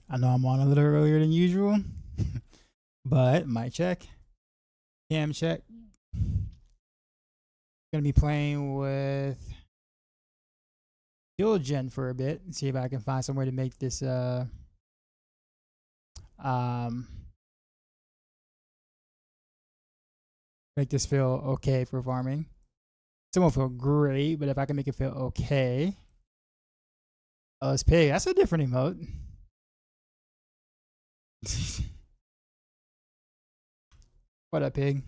I know I'm on a little earlier than usual, but mic check, cam check. Gonna be playing with Dual Gen for a bit and see if I can find somewhere to make this um make this feel okay for farming. It won't feel great, but if I can make it feel okay. Oh, it's pig. That's a different emote. What up, pig?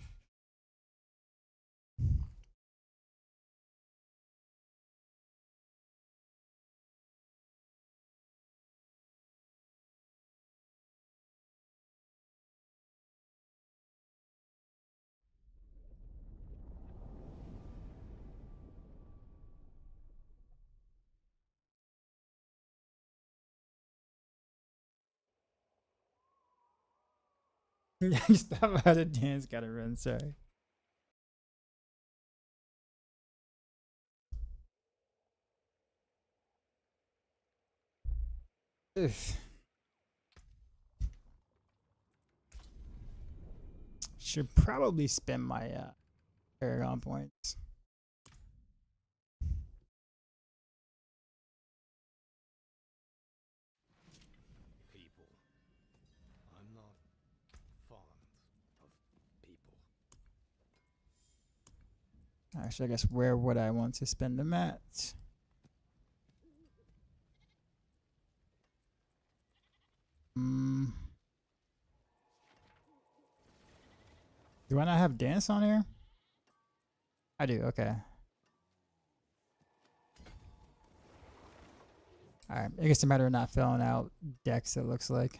Stop how the dance gotta run, sorry. Oof. Should probably spend my Paragon points. People. I'm not fond of people. Actually, I guess where would I want to spend them at? Do I not have dance on here? I do, okay. Alright, I guess it's a matter of not filling out decks, it looks like.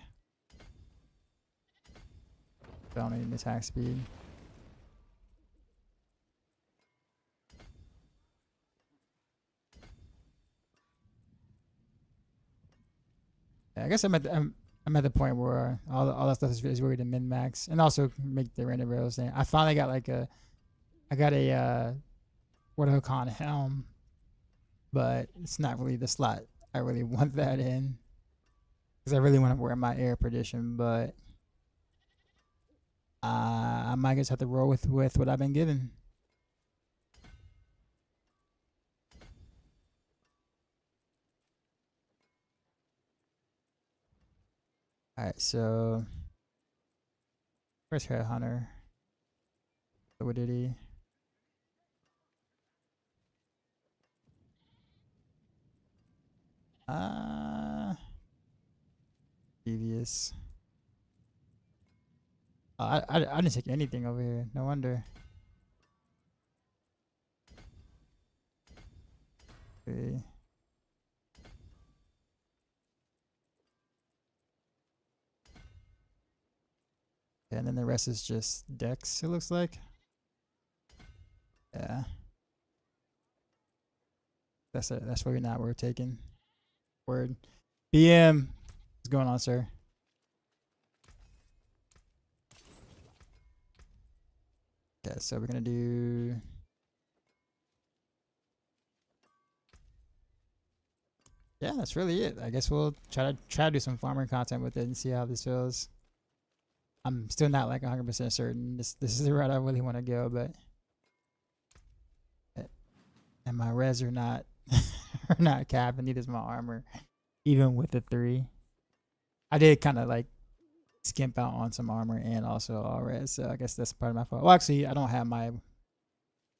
Don't need attack speed. Yeah, I guess I'm at the point where all that stuff is really to min max and also make the random rails thing. I finally got like I got a Waterhook helm, but it's not really the slot I really want that in because I really want to wear my air perdition, but I might just have to roll with what I've been given. All right, so where's Headhunter? What did he? Devious. I didn't take anything over here. No wonder. Okay. And then the rest is just decks, it looks like. Yeah. That's it. That's really not worth taking. Word. BM. What's going on, sir? Okay, so we're gonna do. Yeah, that's really it. I guess we'll try to do some farmer content with it and see how this feels. I'm still not like 100% certain this is the route I really want to go, but and my res are not are not cap, and neither is my armor, even with the 3. I did kind of like skimp out on some armor and also all res, so I guess that's part of my fault. Well, actually, I don't have my.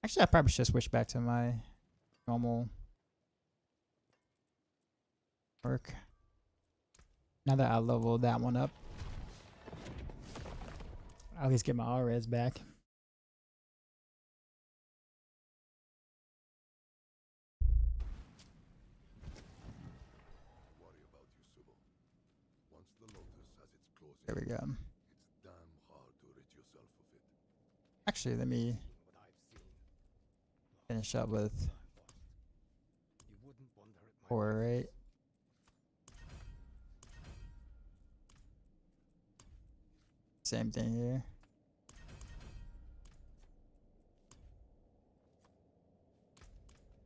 Actually, I probably should switch back to my normal work. Now that I leveled that one up, I'll at least get my all res back. There we go. Actually, let me finish up with horror, right? Same thing here.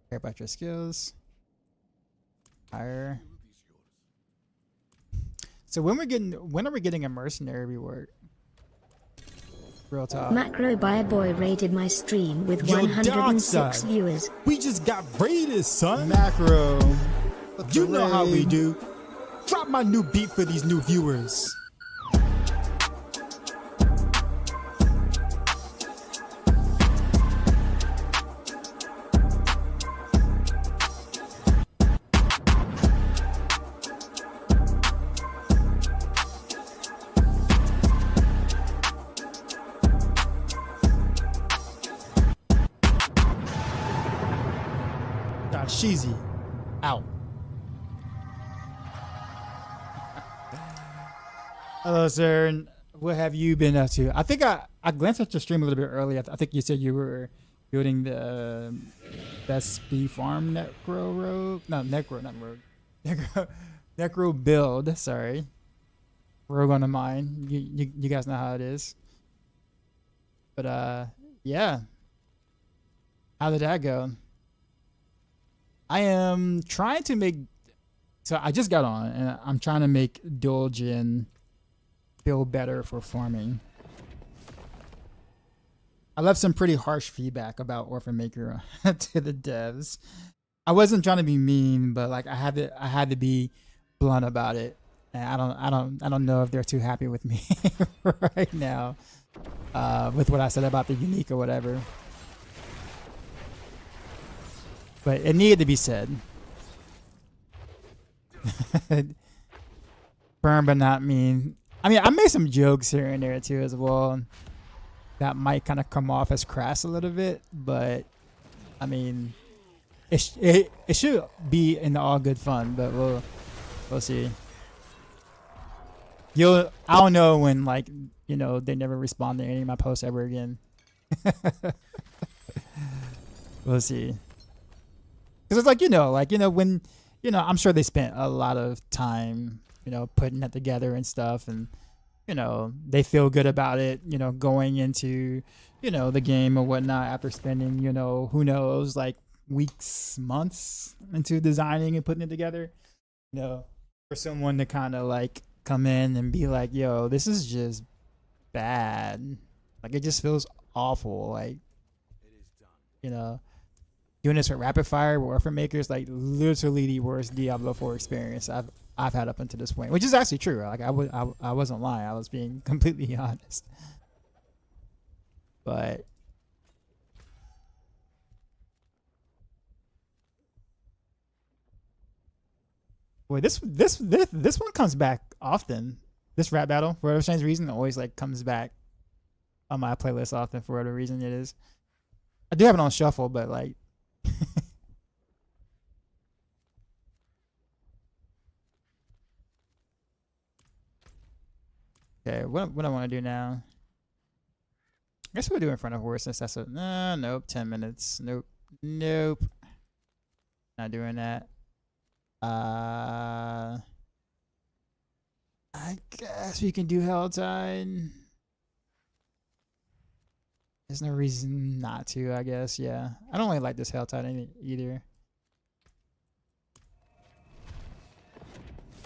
Care about your skills. Higher. So when are we getting a mercenary reward? Real talk. Macro by a boy raided my stream with Yo, 106 Darkside. viewers. We just got raided, son. Macro. You know how we do. Drop my new beat for these new viewers. Sheezy out. Hello, sir. And what have you been up to? I think I glanced at your stream a little bit earlier. I think you said you were building the best speed farm necro rogue. No, necro, not rogue. Necro build. Sorry, rogue on the mine. You guys know how it is. But yeah. How did that go? I am trying to make. So I just got on, and I'm trying to make dual gen feel better for farming. I left some pretty harsh feedback about Orphan Maker to the devs. I wasn't trying to be mean, but like I had to be blunt about it. And I don't know if they're too happy with me right now with what I said about the unique or whatever. But it needed to be said. Firm but not mean. I mean, I made some jokes here and there too as well. That might kind of come off as crass a little bit, but I mean, it should be in all good fun. But we'll see. I don't know when, like, you know, they never respond to any of my posts ever again. We'll see. Because it's like, when, I'm sure they spent a lot of time, putting that together and stuff. And, they feel good about it, going into, the game or whatnot after spending, who knows, like weeks, months into designing and putting it together. For someone to kind of like come in and be like, yo, this is just bad. Like, it just feels awful. Like, doing this with Rapid Fire, with Orphan Makers, like literally the worst Diablo 4 experience I've had up until this point, which is actually true. Like, I wasn't lying. I was being completely honest. But boy, this one comes back often. This rap battle, for whatever strange reason, always like comes back on my playlist often for whatever reason it is. I do have it on shuffle, but like. Okay, what I want to do now? I guess we'll do in front of horse since that's nope, 10 minutes. Nope. Not doing that. I guess we can do Helltide. There's no reason not to, I guess. Yeah, I don't really like this Helltide either.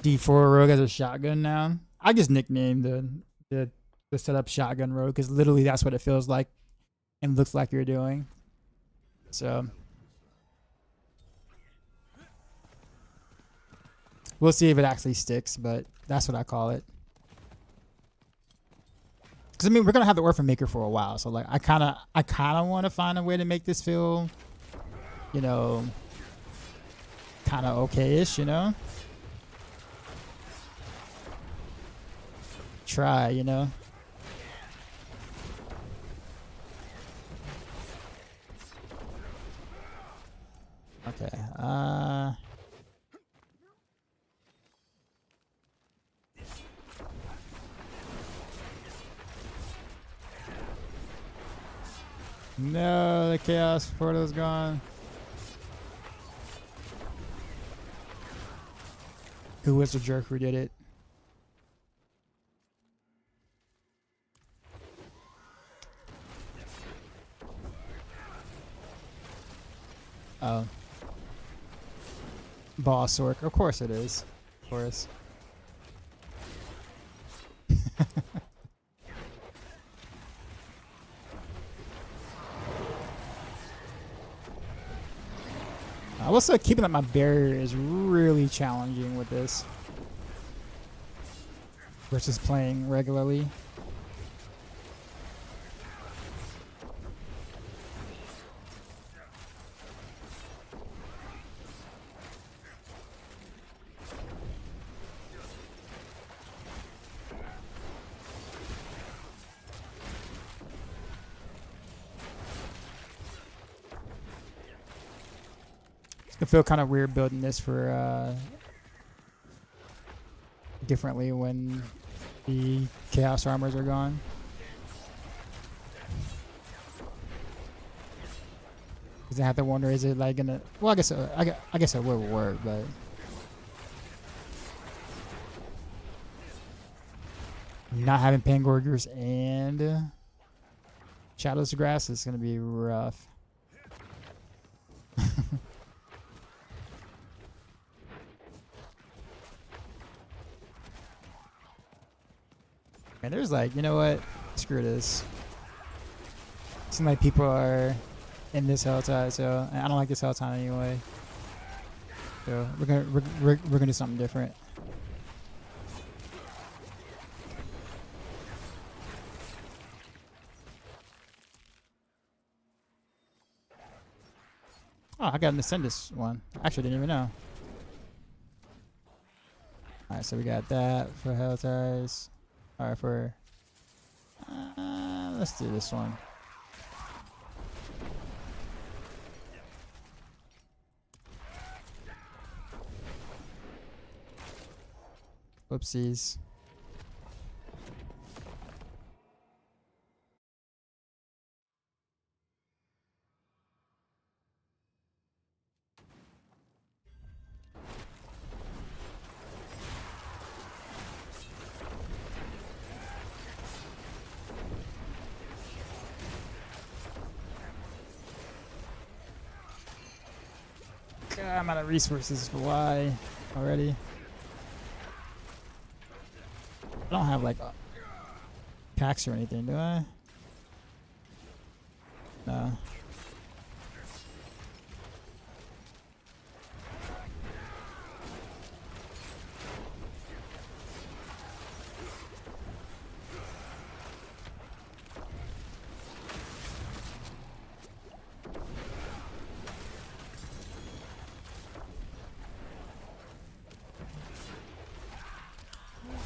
D4 Rogue as a shotgun now. I just nicknamed the setup Shotgun Rogue because literally that's what it feels like and looks like you're doing. So we'll see if it actually sticks, but that's what I call it. Because I mean, we're gonna have the Orphan Maker for a while, so like I kind of want to find a way to make this feel, kind of okay-ish, Try, Okay. No, the chaos portal's gone. Who was the jerk who did it? Oh. Boss work. Of course it is. Of course. will say keeping up my barrier is really challenging with this versus playing regularly. I feel kind of weird building this for differently when the chaos armors are gone. Because I have to wonder, is it like gonna? Well, I guess it will work, but not having Pangorgers and Shadows of Grass is gonna be rough. And there's like, you know what? Screw this. Seems like people are in this hell tide, so I don't like this hell tide anyway. So we're gonna do something different. Oh, I got an Ascendus one. Actually, didn't even know. Alright, so we got that for hell ties. Alright, for let's do this one. Whoopsies. God, I'm out of resources for Y already. I don't have like packs or anything, do I? No.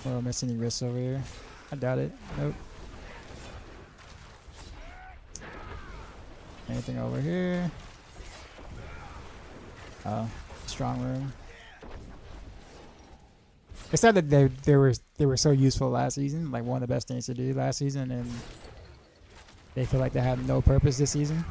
Oh, I miss any risks over here? I doubt it. Nope. Anything over here? Oh, strong room. It's sad that they were so useful last season, like one of the best things to do last season, and they feel like they have no purpose this season.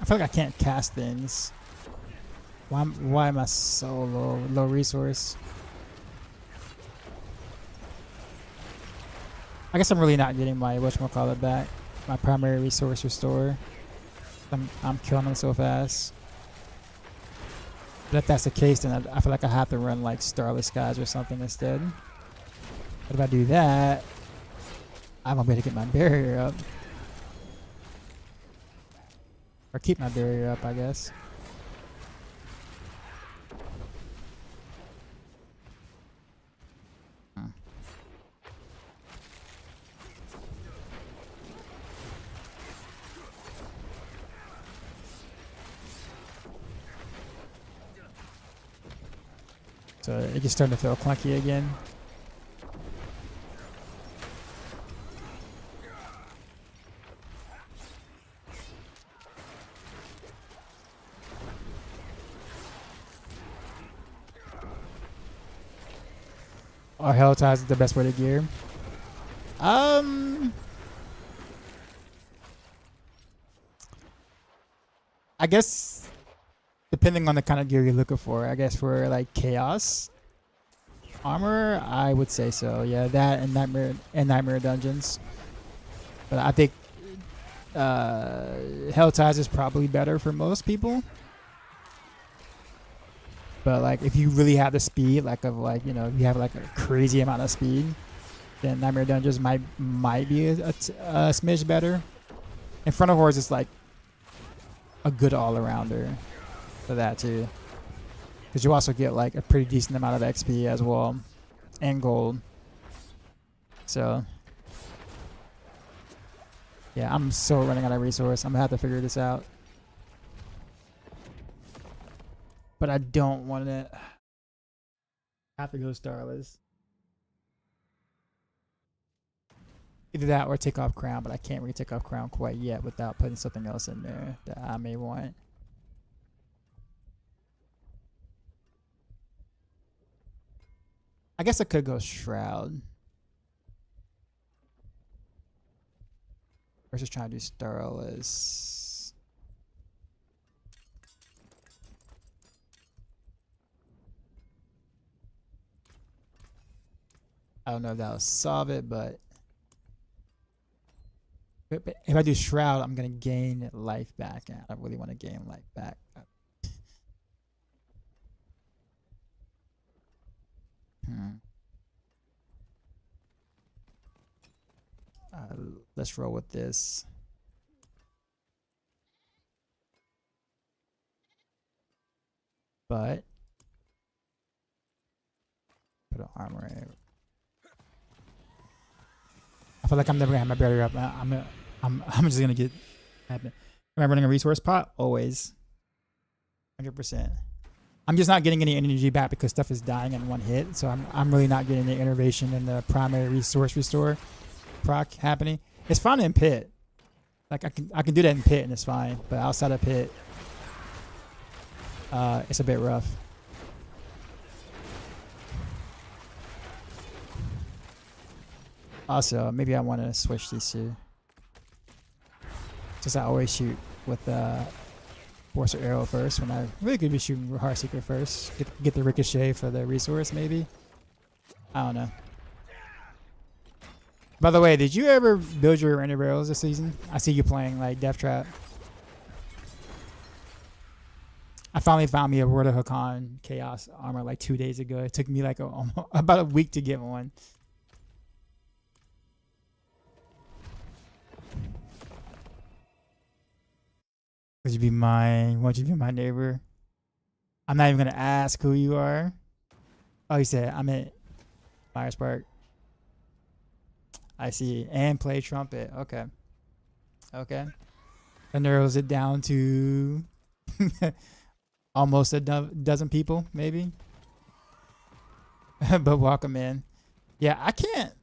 I feel like I can't cast things. Why am I so low resource? I guess I'm really not getting my whatchamacallit back. My primary resource restore. I'm killing them so fast. But if that's the case, then I feel like I have to run like Starless Skies or something instead. But if I do that, I'm gonna be able to get my barrier up. Or keep my barrier up, I guess. So it just starting to feel clunky again. are hell ties the best way to gear? I guess depending on the kind of gear you're looking for. I guess for like chaos armor, I would say so. Yeah, that and nightmare dungeons. But I think hell ties is probably better for most people. But like if you really have the speed, like of like you have like a crazy amount of speed, then nightmare dungeons might be a smidge better. In front of horse is like a good all-arounder for that too, because you also get like a pretty decent amount of XP as well and gold. So yeah, I'm so running out of resource. I'm gonna have to figure this out, but I don't want to have to go starless. Either that or take off crown, but I can't really take off crown quite yet without putting something else in there that I may want. I guess I could go shroud. Or just trying to do starless. I don't know if that'll solve it, but if I do shroud, I'm gonna gain life back, and I really want to gain life back. Let's roll with this. But put an armor in. I feel like I'm never gonna have my barrier up. I'm just gonna get happen. Am I running a resource pot? Always. 100%. I'm just not getting any energy back because stuff is dying in one hit. So I'm really not getting the innervation and the primary resource restore proc happening. It's fine in pit. Like I can do that in pit and it's fine. But outside of pit, it's a bit rough. Also, maybe I want to switch these two. Since I always shoot with Force or Arrow first, when I really could be shooting Heart Seeker first. Get the ricochet for the resource, maybe. I don't know. By the way, did you ever build your render barrels this season? I see you playing like Death Trap. I finally found me a Word of Hakan Chaos armor like 2 days ago. It took me like about a week to get one. Would you be mine? Won't you be my neighbor? I'm not even gonna ask who you are. Oh, you said I'm at Myers Park. I see. And play trumpet. Okay. Okay. That narrows it down to almost a dozen people, maybe. But welcome in. Yeah, I can't.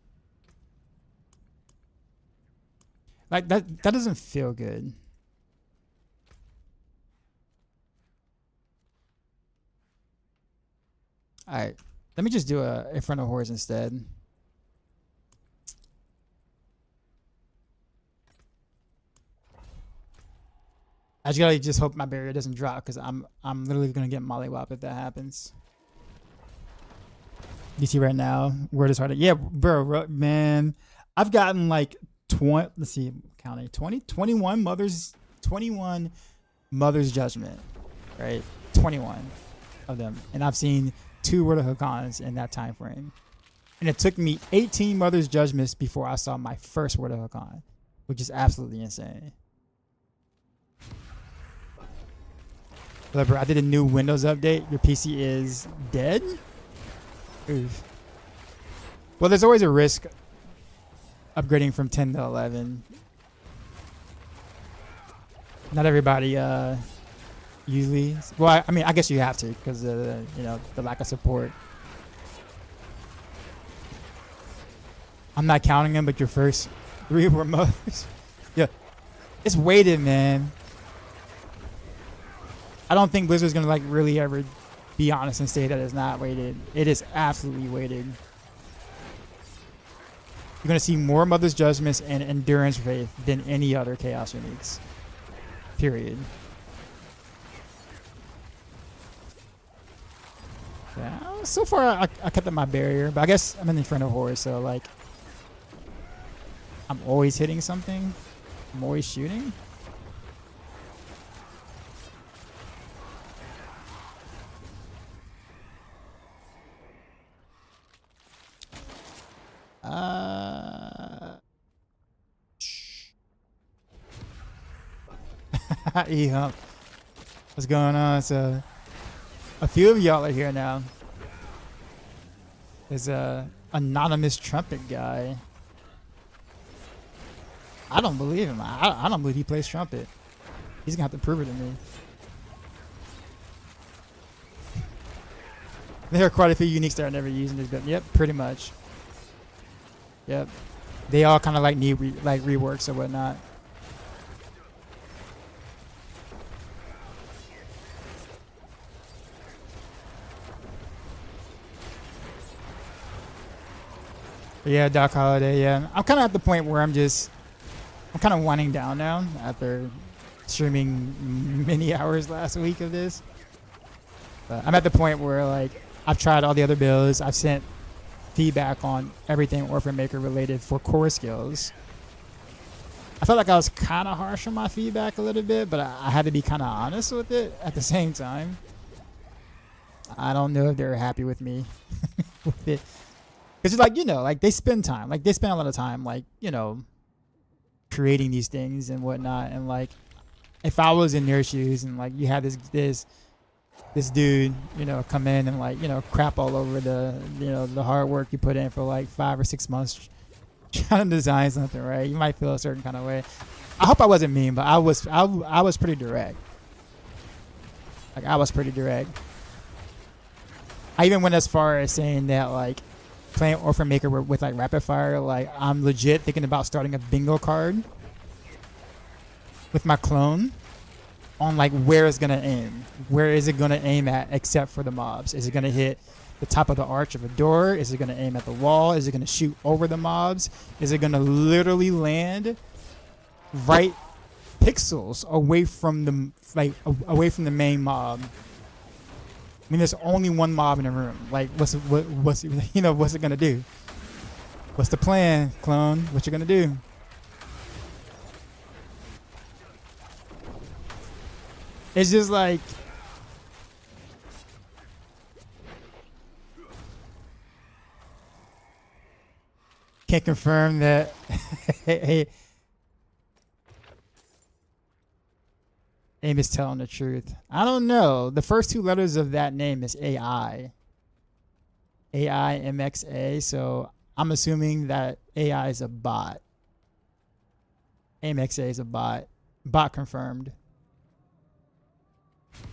Like that doesn't feel good. Alright. Let me just do a Infernal Hordes instead. I just gotta just hope my barrier doesn't drop because I'm literally gonna get mollywop if that happens. You see right now, word is hard. Yeah, bro, man, I've gotten like 20. Let's see, counting 21 mothers judgment, right? 21 of them, and I've seen 2 Word of Hakans in that time frame, and it took me 18 mothers judgments before I saw my first Word of Hakan, which is absolutely insane. Bro, I did a new Windows update. Your PC is dead? Oof. Well, there's always a risk upgrading from 10 to 11. Not everybody usually. Well, I mean, I guess you have to because the lack of support. I'm not counting them, but your first 3 were mothers. Yeah, it's weighted, man. I don't think Blizzard's gonna like really ever be honest and say that it's not weighted. It is absolutely weighted. You're gonna see more Mother's Judgments and Endurance Wraith than any other Chaos uniques. Period. Yeah, so far I kept up my barrier, but I guess I'm in the Inferno Horde, so like I'm always hitting something. I'm always shooting. E-Hump. What's going on? So, a few of y'all are here now. There's a anonymous trumpet guy. I don't believe him. I don't believe he plays trumpet. He's gonna have to prove it to me. There are quite a few uniques that are never using this, but yep, pretty much. Yep, they all kind of like need reworks or whatnot. But yeah, Doc Holiday. Yeah, I'm kind of at the point where I'm kind of winding down now after streaming many hours last week of this. But I'm at the point where like I've tried all the other builds. I've sent feedback on everything Orphan Maker related for core skills. I felt like I was kind of harsh on my feedback a little bit, but I had to be kind of honest with it at the same time. I don't know if they're happy with me with it. Because like, you know, like they spend time. Like they spend a lot of time like, you know, creating these things and whatnot. And like if I was in their shoes and like you had this dude, you know, come in and like, you know, crap all over the, you know, the hard work you put in for like 5 or 6 months trying to design something, right? You might feel a certain kind of way. I hope I wasn't mean, but I was pretty direct. Like I was pretty direct. I even went as far as saying that like playing Orphan Maker with like rapid fire, like I'm legit thinking about starting a bingo card with my clone on like where it's gonna aim. Where is it gonna aim at except for the mobs? Is it gonna hit the top of the arch of a door? Is it gonna aim at the wall? Is it gonna shoot over the mobs? Is it gonna literally land right pixels away from the away from the main mob? I mean, there's only one mob in the room. Like, what's you know, what's it gonna do? What's the plan, clone? What you gonna do? It's just like can't confirm that. Hey, Aim is telling the truth. I don't know. The first 2 letters of that name is AI. AIMXA. So I'm assuming that AI is a bot. AIMXA is a bot. Bot confirmed.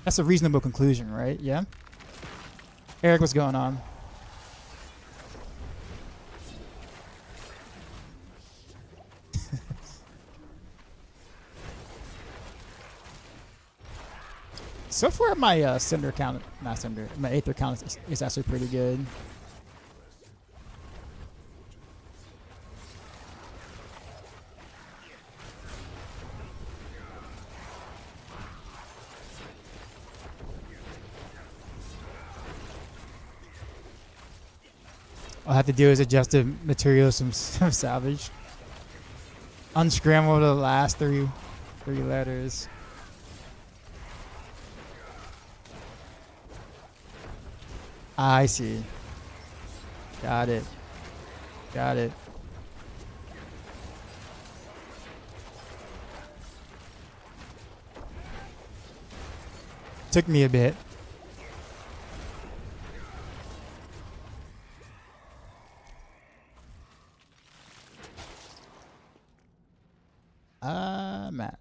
That's a reasonable conclusion, right? Yeah. Eric, what's going on? So far, my Cinder count, not Cinder, my Aether count is actually pretty good. All I have to do is adjust the materials from salvage. Unscramble the last three letters. I see. Got it. Got it. Took me a bit. Matt.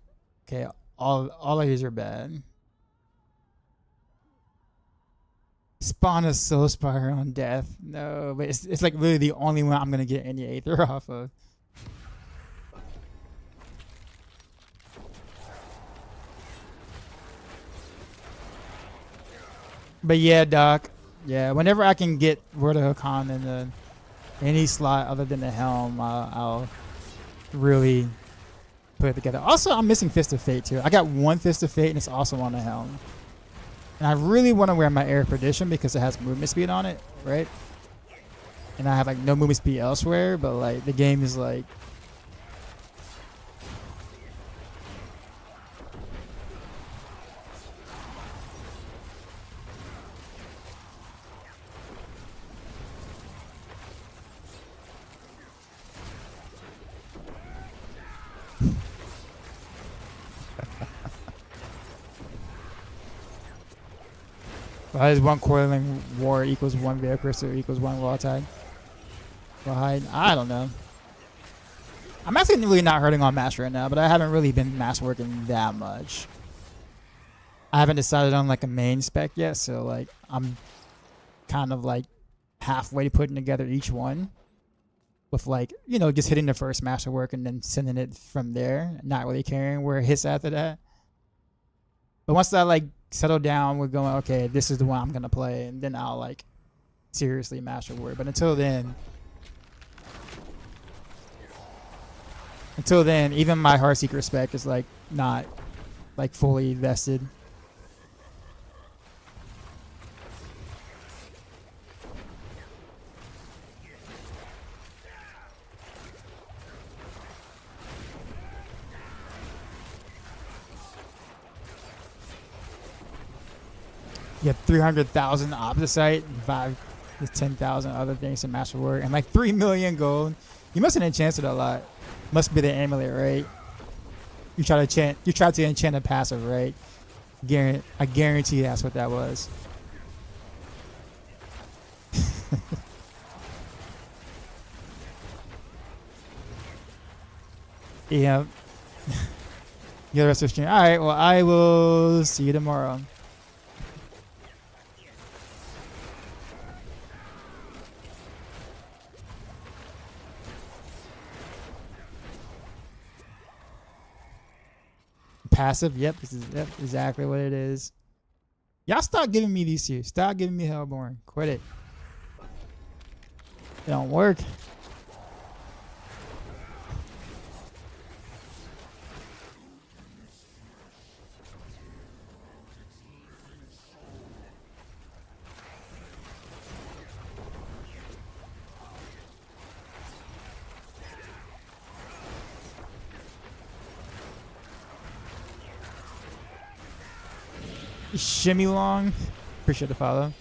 Okay, all of these are bad. Spawn a Soul Spire on death. No, but it's like literally the only one I'm gonna get any Aether off of. But yeah, Doc. Yeah, whenever I can get Word of Khan in any slot other than the helm, I'll really put it together. Also, I'm missing Fist of Fate too. I got one Fist of Fate and it's also on the helm. And I really want to wear my Air Perdition because it has movement speed on it, right? And I have like no movement speed elsewhere, but like the game is like well, is one coiling war equals one Veil Crystal equals one wall tag? Well, I don't know. I'm actually really not hurting on mass right now, but I haven't really been mass working that much. I haven't decided on like a main spec yet, so like I'm kind of like halfway putting together each one with like, you know, just hitting the first master work and then sending it from there, not really caring where it hits after that. But once I like settle down, we're going, okay, this is the one I'm gonna play, and then I'll like seriously master work. But until then, even my Heartseeker spec is like not like fully vested. You have 300,000 opposite and 5 to 10,000 other things to master work, and like 3 million gold. You must have enchanted a lot. Must be the amulet, right? You tried to enchant a passive, right? I guarantee that's what that was. Yeah. The rest of the stream. All right. Well, I will see you tomorrow. Passive, yep, this is exactly what it is. Y'all stop giving me these two. Stop giving me Hellborn. Quit it. It don't work. Shimmy long. Appreciate the follow.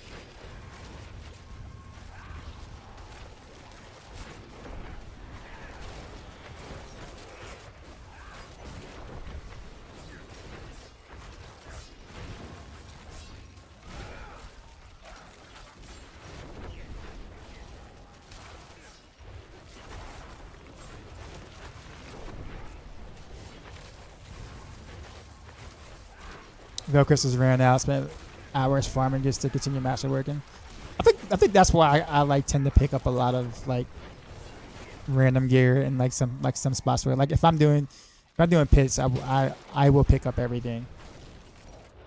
Veil Crystals ran out. Spent hours farming just to continue master working. I think that's why I like tend to pick up a lot of like random gear and like some spots where like if I'm doing pits, I will pick up everything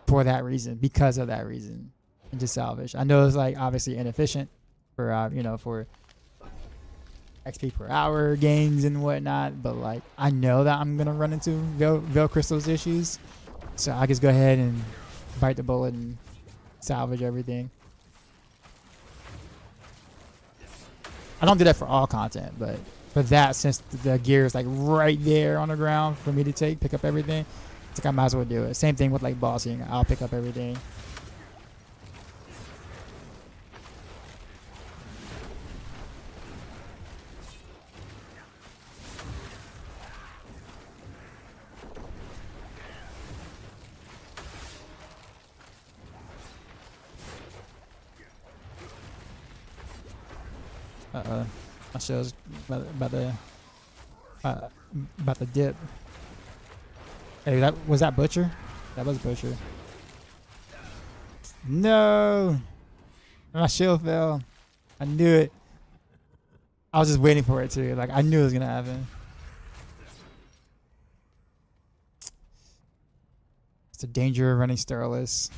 for that reason, because of that reason, and just salvage. I know it's like obviously inefficient for you know, for XP per hour gains and whatnot, but like I know that I'm gonna run into Veil Crystals issues. So I just go ahead and bite the bullet and salvage everything. I don't do that for all content, but for that, since the gear is like right there on the ground for me to pick up everything, it's like I might as well do it. Same thing with like bossing. I'll pick up everything. My show's about to dip. Hey, was that Butcher? That was Butcher. No, my shield fell. I knew it. I was just waiting for it too. Like I knew it was gonna happen. It's the danger of running Starless.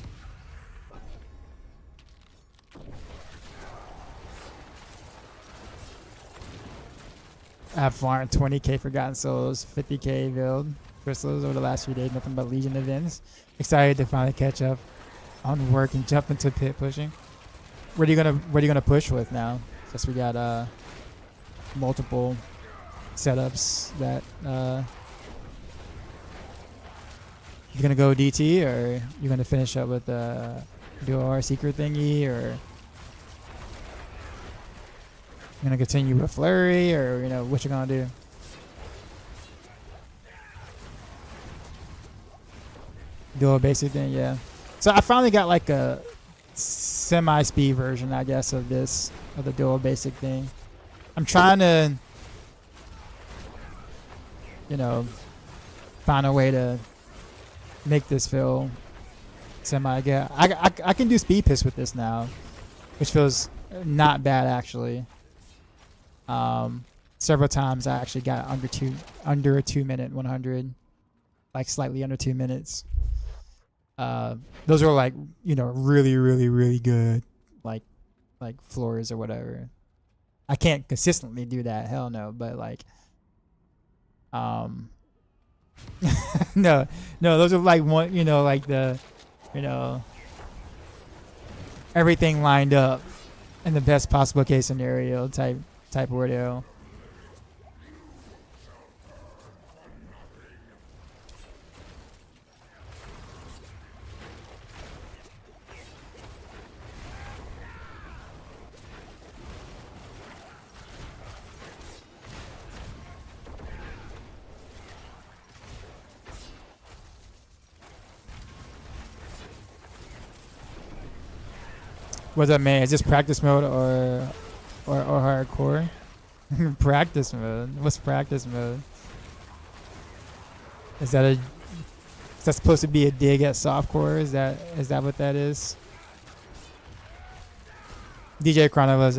I've farmed 20k Forgotten Souls, 50k build crystals over the last few days. Nothing but Legion events. Excited to finally catch up on work and jump into pit pushing. What are you gonna push with now? Since we got multiple setups that you gonna go DT, or you gonna finish up with do our secret thingy, or you gonna continue with flurry, or what you gonna do? Do a basic thing, yeah. So I finally got like a semi-speed version, I guess, of the dual basic thing. I'm trying to, find a way to make this feel semi. Yeah, I can do speed piss with this now, which feels not bad actually. Several times I actually got under a 2 minute 100, like slightly under 2 minutes. Those are like really good like floors or whatever. I can't consistently do that, hell no, but like no those are like one, like the everything lined up in the best possible case scenario type ordeal. What's up, man? Is this practice mode or hardcore? Practice mode. What's practice mode? Is that supposed to be a dig at softcore? Is that what that is? DJ Chrono was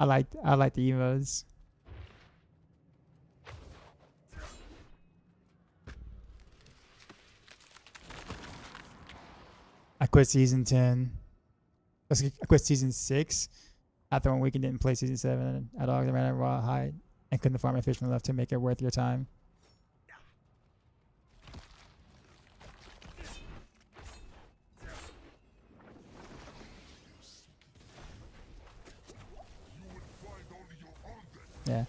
I like the emotes. I quit season 10. I quit season 6 after 1 week and didn't play season 7 at all. I ran a raw hide and couldn't farm efficiently enough to make it worth your time. Yeah,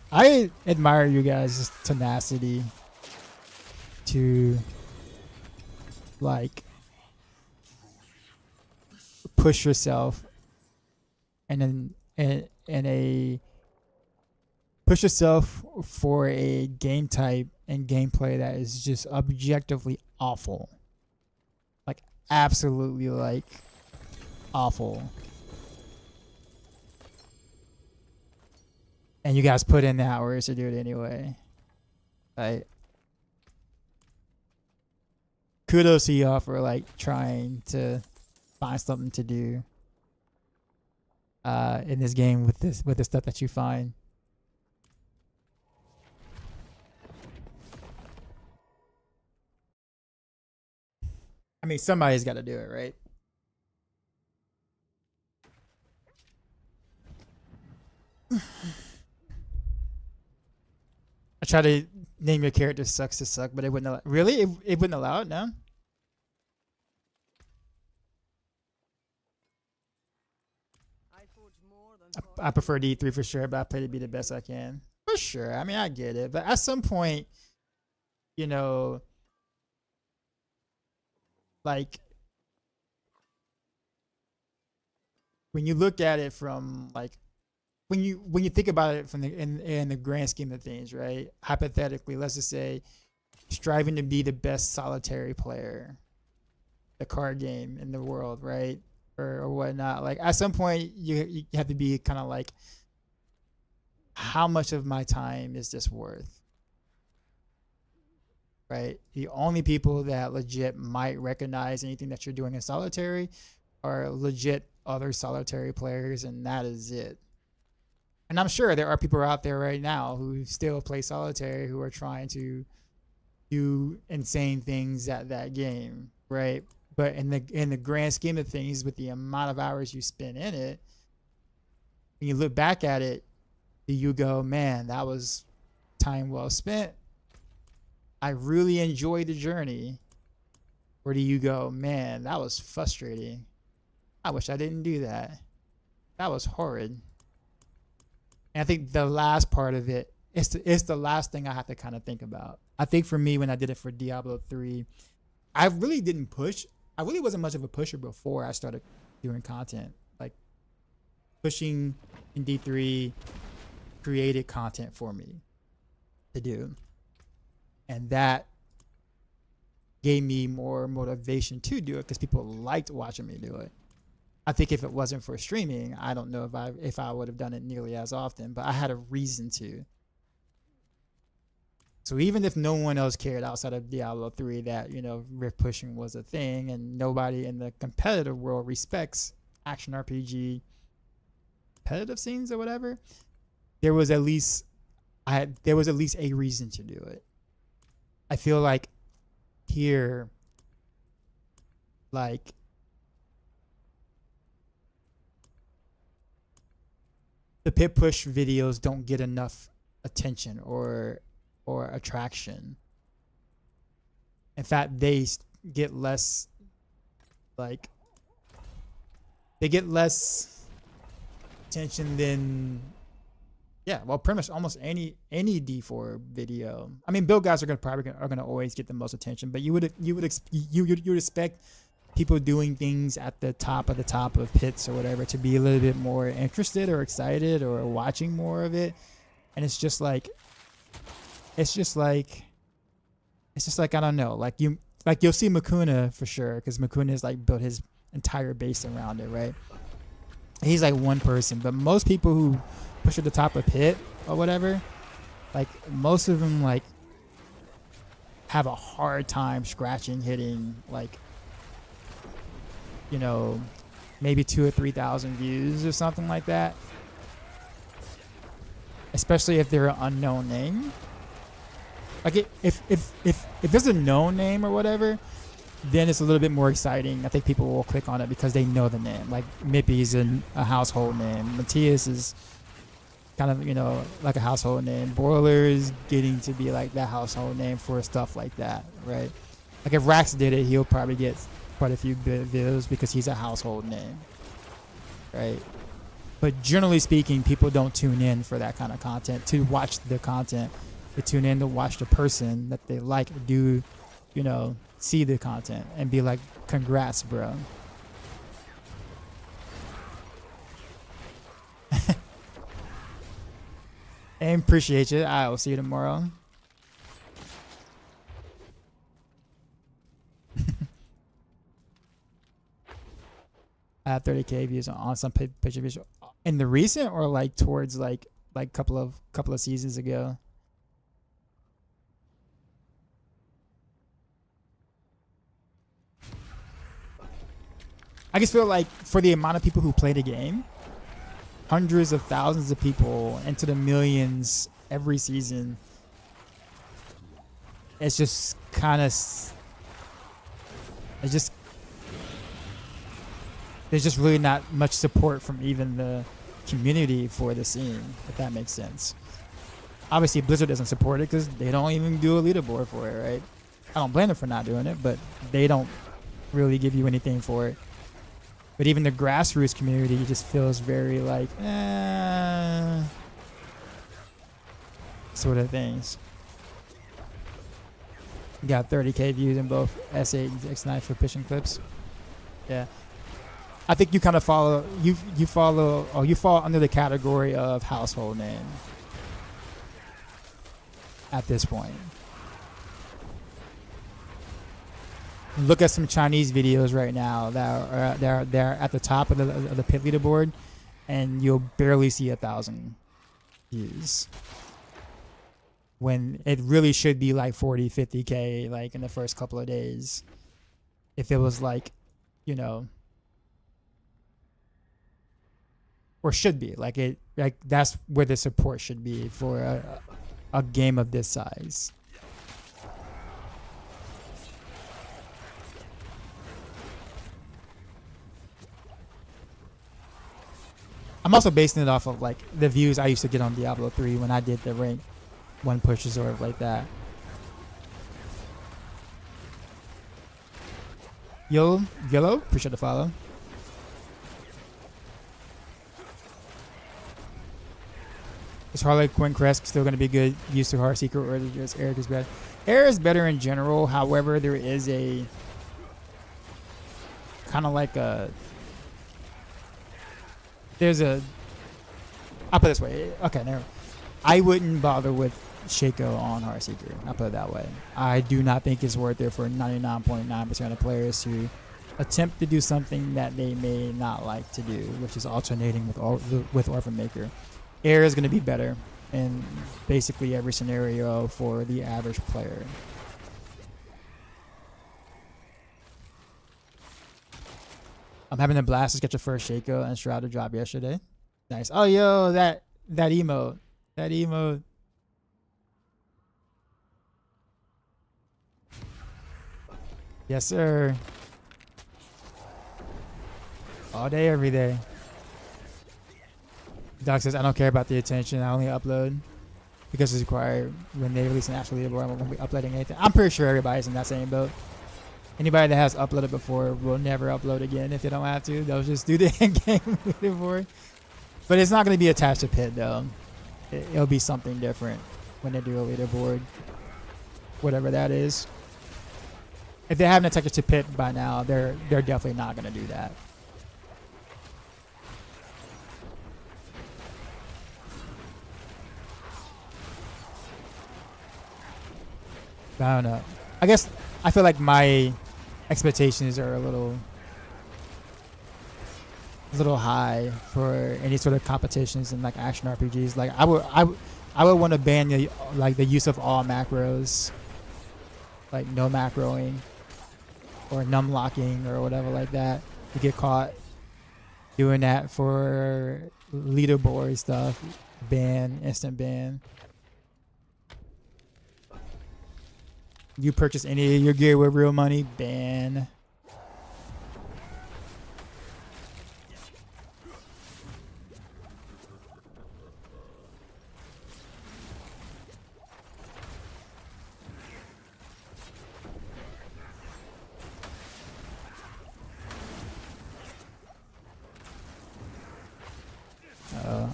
I admire you guys' tenacity to like push yourself and push yourself for a game type and gameplay that is just objectively awful, like absolutely like awful. And you guys put in the hours to do it anyway. Like, kudos to y'all for like trying to find something to do in this game with the stuff that you find. I mean, somebody's got to do it, right? I try to name your character sucks to suck, but it wouldn't allow. Really? It wouldn't allow it? No? I prefer D3 for sure, but I play to be the best I can. For sure. I mean, I get it. But at some point, like, when you look at it from, like, when you think about it from in the grand scheme of things, right? Hypothetically, let's just say striving to be the best solitary player, the card game in the world, right? Or whatnot. Like at some point you have to be kind of like, how much of my time is this worth? Right? The only people that legit might recognize anything that you're doing in solitary are legit other solitary players, and that is it. And I'm sure there are people out there right now who still play solitaire who are trying to do insane things at that game, right? But in the grand scheme of things, with the amount of hours you spend in it, when you look back at it, do you go, man, that was time well spent? I really enjoyed the journey. Or do you go, man, that was frustrating. I wish I didn't do that. That was horrid. And I think the last part of it, it's the last thing I have to kind of think about. I think for me, when I did it for Diablo 3, I really didn't push. I really wasn't much of a pusher before I started doing content. Like, pushing in D3 created content for me to do. And that gave me more motivation to do it because people liked watching me do it. I think if it wasn't for streaming, I don't know if I would have done it nearly as often, but I had a reason to. So even if no one else cared outside of Diablo 3 that, you know, rift pushing was a thing, and nobody in the competitive world respects action RPG competitive scenes or whatever, there was at least a reason to do it. I feel like here, like, the pit push videos don't get enough attention or attraction. In fact, they get less, like, they get less attention than, yeah, well, pretty much almost any D4 video. I mean, build guys are gonna always get the most attention, but you would expect people doing things at the top of pits or whatever to be a little bit more interested or excited or watching more of it. And it's just like I don't know, like you'll see Makuna for sure, because Makuna has like built his entire base around it, right? He's like one person, but most people who push at the top of pit or whatever, like most of them like have a hard time hitting like, you know, maybe 2,000 or 3,000 views or something like that. Especially if they're an unknown name. Like if there's a known name or whatever, then it's a little bit more exciting. I think people will click on it because they know the name. Like Mippy's a household name. Matthias is kind of, you know, like a household name. Boiler is getting to be like that household name for stuff like that, right? Like if Rax did it, he'll probably get quite a few videos because he's a household name, right? But generally speaking, people don't tune in for that kind of content to watch the content. They tune in to watch the person that they like do, you know, see the content and be like, congrats, bro. And appreciate you. I will see you tomorrow. I have 30K views on some picture visual in the recent, or like towards like couple of seasons ago. I just feel like for the amount of people who play the game, hundreds of thousands of people into the millions every season, it's just kind of, there's just really not much support from even the community for the scene, if that makes sense. Obviously, Blizzard doesn't support it because they don't even do a leaderboard for it, right? I don't blame them for not doing it, but they don't really give you anything for it. But even the grassroots community just feels very like, sort of things. You got 30K views in both S8 and X9 for pitching clips. Yeah. I think you kind of fall under the category of household name at this point. Look at some Chinese videos right now that are at the top of the pit leaderboard, and you'll barely see 1,000 views. When it really should be like 40, 50K like in the first couple of days. If it was like, you know, or should be. Like that's where the support should be for a game of this size. I'm also basing it off of like the views I used to get on Diablo 3 when I did the rank 1 pushes or like that. Yellow, appreciate the follow. Is Harley Quinn Crest still going to be good use to Heart Seeker, or is it just Eric is better? Eric is better in general. However, there is a kind of like a I'll put it this way. Okay, never. I wouldn't bother with Shaco on Heart Seeker. I'll put it that way. I do not think it's worth it for 99.9% of players who attempt to do something that they may not like to do, which is alternating with Orphan Maker. Air is going to be better in basically every scenario for the average player. I'm having a blast to get your first Shaco and Shroud to drop yesterday. Nice. Oh, yo, that emote. That emote. Yes, sir. All day, every day. Doc says, I don't care about the attention. I only upload because it's required when they release an actual leaderboard. I won't be uploading anything. I'm pretty sure everybody's in that same boat. Anybody that has uploaded before will never upload again if they don't have to. They'll just do the in-game leaderboard. But it's not going to be attached to Pit, though. It'll be something different when they do a leaderboard. Whatever that is. If they haven't attached it to Pit by now, they're definitely not going to do that. But I don't know. I guess I feel like my expectations are a little high for any sort of competitions in like action RPGs. Like I would want to ban the use of all macros, like no macroing or num locking or whatever like that. You get caught doing that for leaderboard stuff, ban, instant ban. You purchase any of your gear with real money, ban.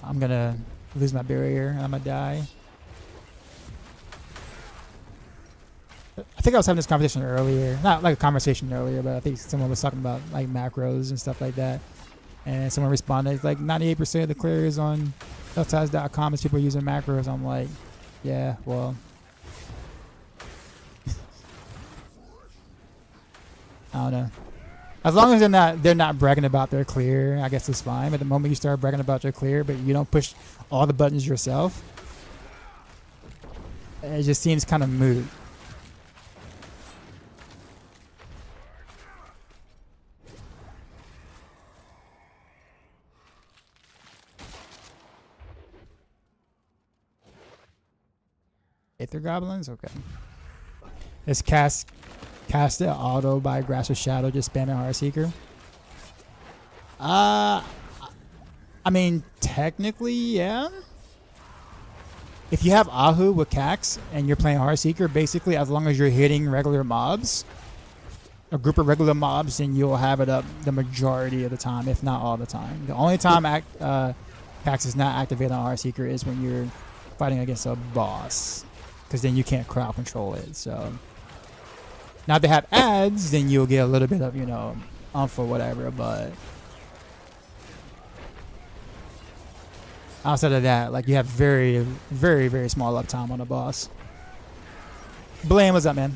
I'm gonna lose my barrier. I'm gonna die. I think I was having this conversation earlier. Not like a conversation earlier, but I think someone was talking about like macros and stuff like that. And someone responded like 98% of the clears on Eltides.com is people using macros. I'm like, yeah, well. I don't know. As long as they're not bragging about their clear, I guess it's fine. But the moment you start bragging about your clear, but you don't push all the buttons yourself, it just seems kind of moot. Aether Goblins? Okay. It's casted auto by Grasp of Shadow, just spamming Heart Seeker. I mean, technically, yeah. If you have Ahu with Cax and you're playing Heart Seeker, basically, as long as you're hitting regular mobs, a group of regular mobs, then you'll have it up the majority of the time, if not all the time. The only time Cax is not activated on Heart Seeker is when you're fighting against a boss, because then you can't crowd control it. So now if they have ads, then you'll get a little bit of, umph or whatever, but outside of that, like, you have very, very, very small uptime on a boss. Blame, what's up, man?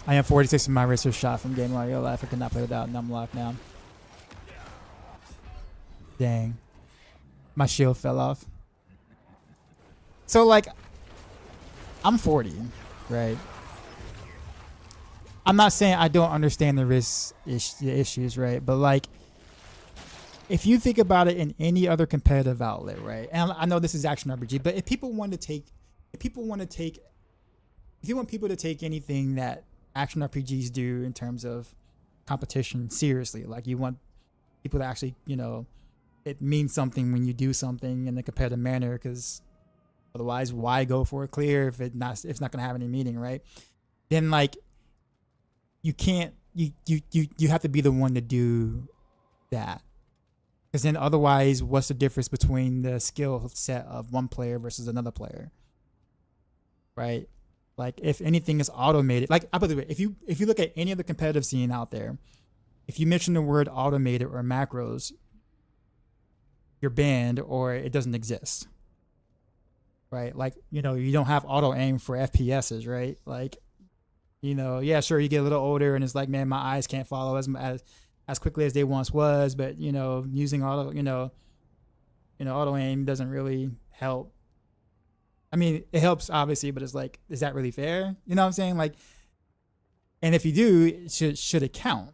I am 46 in my wrist was shot from Game Mario Life. I could not play without Numlock now. Dang. My shield fell off. So, like, I'm 40, right? I'm not saying I don't understand the risk issues, right? But, like, if you think about it in any other competitive outlet, right? And I know this is action RPG, but if you want people to take anything that action RPGs do in terms of competition seriously, like you want people to actually, it means something when you do something in a competitive manner, because otherwise, why go for a clear if it's not going to have any meaning, right? Then like you can't you have to be the one to do that, because then otherwise, what's the difference between the skill set of one player versus another player, right? Like if anything is automated, like by the way, if you look at any other competitive scene out there, if you mention the word automated or macros, you're banned or it doesn't exist, right? Like, you don't have auto aim for FPSs, right? Like, yeah, sure, you get a little older and it's like, man, my eyes can't follow as quickly as they once was, but using auto aim doesn't really help. I mean, it helps obviously, but it's like, is that really fair? You know what I'm saying? Like, and if you do, should it count?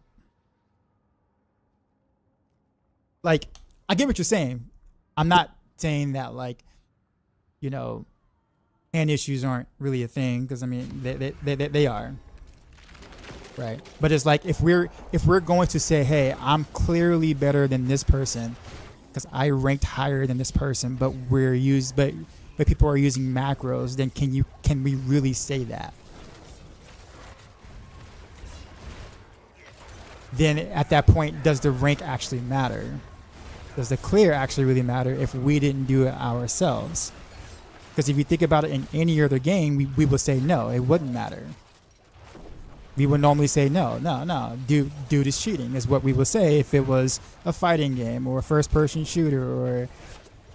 Like, I get what you're saying. I'm not saying that like, hand issues aren't really a thing, because I mean they are, right? But it's like if we're going to say, hey, I'm clearly better than this person because I ranked higher than this person, but but people are using macros, then can we really say that? Then at that point, does the rank actually matter? Does the clear actually really matter if we didn't do it ourselves? Because if you think about it in any other game, we would say no, it wouldn't matter. We would normally say no, dude is cheating is what we would say if it was a fighting game or a first-person shooter or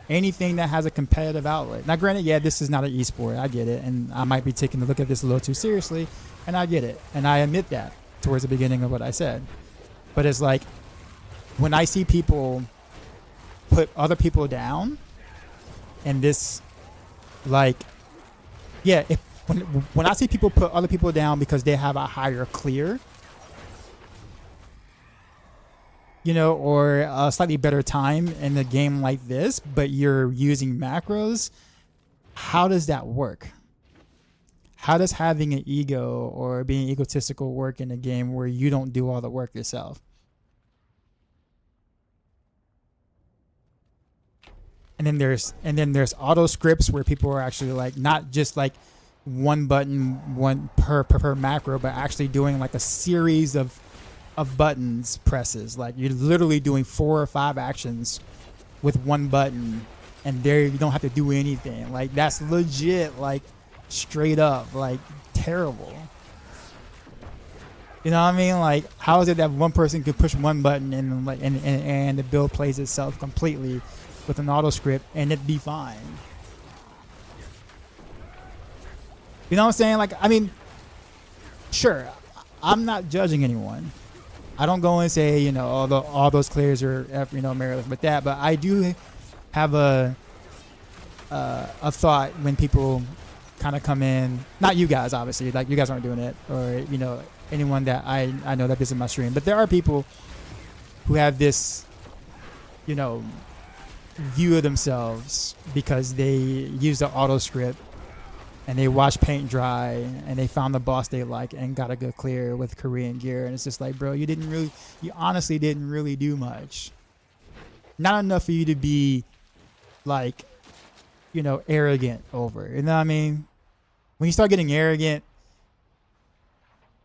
anything that has a competitive outlet. Now, granted, yeah, this is not an esport. I get it, and I might be taking a look at this a little too seriously, and I get it, and I admit that towards the beginning of what I said. But it's like when I see people put other people down, and this, like, yeah, when I see people put other people down because they have a higher clear, or a slightly better time in a game like this, but you're using macros, how does that work? How does having an ego or being egotistical work in a game where you don't do all the work yourself? And then there's auto scripts where people are actually like not just like one button, one per macro, but actually doing like a series of buttons presses. Like you're literally doing 4 or 5 actions with one button, and there you don't have to do anything. Like that's legit, like straight up, like terrible. You know what I mean? Like how is it that one person could push one button and like and the build plays itself completely with an auto script and it'd be fine? You know what I'm saying? Like, I mean, sure, I'm not judging anyone. I don't go and say, all those clears are, meritless with that. But I do have a thought when people kind of come in. Not you guys, obviously. Like, you guys aren't doing it. Or, anyone that I know that visits my stream. But there are people who have this, view of themselves because they use the auto script and they watch paint dry and they found the boss they like and got a good clear with Korean gear. And it's just like, bro, you honestly didn't really do much. Not enough for you to be like, arrogant over. You know what I mean? When you start getting arrogant,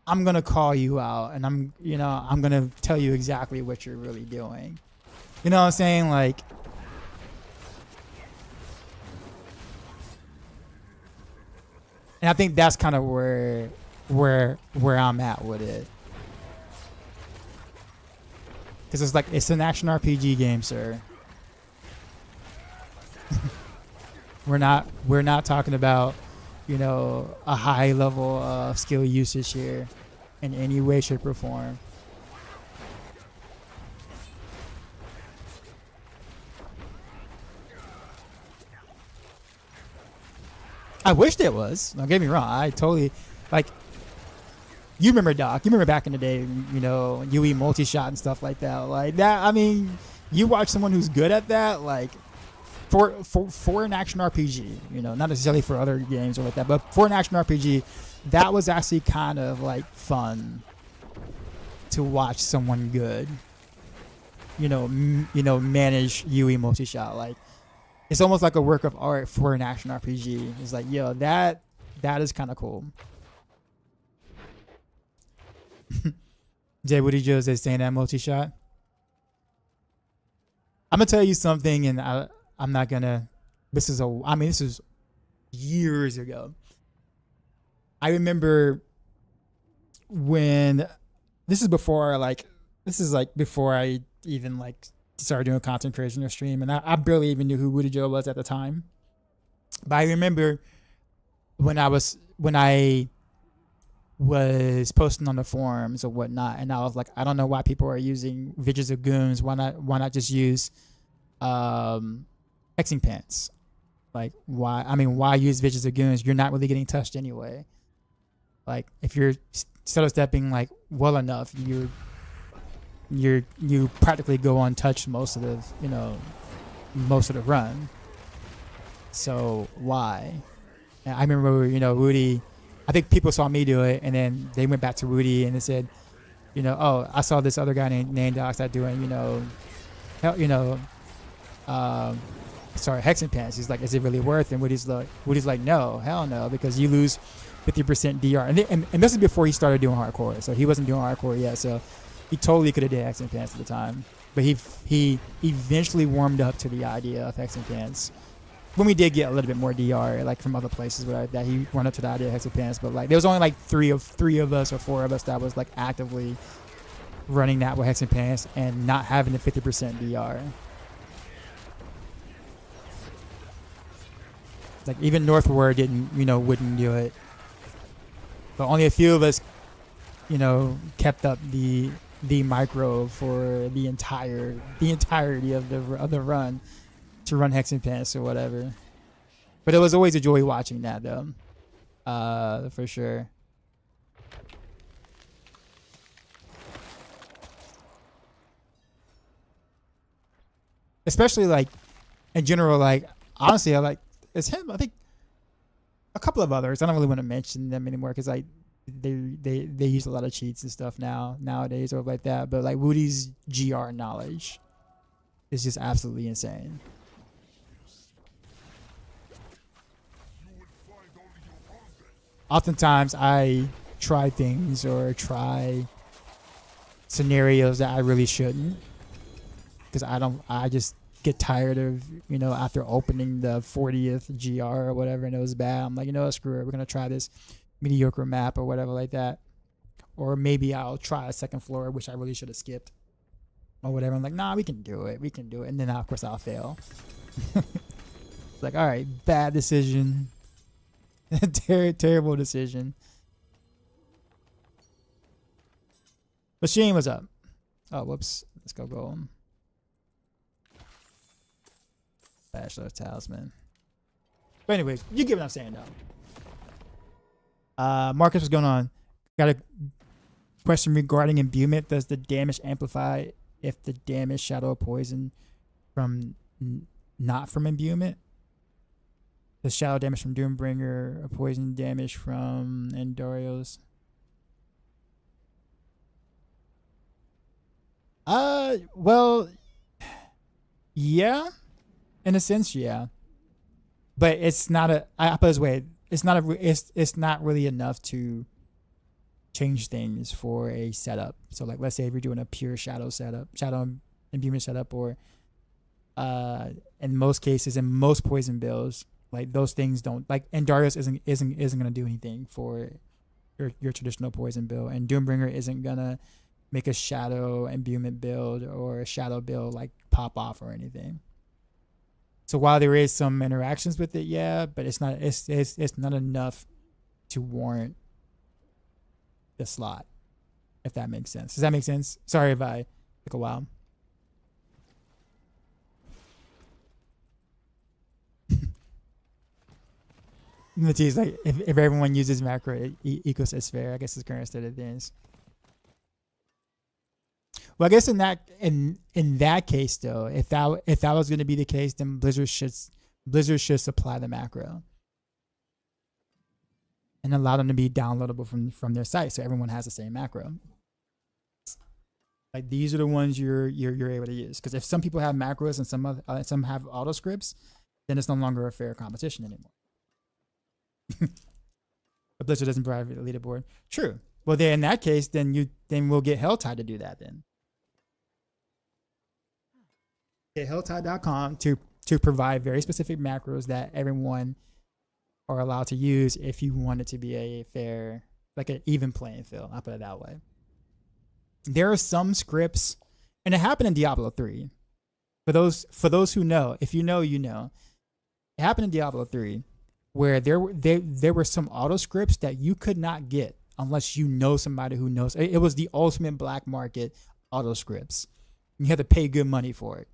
I'm going to call you out and I'm going to tell you exactly what you're really doing. You know what I'm saying? Like, and I think that's kind of where I'm at with it. Because it's like, it's an action RPG game, sir. We're not talking about, a high level of skill usage here in any way, shape, or form. I wished it was. Don't get me wrong. I totally, like, you remember, Doc. You remember back in the day, UE multi-shot and stuff like that. Like that, I mean, you watch someone who's good at that, like for an action RPG, you know, not necessarily for other games or like that, but for an action RPG, that was actually kind of like fun to watch someone good, you know, manage UE multi-shot. Like, it's almost like a work of art for an action RPG. It's like, yo, that is kind of cool. Jay Woody Joe is saying that multi-shot. I'm gonna tell you something, and I'm not gonna. This is years ago. I remember when this is before before I even like started doing content creation or stream, and I barely even knew who Woody Joe was at the time. But I remember when I was posting on the forums or whatnot, and I was like, I don't know why people are using Vidges of Goons. Why not just use hexing pants? Like, why use Vidges of Goons? You're not really getting touched anyway. Like, if you're solo stepping like well enough, you practically go untouched most of the run. So why? And I remember, Woody, I think people saw me do it, and then they went back to Woody and they said, oh, I saw this other guy named Doxat doing, hexing pants. He's like, is it really worth it? And Woody's like, no, hell no, because you lose 50% DR. And this is before he started doing hardcore, so he wasn't doing hardcore yet. So he totally could have did hexing pants at the time, but he eventually warmed up to the idea of hexing pants. When we did get a little bit more DR, like from other places, that he warmed up to the idea of hexing pants. But like, there was only like three of us or four of us that was like actively running that with hexing pants and not having the 50% DR. Like, even Northward wouldn't do it. But only a few of us, kept up the micro for the entirety of the run to run hexing pants or whatever. But it was always a joy watching that, though, for sure. Especially like in general, like honestly, it's him. I think a couple of others. I don't really want to mention them anymore because like they use a lot of cheats and stuff nowadays or like that. But like Woody's GR knowledge is just absolutely insane. Oftentimes I try things or try scenarios that I really shouldn't, because I just get tired of, after opening the 40th GR or whatever and it was bad, I'm like, screw it, we're gonna try this mediocre map or whatever like that. Or maybe I'll try a second floor, which I really should have skipped or whatever. I'm like, nah, we can do it, and then of course I'll fail. It's like, all right, bad decision. Terrible decision. Machine, what's up? Oh, whoops. Let's go gold. Bachelor Talisman. But anyways, you get what I'm saying, though. Marcus, what's going on? Got a question regarding imbuement. Does the damage amplify if the damage shadow poison from not from imbuement? The shadow damage from Doombringer, poison damage from Endorios. Well, yeah, in a sense, yeah, but it's not a. I put it this way: it's not really enough to change things for a setup. So, like, let's say if you're doing a pure shadow setup, shadow imbuement setup, or in most cases, in most poison builds, like those things don't, like, and Darius isn't gonna do anything for your traditional poison build, and Doombringer isn't gonna make a shadow imbuement build or a shadow build like pop off or anything. So while there is some interactions with it, yeah, but it's not enough to warrant the slot, if that makes sense. Does that make sense? Sorry if I took a while. The T is like, if everyone uses macro, it equals it's fair. I guess it's current state of things. Well, I guess in that case though, if that was going to be the case, then Blizzard should supply the macro and allow them to be downloadable from their site, so everyone has the same macro. Like these are the ones you're able to use, because if some people have macros and some have auto scripts, then it's no longer a fair competition anymore. But Blizzard doesn't provide a leaderboard. True. Well, then in that case, then we'll get Helltide to do that then. Get Helltide.com to provide very specific macros that everyone are allowed to use if you want it to be a fair, like an even playing field. I'll put it that way. There are some scripts, and it happened in Diablo 3. For those who know, if you know, you know. It happened in Diablo 3 where there were some auto scripts that you could not get unless you know somebody who knows. It was the ultimate black market auto scripts. You had to pay good money for it.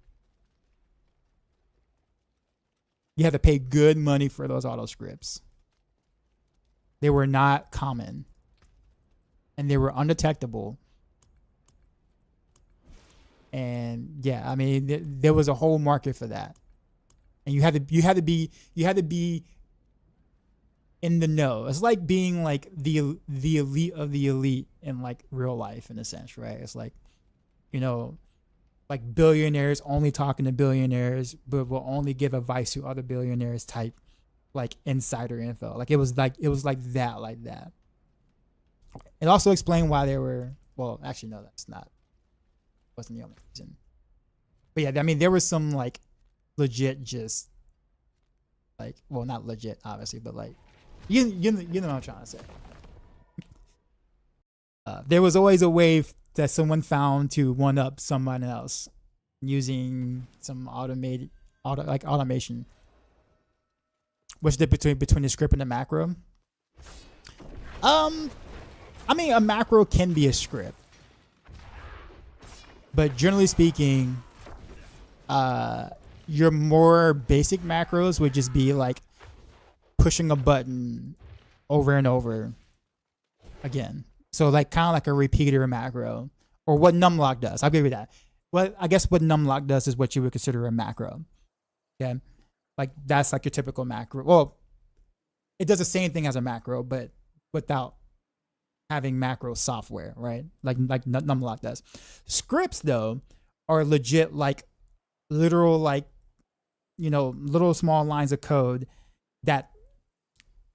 You had to pay good money for those auto scripts. They were not common, and they were undetectable. And yeah, I mean, there was a whole market for that, and you had to be in the know. It's like being like the elite of the elite in like real life, in a sense, right? It's like, you know, like billionaires only talking to billionaires, but will only give advice to other billionaires type, like insider info. Like it was like that. It also explained why they were. Well, actually, no, that's not. Wasn't the only reason. But yeah, I mean, there was some like legit, just like, well, not legit, obviously, but like, you know what I'm trying to say. There was always a way that someone found to one up someone else using some automation. What's the difference between the script and the macro? I mean, a macro can be a script, but generally speaking, your more basic macros would just be like pushing a button over and over again. So like kind of like a repeater macro, or what numlock does. I'll give you that. Well, I guess what numlock does is what you would consider a macro. Okay, like that's like your typical macro. Well, it does the same thing as a macro, but without having macro software, right? Like numlock does. Scripts though are legit, like literal, like, you know, little small lines of code that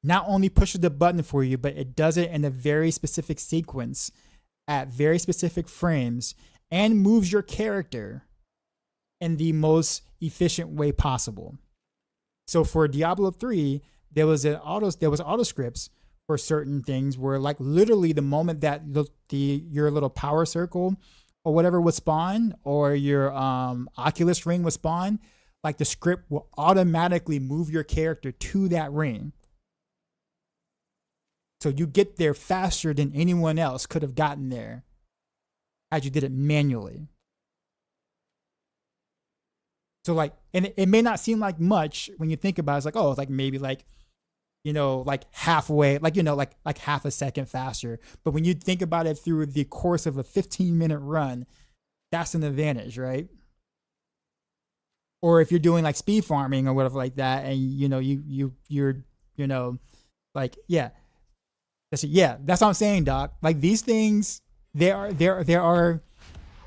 not only pushes the button for you, but it does it in a very specific sequence at very specific frames and moves your character in the most efficient way possible. So for Diablo 3, there was auto scripts for certain things where like literally the moment that your little power circle or whatever would spawn, or your Oculus ring would spawn, like the script will automatically move your character to that ring. So you get there faster than anyone else could have gotten there had you did it manually. So like, and it may not seem like much when you think about it. It's like, oh, it's like maybe like, you know, like halfway, like, you know, like half a second faster. But when you think about it through the course of a 15-minute run, that's an advantage, right? Or if you're doing like speed farming or whatever like that, and you know, you're, you know, like, yeah. That's what I'm saying, Doc. Like these things, there are,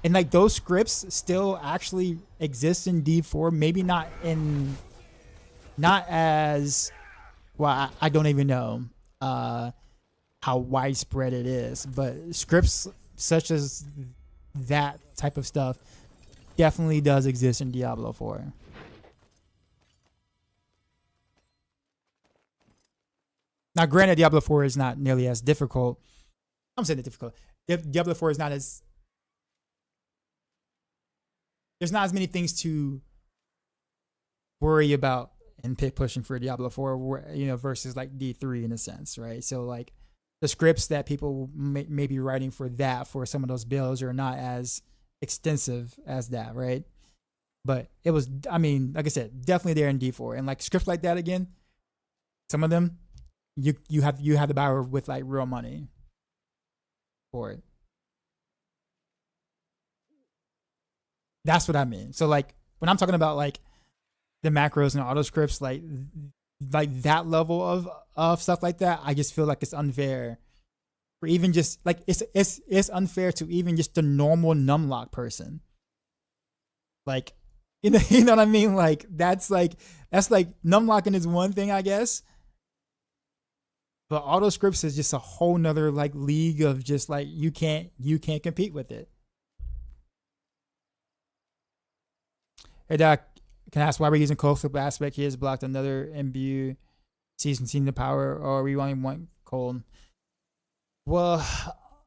and like those scripts still actually exist in D4. Maybe not as well. I don't even know how widespread it is, but scripts such as that type of stuff definitely does exist in Diablo 4. Now, granted, Diablo 4 is not nearly as difficult. I'm saying it's difficult. Diablo 4 is not as... There's not as many things to worry about in pit pushing for Diablo 4, you know, versus like D3 in a sense, right? So like the scripts that people may be writing for that, for some of those builds, are not as extensive as that, right? But it was, I mean, like I said, definitely there in D4. And like scripts like that, again, some of them, you have to buy with like real money for it. That's what I mean. So like when I'm talking about like the macros and auto scripts, like that level of stuff like that, I just feel like it's unfair for even just like it's unfair to even just the normal numlock person. Like you know what I mean? Like that's like numlocking is one thing, I guess. But auto scripts is just a whole nother like league of just like you can't compete with it. Hey Doc, can I ask why we're using cold flip aspect? He has blocked another imbue season the power, or we only want cold. Well,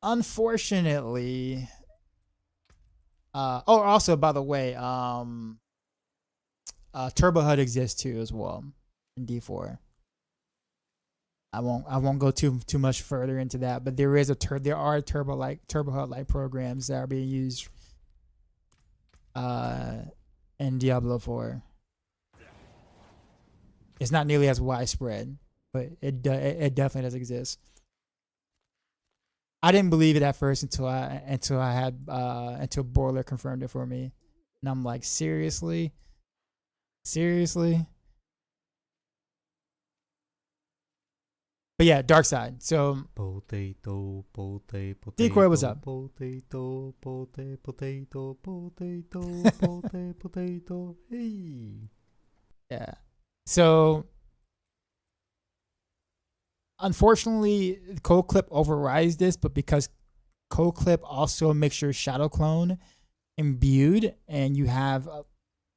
unfortunately, also by the way, Turbo HUD exists too as well in D4. I won't go too much further into that, but there are Turbo HUD like programs that are being used in Diablo 4. It's not nearly as widespread, but it definitely does exist. I didn't believe it at first until Boiler confirmed it for me, and I'm like, seriously. But yeah, Dark Side. So Potato. Decoy, what's up? Potato. Hey. Yeah. So unfortunately, Cold Clip overrides this, but because Cold Clip also makes your Shadow Clone imbued, and you have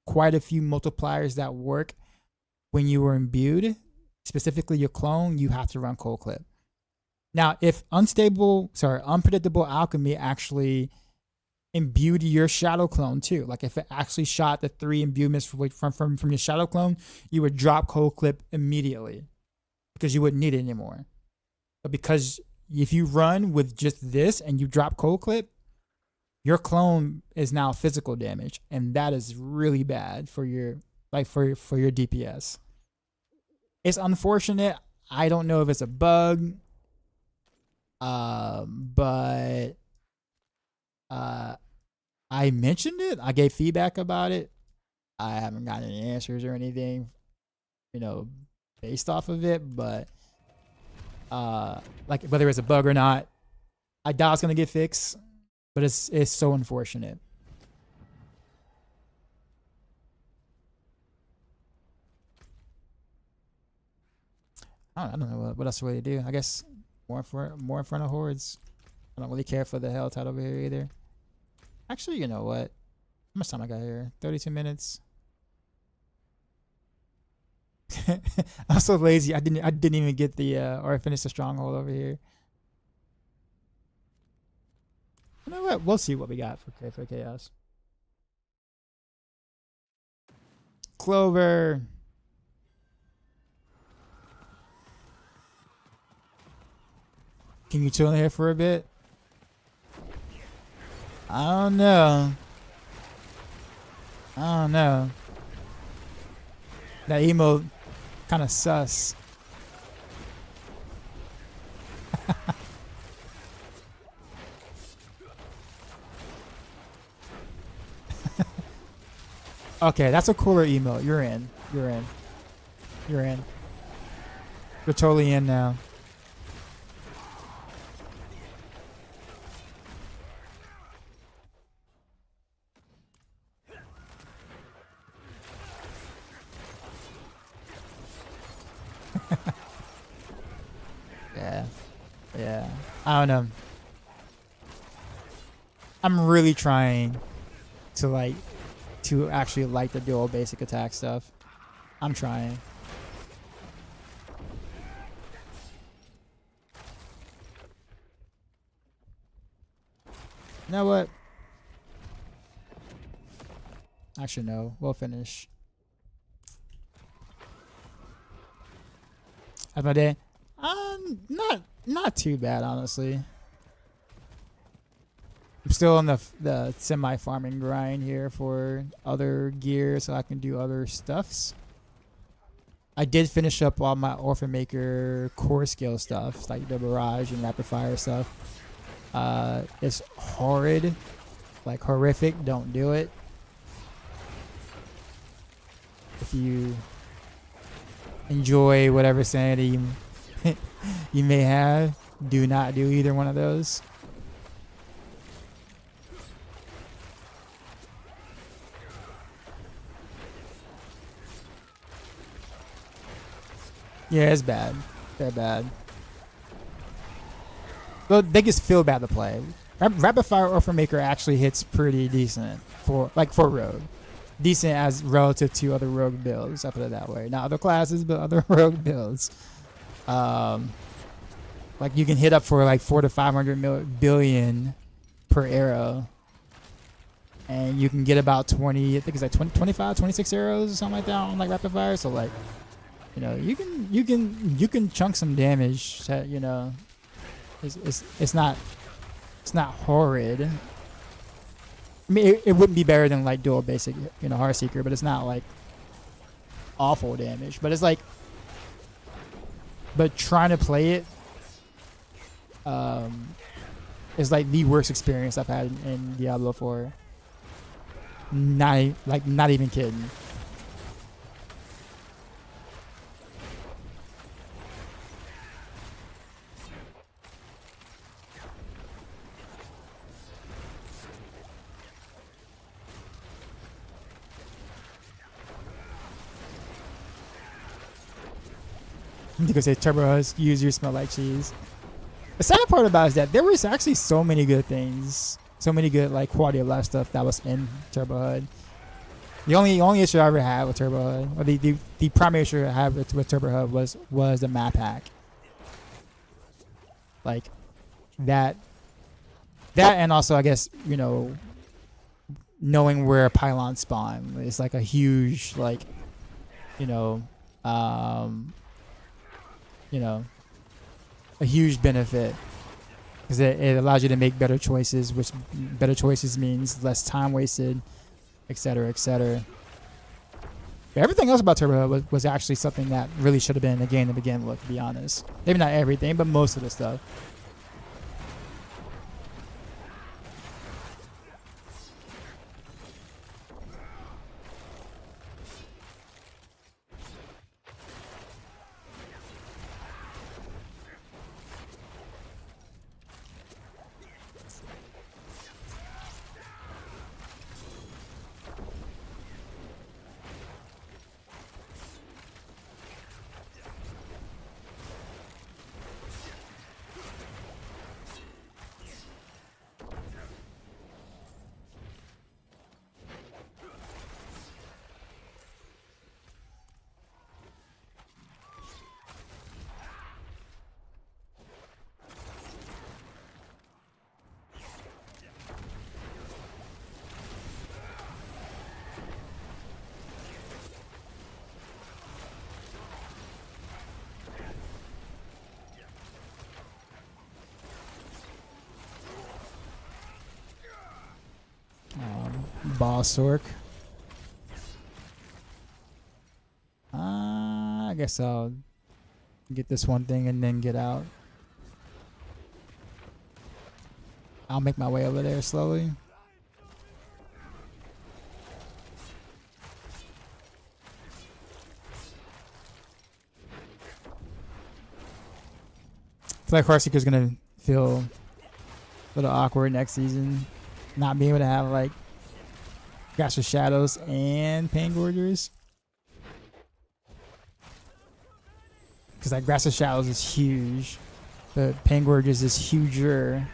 quite a few multipliers that work when you were imbued, specifically your clone, you have to run Cold Clip. Now, if unpredictable alchemy actually imbued your Shadow Clone too, like if it actually shot the 3 imbuements from your Shadow Clone, you would drop Cold Clip immediately because you wouldn't need it anymore. But because if you run with just this and you drop Cold Clip, your clone is now physical damage, and that is really bad for your for your DPS. It's unfortunate. I don't know if it's a bug, but I mentioned it. I gave feedback about it. I haven't gotten any answers or anything, based off of it. But like whether it's a bug or not, I doubt it's gonna get fixed. But it's so unfortunate. I don't know what else way to do. I guess more in front of hordes. I don't really care for the hell tide over here either. Actually, you know what? How much time I got here? 32 minutes. I'm so lazy. I didn't even get the or I finished the stronghold over here. You know what? We'll see what we got for chaos. Clover. Can you chill in here for a bit? I don't know. That emo kind of sus. Okay, that's a cooler emote. You're in. You're totally in now. Yeah. I don't know. I'm really trying to actually like the dual basic attack stuff. I'm trying. You know what? Actually, no. We'll finish. How's my day? Not too bad, honestly. I'm still on the semi-farming grind here for other gear so I can do other stuffs. I did finish up all my Orphan Maker core skill stuff, like the Barrage and Rapid Fire stuff. It's horrid, like horrific. Don't do it. if you enjoy whatever sanity you, you may have, do not do either one of those. Yeah, it's bad. They're bad. Well, they just feel bad to play. Rapid Fire Orphan Maker actually hits pretty decent for Rogue. Decent as relative to other Rogue builds. I put it that way. Not other classes, but other Rogue builds. Like you can hit up for like 400 to 500 billion per arrow, and you can get about 20. I think it's like 20, 25, 26 arrows or something like that on like Rapid Fire. So like, you know, you can chunk some damage. That, you know, it's not horrid. I mean, it wouldn't be better than like dual basic, you know, Heartseeker, but it's not like awful damage. But it's like, but trying to play it is like the worst experience I've had in Diablo 4. Not even kidding. Because they turbo husk, use your smell like cheese. The sad part about it is that there was actually so many good things, so many good like quality of life stuff that was in Turbo HUD. The only issue I ever had with Turbo HUD, or the primary issue I had with Turbo HUD was the map hack. Like that, and also I guess, you know, knowing where pylons spawn is like a huge like, you know, a huge benefit, because it allows you to make better choices, which better choices means less time wasted, etc., etc. But everything else about Turbo HUD was actually something that really should have been a game to begin with, to be honest. Maybe not everything, but most of the stuff. Boss Orc. I guess I'll get this one thing and then get out. I'll make my way over there slowly. I feel like Heartseeker's gonna feel a little awkward next season, not being able to have like Grasp of Shadows and Pain Gorgers. Because like Grasp of Shadows is huge, but Pain Gorgers is huger.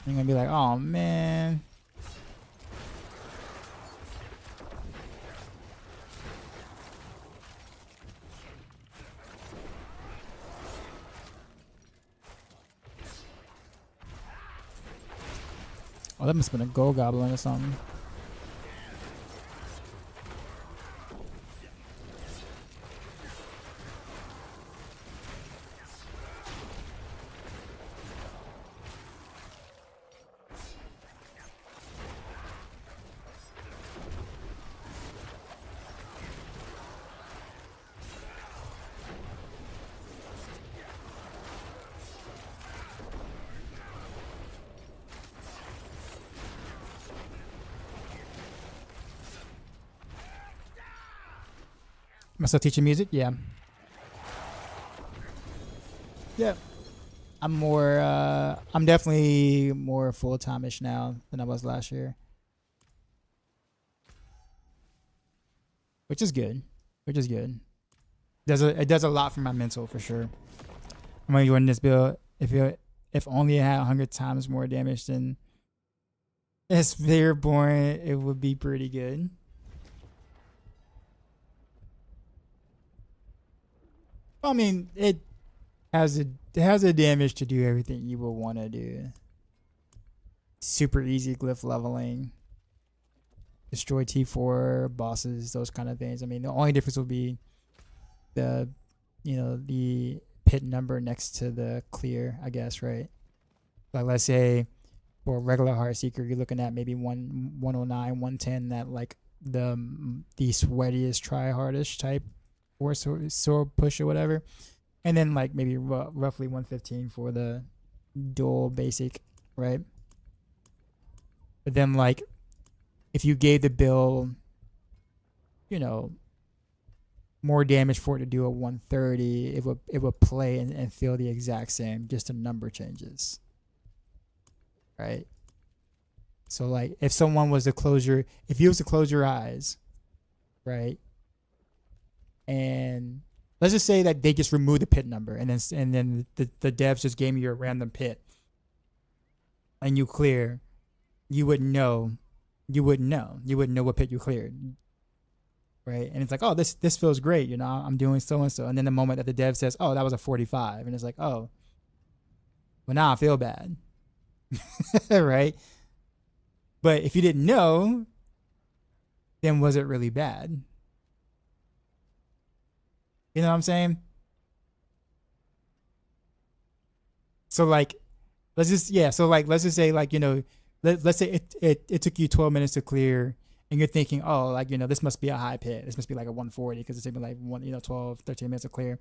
I'm gonna be like, oh man. Oh, that must have been a gold goblin or something. Am I still teaching music? Yeah. Yeah. I'm definitely more full-time-ish now than I was last year. Which is good. Which is good. It does a lot for my mental for sure. I'm gonna run this build. If only it had 100 times more damage than Spearborn, it would be pretty good. I mean, it has the damage to do everything you would want to do. Super easy glyph leveling. Destroy T4 bosses, those kind of things. I mean, the only difference will be the pit number next to the clear, I guess, right? Like let's say for a regular heart seeker, you're looking at maybe 109, 110, that like the sweatiest try hardest type or sword push or whatever, and then like maybe roughly 115 for the dual basic, right? But then like if you gave the build, more damage for it to do a 130, it would play and feel the exact same, just the number changes, right? So like if someone was to if you was to close your eyes, right, and let's just say that they just removed the pit number and then the devs just gave you a random pit and you clear, you wouldn't know what pit you cleared, right? And it's like, oh, this feels great, I'm doing so and so, and then the moment that the dev says, oh, that was a 45, and it's like, oh, well, now I feel bad. Right? But if you didn't know, then was it really bad? You know what I'm saying? So like let's just say like, let's say it took you 12 minutes to clear, and you're thinking, oh, like, this must be a high pit. This must be like a 140 because it's taking like 12, 13 minutes to clear.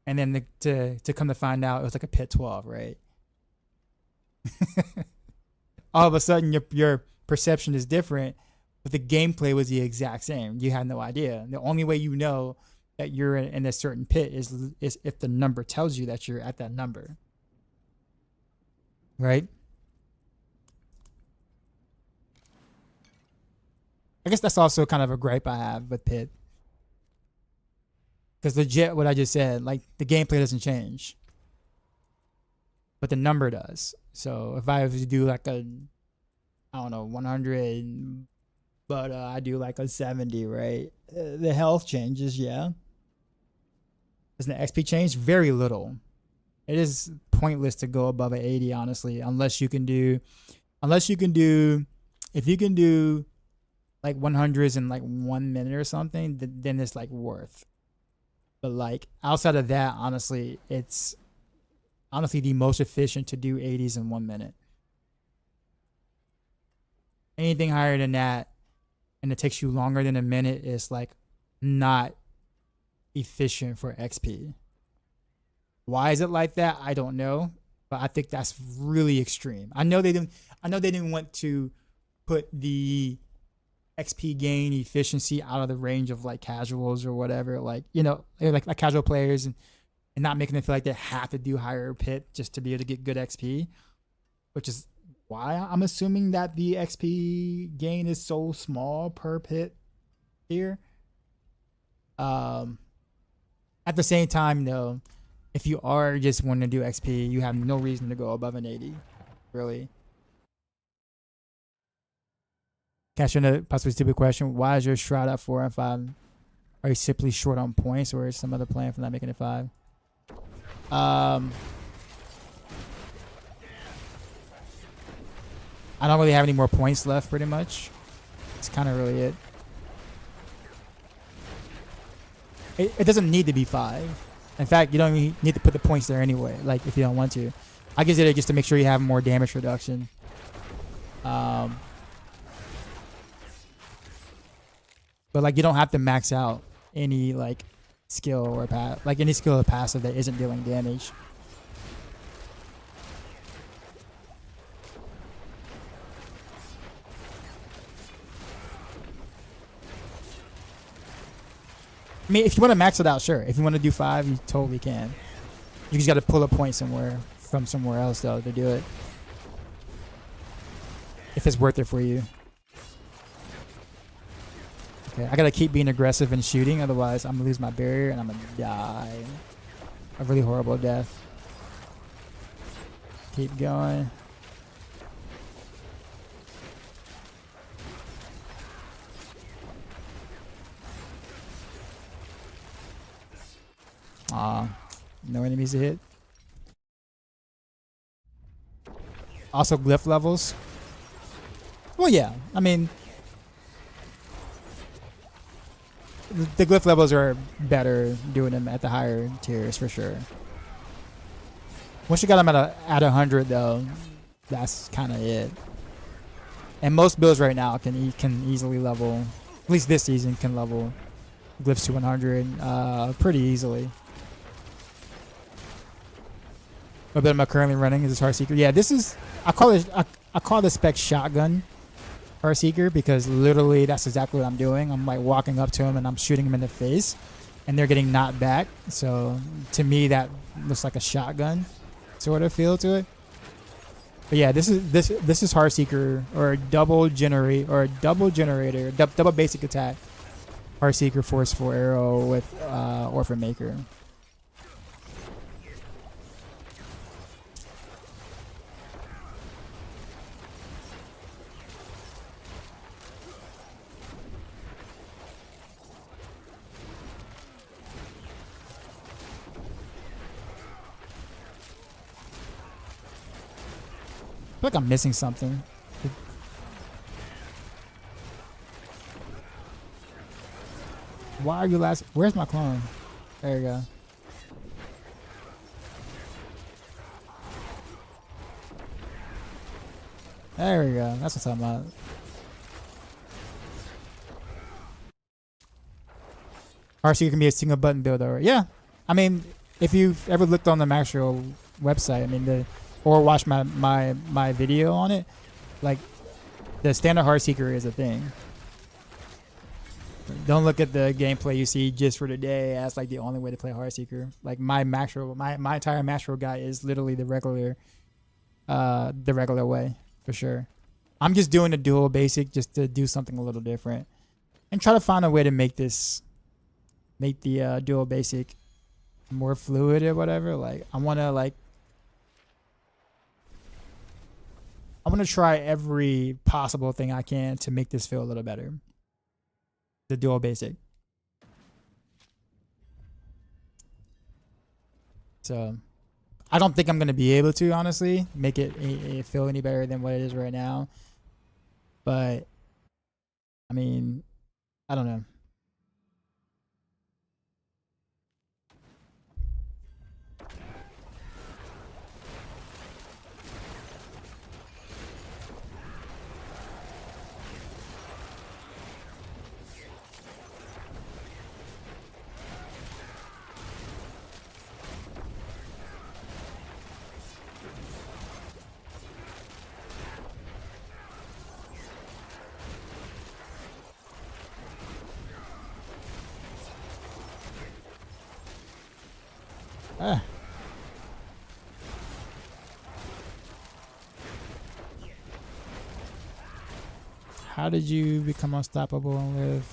And then to come to find out, it was like a pit 12, right? All of a sudden, your perception is different, but the gameplay was the exact same. You had no idea. The only way you know that you're in a certain pit is if the number tells you that you're at that number, right? I guess that's also kind of a gripe I have with Pit. Because legit, what I just said, like the gameplay doesn't change, but the number does. So if I was to do like I don't know, 100, but I do like a 70, right? The health changes, yeah. Does the XP change? Very little. It is pointless to go above an 80, honestly, if you can do like 100s in like 1 minute or something, then it's like worth. But like outside of that, honestly, it's the most efficient to do 80s in 1 minute. Anything higher than that, and it takes you longer than a minute, is like not efficient for XP. Why is it like that? I don't know, but I think that's really extreme. I know they didn't want to put the XP gain efficiency out of the range of like casuals or whatever, like like casual players, and not making them feel like they have to do higher pit just to be able to get good XP, which is why I'm assuming that the XP gain is so small per pit here. At the same time, though, if you are just wanting to do XP, you have no reason to go above an 80, really. Catch another possibly stupid question. Why is your Shroud at 4 and 5? Are you simply short on points, or is some other plan for not making it 5? I don't really have any more points left, pretty much. It's kind of really it. It doesn't need to be 5. In fact, you don't even need to put the points there anyway, like if you don't want to. I guess it just to make sure you have more damage reduction. But like you don't have to max out any like skill or any skill or passive that isn't dealing damage. I I mean, if you want to max it out, sure. If you want to do 5, you totally can. You just got to pull a point somewhere from somewhere else though to do it. If it's worth it for you. Okay, I gotta keep being aggressive and shooting, otherwise I'm gonna lose my barrier and I'm gonna die. A really horrible death. Keep going. Aw, no enemies to hit. Also glyph levels. Well, yeah, I mean, the glyph levels are better doing them at the higher tiers for sure. Once you got them at 100 though, that's kind of it. And most builds right now can easily level, at least this season can level glyphs to 100 pretty easily. What build am I currently running? Is this Heartseeker? Yeah, this is, I call this spec shotgun Heartseeker because literally that's exactly what I'm doing. I'm like walking up to him and I'm shooting him in the face and they're getting knocked back. So to me that looks like a shotgun sort of feel to it. But yeah, this is Heartseeker or double generator, double basic attack Heartseeker forceful arrow with Orphan Maker. I feel like I'm missing something. Why are you last? Where's my clone? There you go. There we go. That's what I'm talking about. Heartseeker can be a single button builder. Yeah. I mean, if you've ever looked on the Maxwell website, I mean, or watch my video on it, like the standard Heartseeker is a thing. Don't look at the gameplay you see just for today as like the only way to play Heartseeker. Like my entire Maxwell guide is literally the regular way for sure. I'm just doing a dual basic just to do something a little different and try to find a way to make the dual basic more fluid or whatever. Like I want to try every possible thing I can to make this feel a little better. The dual basic. So I don't think I'm going to be able to honestly make it feel any better than what it is right now. But I mean, I don't know. Ah. How did you become unstoppable and live?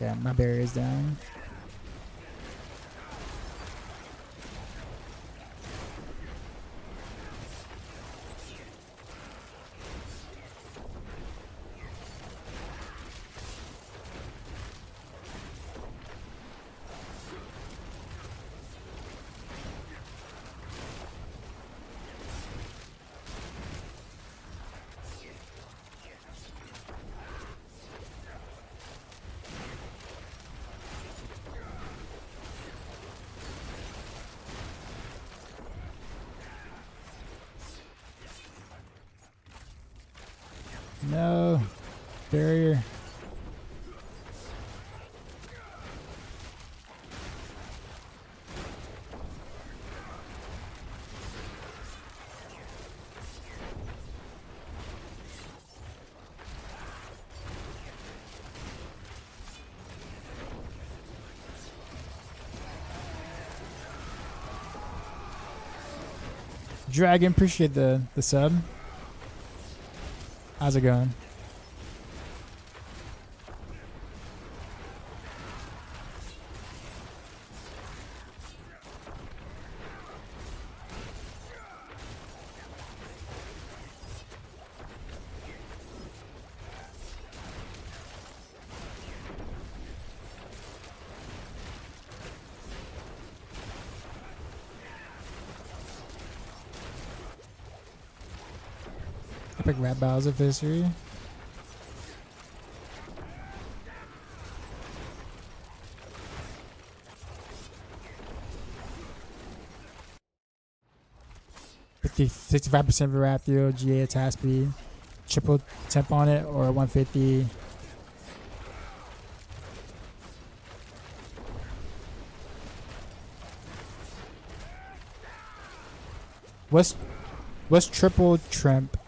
Yeah, my barrier is down. No. Barrier. Dragon, appreciate the sub. How's it going? Epic rap battles of history. Fifty 65% Verathio, GA attack speed, triple temp on it, or 150. What's triple trimp?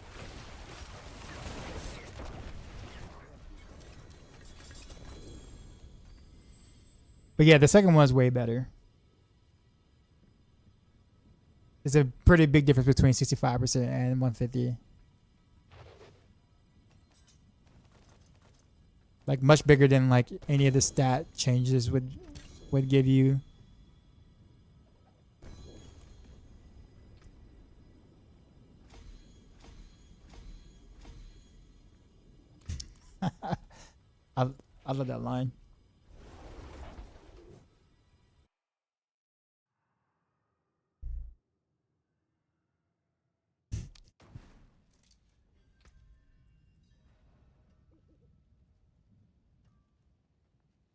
But yeah, the second one is way better. There's a pretty big difference between 65% and 150. Like much bigger than like any of the stat changes would give you. I love that line.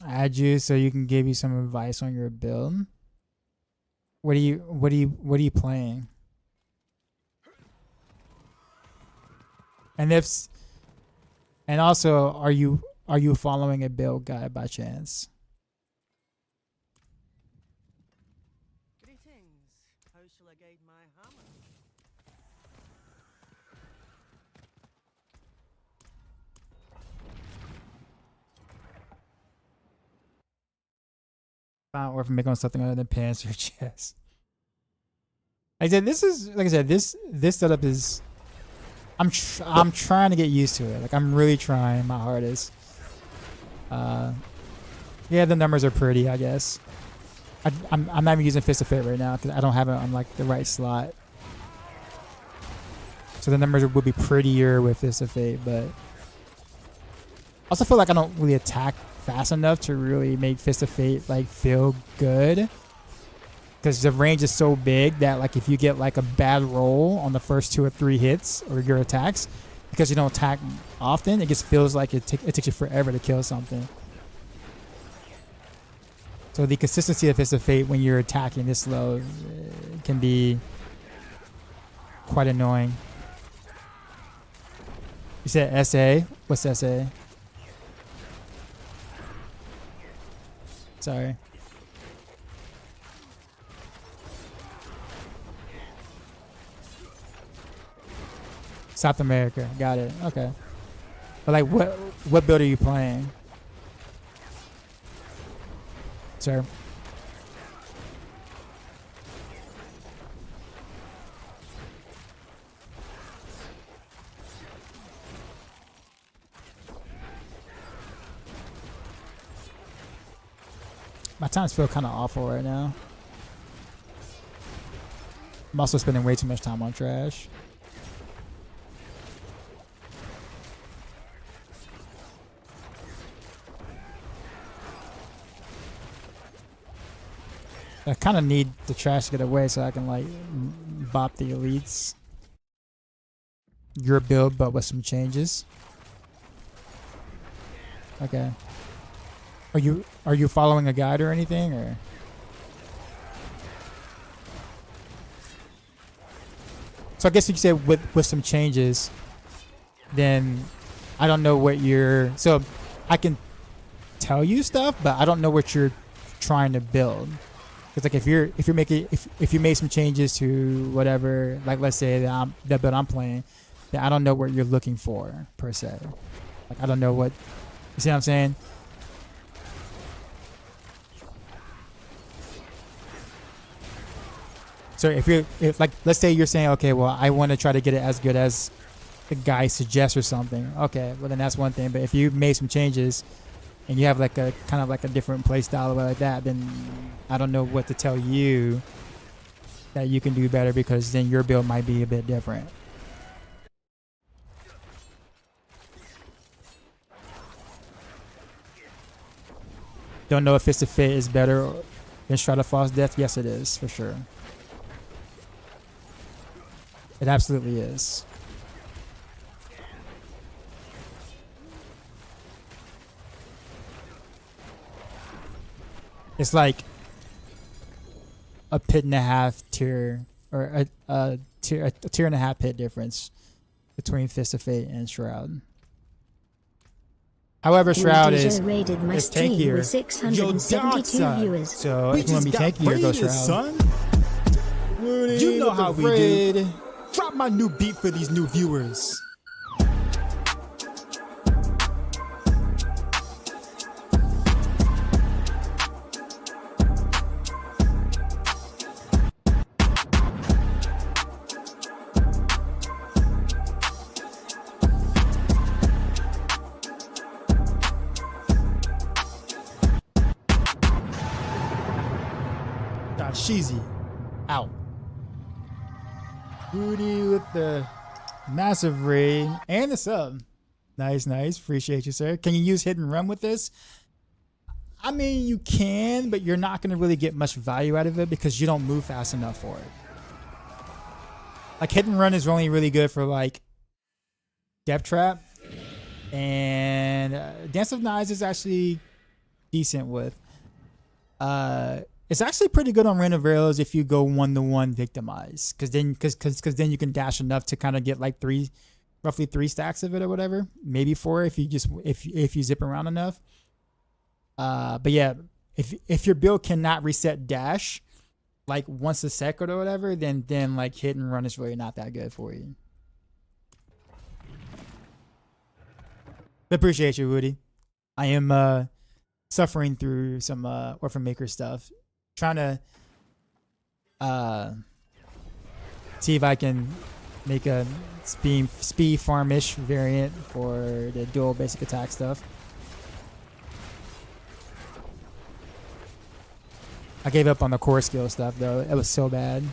Add you so you can give you some advice on your build. What are you playing? And also are you following a build guide by chance? Greetings. How shall I guide my hammer? Or if I'm making something other than pants or chest. Like I said, this setup is. I'm trying to get used to it. Like I'm really trying my hardest. Yeah, the numbers are pretty, I guess. I'm not even using Fist of Fate right now because I don't have it on like the right slot. So the numbers would be prettier with Fist of Fate, but I also feel like I don't really attack fast enough to really make Fist of Fate like feel good. Because the range is so big that like if you get like a bad roll on the first 2 or 3 hits or your attacks, because you don't attack often, it just feels like it takes you forever to kill something. So the consistency of Fist of Fate when you're attacking this low can be quite annoying. You said SA? What's SA? Sorry. South America. Got it. Okay. But like what build are you playing? Sir. My times feel kind of awful right now. I'm also spending way too much time on trash. I kind of need the trash to get away so I can like bop the elites. Your build, but with some changes. Okay. Are you following a guide or anything, or? So I guess you could say with some changes, then I don't know what you're. So I can tell you stuff, but I don't know what you're trying to build. Because like if you make some changes to whatever, like let's say that build I'm playing, then I don't know what you're looking for per se. Like I don't know what. You see what I'm saying? So if like, let's say you're saying, okay, well, I want to try to get it as good as the guy suggests or something. Okay, well then that's one thing. But if you made some changes and you have like a kind of like a different play style or like that, then I don't know what to tell you that you can do better, because then your build might be a bit different. Don't know if Fist of Fate is better than Shroud of False Death. Yes, it is, for sure. It absolutely is. It's like a pit and a half tier, or a tier and a half pit difference between Fist of Fate and Shroud. However, Shroud is raided my stream tankier. with 672 viewers. So We if you want to just be got tankier, go raided, Shroud. son. Rudy You know with the how we raid. do. Drop my new beat for these new viewers. Sheezy out. Rudy with the massive raid and the sub. Nice, nice. Appreciate you, sir. Can you use hit and run with this? I mean, you can, but you're not going to really get much value out of it because you don't move fast enough for it. Like, hit and run is only really good for like depth trap, and Dance of Knives is actually decent with. It's actually pretty good on random rails if you go 1-to-1 victimize, because then you can dash enough to kind of get like roughly 3 stacks of it or whatever, maybe 4 if you zip around enough. But yeah, if your build cannot reset dash like once a second or whatever, then like hit and run is really not that good for you. Appreciate you, Woody. I am suffering through some Orphan Maker stuff. Trying to see if I can make a speed farmish variant for the dual basic attack stuff. I gave up on the core skill stuff though. It was so bad.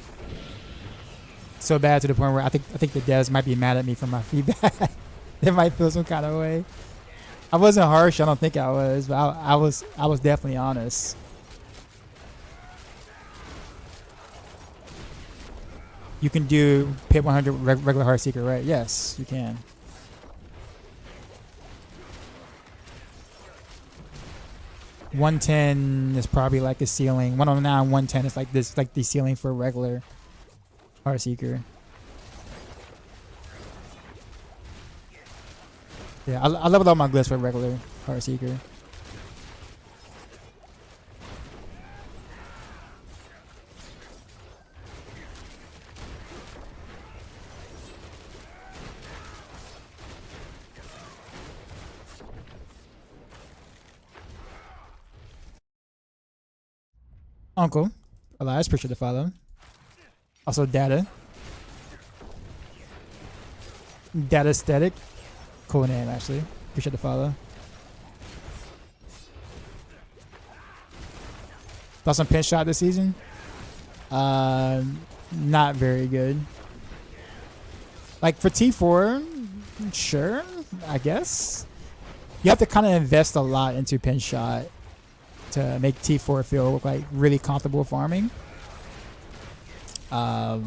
So bad to the point where I think the devs might be mad at me for my feedback. They might feel some kind of way. I wasn't harsh, I don't think I was, but I was definitely honest. You can do pit 100 regular Heartseeker, right? Yes, you can. $110 is probably like a ceiling. 109, 110 is like this, like the ceiling for regular Heartseeker. Yeah, I leveled all my glyphs for regular Heartseeker. Uncle Elias, appreciate the follow. Also Data Aesthetic, cool name actually. Appreciate the follow. Thought some pinch shot this season. Not very good. Like for T4, sure, I guess. You have to kind of invest a lot into pinch shot to make T4 feel like really comfortable farming. I'll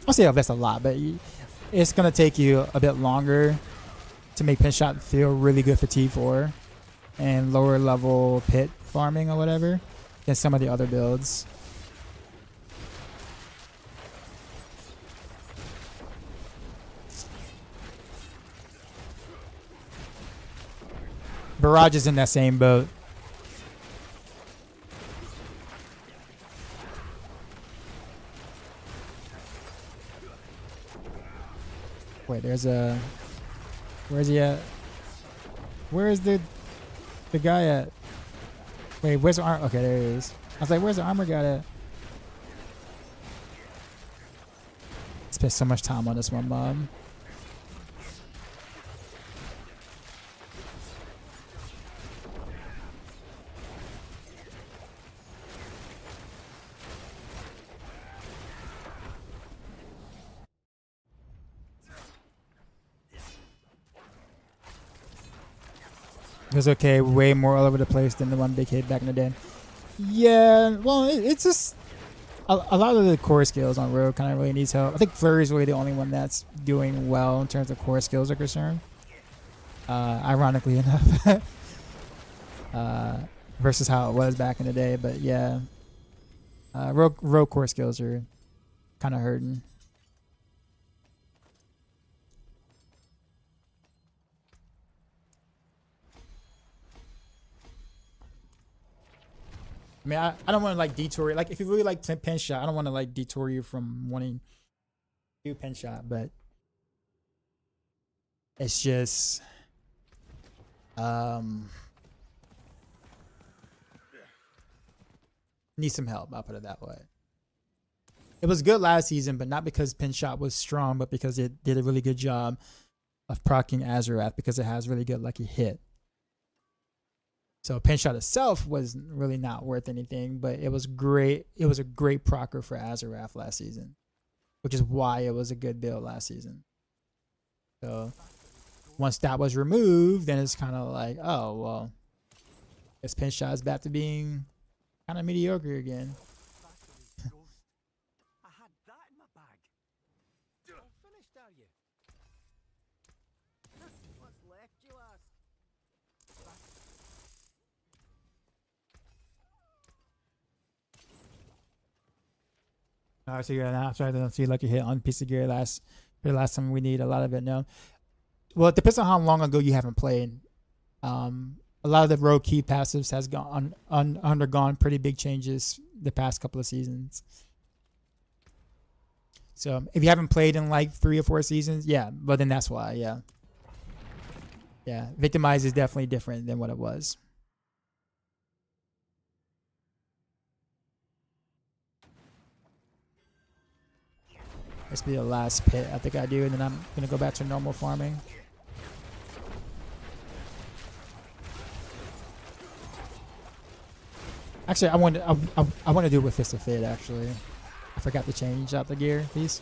say invest a lot, but it's gonna take you a bit longer to make pinch shot feel really good for T4 and lower level pit farming or whatever than some of the other builds. Barrage is in that same boat. Wait, there's a... Where's he at? Where is the guy at? Wait, where's the armor? Okay, there he is. I was like, where's the armor guy at? Spent so much time on this one, Mom. It was okay, way more all over the place than the one big hit back in the day. Yeah, well, it's just a lot of the core skills on Rogue kind of really needs help. I think Flurry's really the only one that's doing well in terms of core skills are concerned. Ironically enough, versus how it was back in the day. But yeah, Rogue core skills are kind of hurting. I mean, I don't want to like detour you. Like, if you really like pen shot, I don't want to like detour you from wanting to do pen shot, but it's just, need some help. I'll put it that way. It was good last season, but not because pen shot was strong, but because it did a really good job of proccing Azurath because it has really good lucky hit. So pen shot itself was really not worth anything, but it was great. It was a great procker for Azurath last season, which is why it was a good build last season. So once that was removed, then it's kind of like, oh, well, this pen shot is back to being kind of mediocre again. I had that in my bag. All finished, are you? What's left, you ask? So yeah, now sorry, I don't see lucky hit on piece of gear the last time we need a lot of it now. Well, it depends on how long ago you haven't played. A lot of the rogue key passives has undergone pretty big changes the past couple of seasons. So if you haven't played in like 3 or 4 seasons, yeah, but then that's why, yeah. Yeah, Victimize is definitely different than what it was. This will be the last pit I think I do, and then I'm gonna go back to normal farming. Actually, I want to do it with Fist of Fit. Actually, I forgot to change out the gear piece.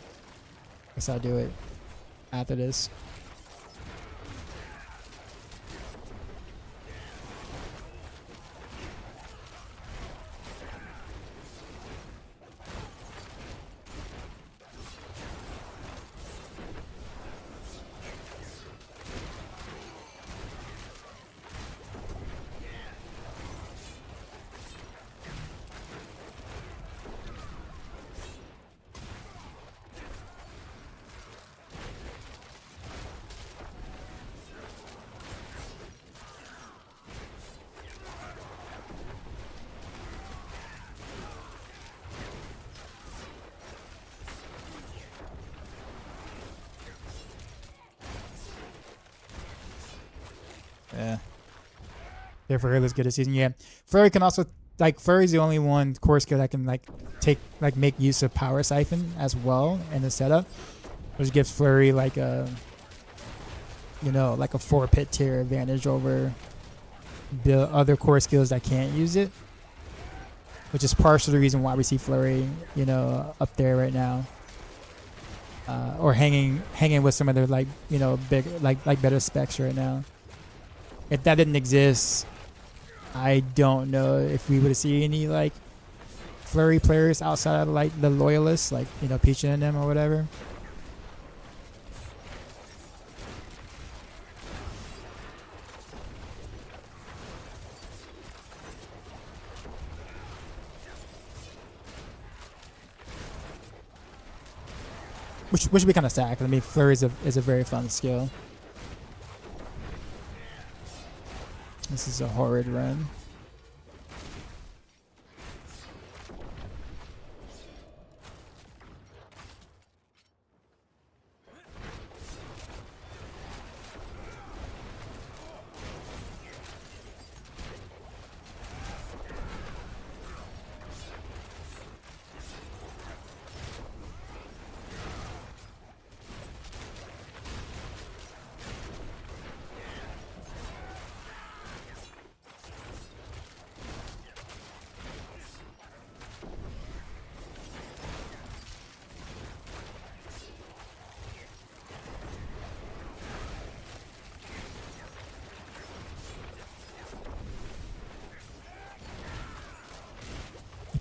Guess I'll do it after this. Yeah. Yeah, Furry looks good this season. Yeah. Furry can also, like, Furry's the only one core skill that can, like, make use of Power Siphon as well in the setup, which gives Flurry, like, a, you know, like a 4-pit tier advantage over the other core skills that can't use it, which is partially the reason why we see Flurry, you know, up there right now. Or hanging with some of their, like, you know, big, like better specs right now. If that didn't exist, I don't know if we would see any like Flurry players outside of like the loyalists, like, you know, Peach and them or whatever. Which would be kind of sad, 'cause I mean, Flurry is a very fun skill. This is a horrid run.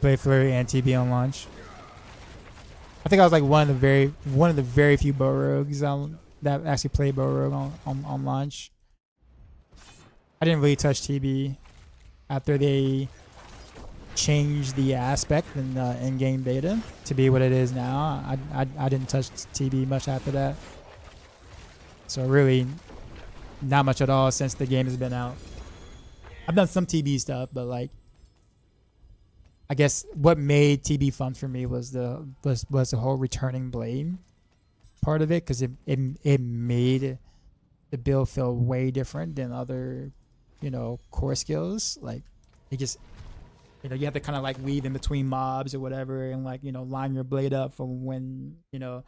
play Flurry and TB on launch. I think I was like one of the very few bow rogues that actually played bow rogue on launch. I didn't really touch TB after they changed the aspect in in-game beta to be what it is now. I didn't touch TB much after that. So really, not much at all since the game has been out. I've done some TB stuff, but like, I guess what made TB fun for me was the whole returning blade part of it, because it made the build feel way different than other, core skills. Like, it just, you have to kind of like weave in between mobs or whatever, and like, line your blade up for when, to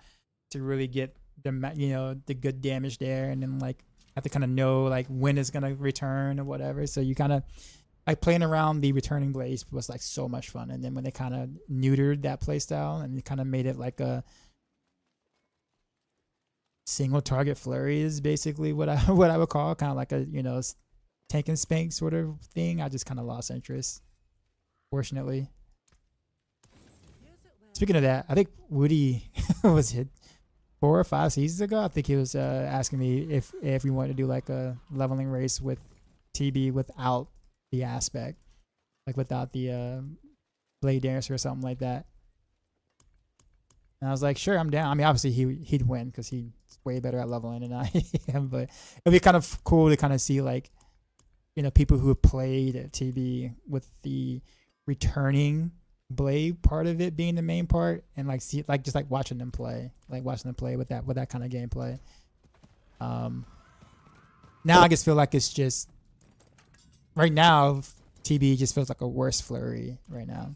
really get the good damage there, and then like have to kind of know like when it's gonna return or whatever. So you kind of like playing around the returning blades was like so much fun. And then when they kind of neutered that playstyle and it kind of made it like a single target flurry is basically what I would call kind of like a tank and spank sort of thing, I just kind of lost interest, fortunately. Speaking of that, I think Woody was hit 4 or 5 seasons ago. I think he was asking me if we wanted to do like a leveling race with TB without the aspect, like without the blade dancer or something like that. And I was like, sure, I'm down. I mean, obviously he'd win because he's way better at leveling than I am, but it'd be kind of cool to kind of see like, people who have played at TB with the returning blade part of it being the main part, and like see like just like watching them play with that kind of gameplay. Now I just feel like it's just right now TB just feels like a worse flurry right now.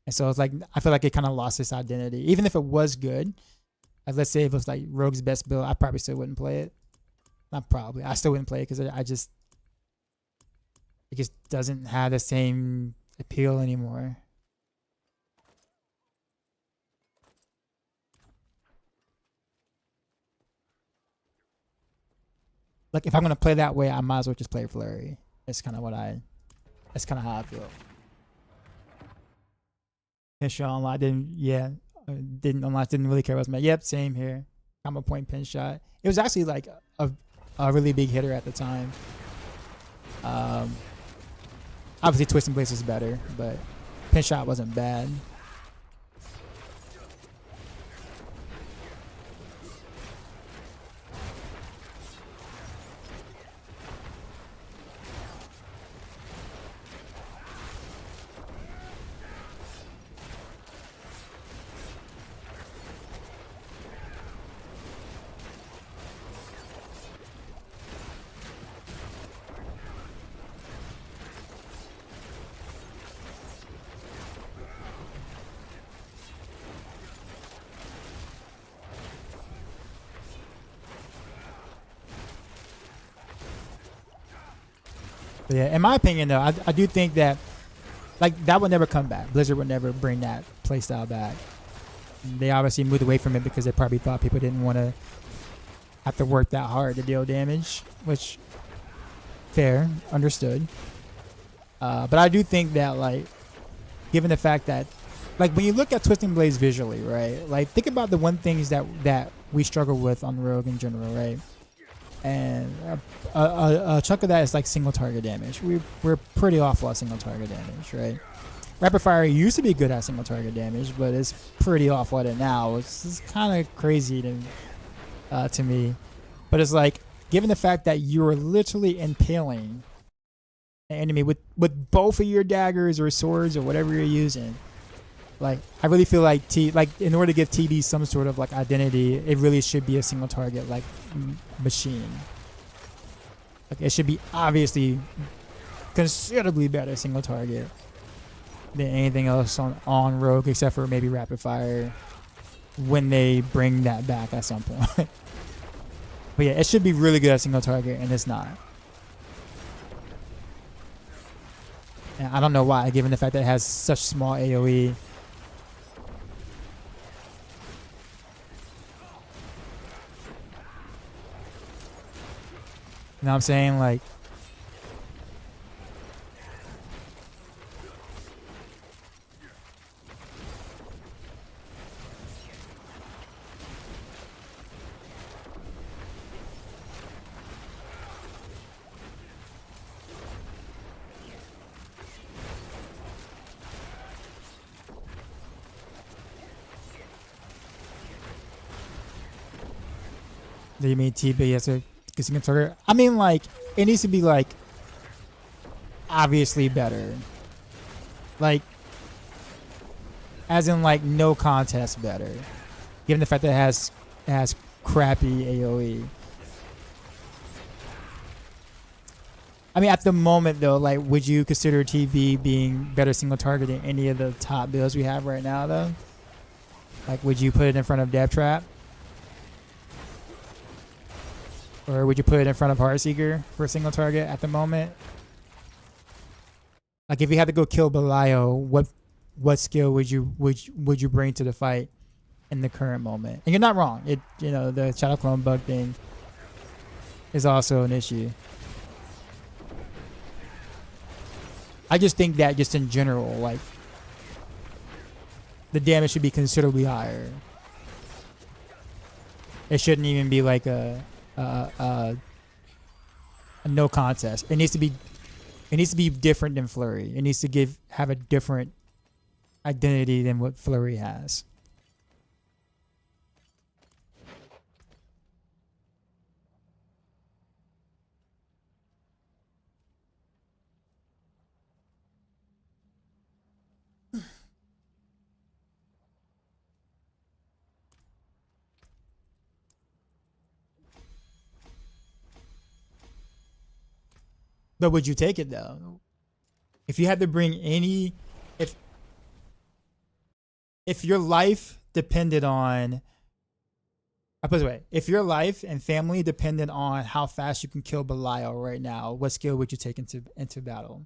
And so it's like I feel like it kind of lost its identity. Even if it was good, like let's say if it was like Rogue's best build, I probably still wouldn't play it. Not probably, I still wouldn't play it because it just doesn't have the same appeal anymore. Like if I'm gonna play that way, I might as well just play Flurry. That's kind of how I feel. Pinshot online didn't really care about it. Yep, same here. Combo point pin shot. It was actually like a really big hitter at the time. Obviously Twisting Blades was better, but pin shot wasn't bad. But yeah, in my opinion though, I do think that like that would never come back. Blizzard would never bring that playstyle back. They obviously moved away from it because they probably thought people didn't want to have to work that hard to deal damage, which fair, understood. But I do think that like, given the fact that like when you look at Twisting Blades visually, right? Like think about the one things that we struggle with on Rogue in general, right? And a chunk of that is like single target damage. We're pretty awful at single target damage, right? Rapid Fire used to be good at single target damage, but it's pretty awful at it now. It's kind of crazy to me. But it's like, given the fact that you're literally impaling an enemy with both of your daggers or swords or whatever you're using, like I really feel like in order to give TB some sort of like identity, it really should be a single target like machine. Like it should be obviously considerably better single target than anything else on Rogue, except for maybe Rapid Fire when they bring that back at some point. But yeah, it should be really good at single target, and it's not. And I don't know why, given the fact that it has such small AoE. You know what I'm saying? Like, Do you mean TB as a single target? I mean, like, it needs to be, like, obviously better. Like, as in, like, no contest better. Given the fact that it has crappy AoE. I mean, at the moment, though, like, would you consider TB being better single target than any of the top builds we have right now, though? Like, would you put it in front of Death Trap? Or would you put it in front of Heartseeker for a single target at the moment? Like, if you had to go kill Belial, what skill would you bring to the fight in the current moment? And you're not wrong. The Shadow Clone bug thing is also an issue. I just think that just in general, like, the damage should be considerably higher. It shouldn't even be like a no contest. It needs to be different than Flurry. It needs to have a different identity than what Flurry has. But would you take it though? If you had to bring any, if your life depended on, I put it this way, if your life and family depended on how fast you can kill Belial right now, what skill would you take into battle?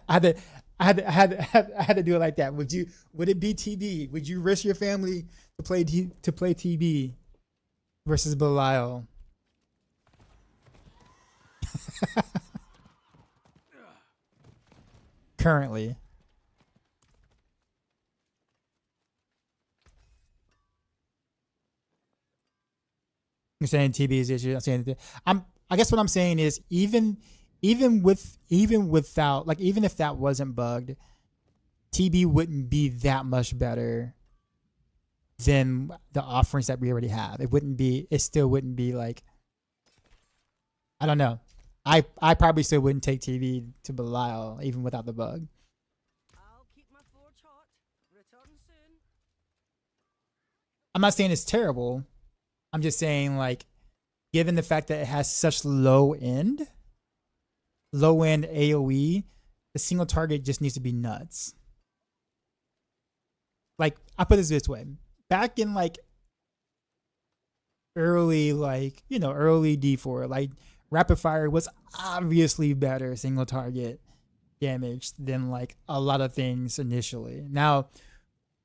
I had to do it like that. Would it be TB? Would you risk your family to play TB versus Belial? Currently. You're saying TB is the issue. I'm saying I guess what I'm saying is even without, like, even if that wasn't bugged, TB wouldn't be that much better than the offerings that we already have. It still wouldn't be like, I don't know. I probably still wouldn't take TB to Belial even without the bug. I'll keep my forge hot. Return soon. I'm not saying it's terrible. I'm just saying, like, given the fact that it has such low end AoE, the single target just needs to be nuts. Like, I put it this way. Back in, like, early D4, like, Rapid Fire was obviously better single target damage than, like, a lot of things initially. Now,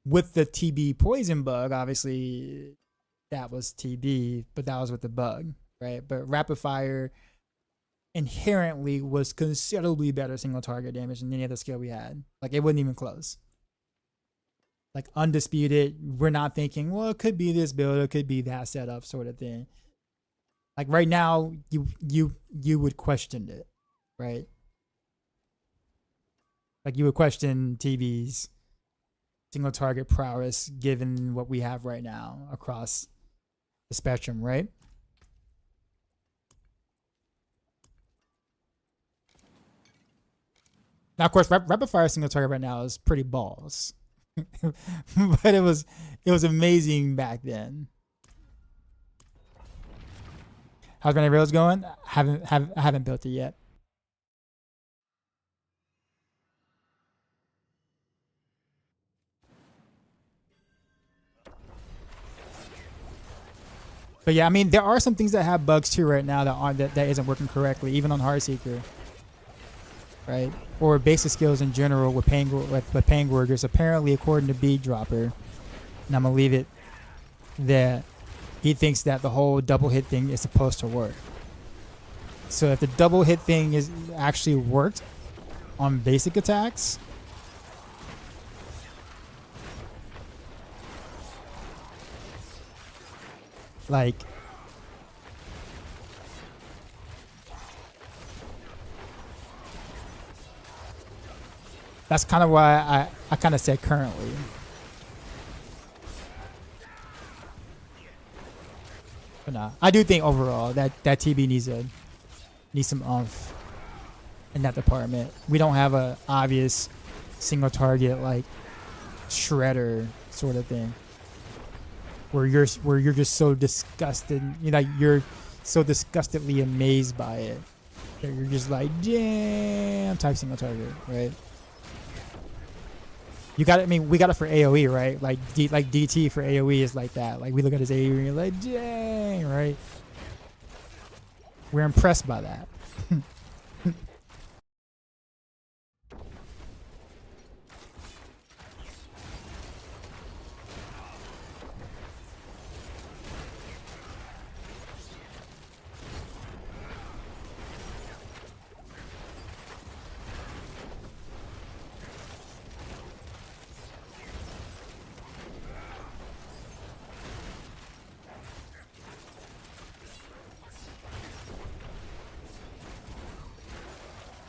with the TB poison bug, obviously that was TB, but that was with the bug, right? But Rapid Fire inherently was considerably better single target damage than any other skill we had. Like, it wasn't even close. Like, undisputed, we're not thinking, well, it could be this build, it could be that setup sort of thing. Like, right now, you would question it, right? Like, you would question TB's single target prowess given what we have right now across the spectrum, right? Now, of course, Rapid Fire single target right now is pretty balls. But it was amazing back then. How's Running Rails going? I haven't built it yet. But yeah, I mean, there are some things that have bugs too right now that isn't working correctly, even on Heartseeker, right? Or basic skills in general with Pain Gorgers. Apparently, according to Bead Dropper, and I'm gonna leave it that he thinks that the whole double hit thing is supposed to work. So if the double hit thing is actually worked on basic attacks, like, that's kind of why I kind of said currently. But nah, I do think overall that TB needs some oomph in that department. We don't have a obvious single target like shredder sort of thing where you're just so disgusted, you know, you're so disgustedly amazed by it that you're just like, damn, type single target, right? You got it. I mean, we got it for AOE, right? Like DT for AOE is like that. Like we look at his AOE and you're like, dang, right? We're impressed by that.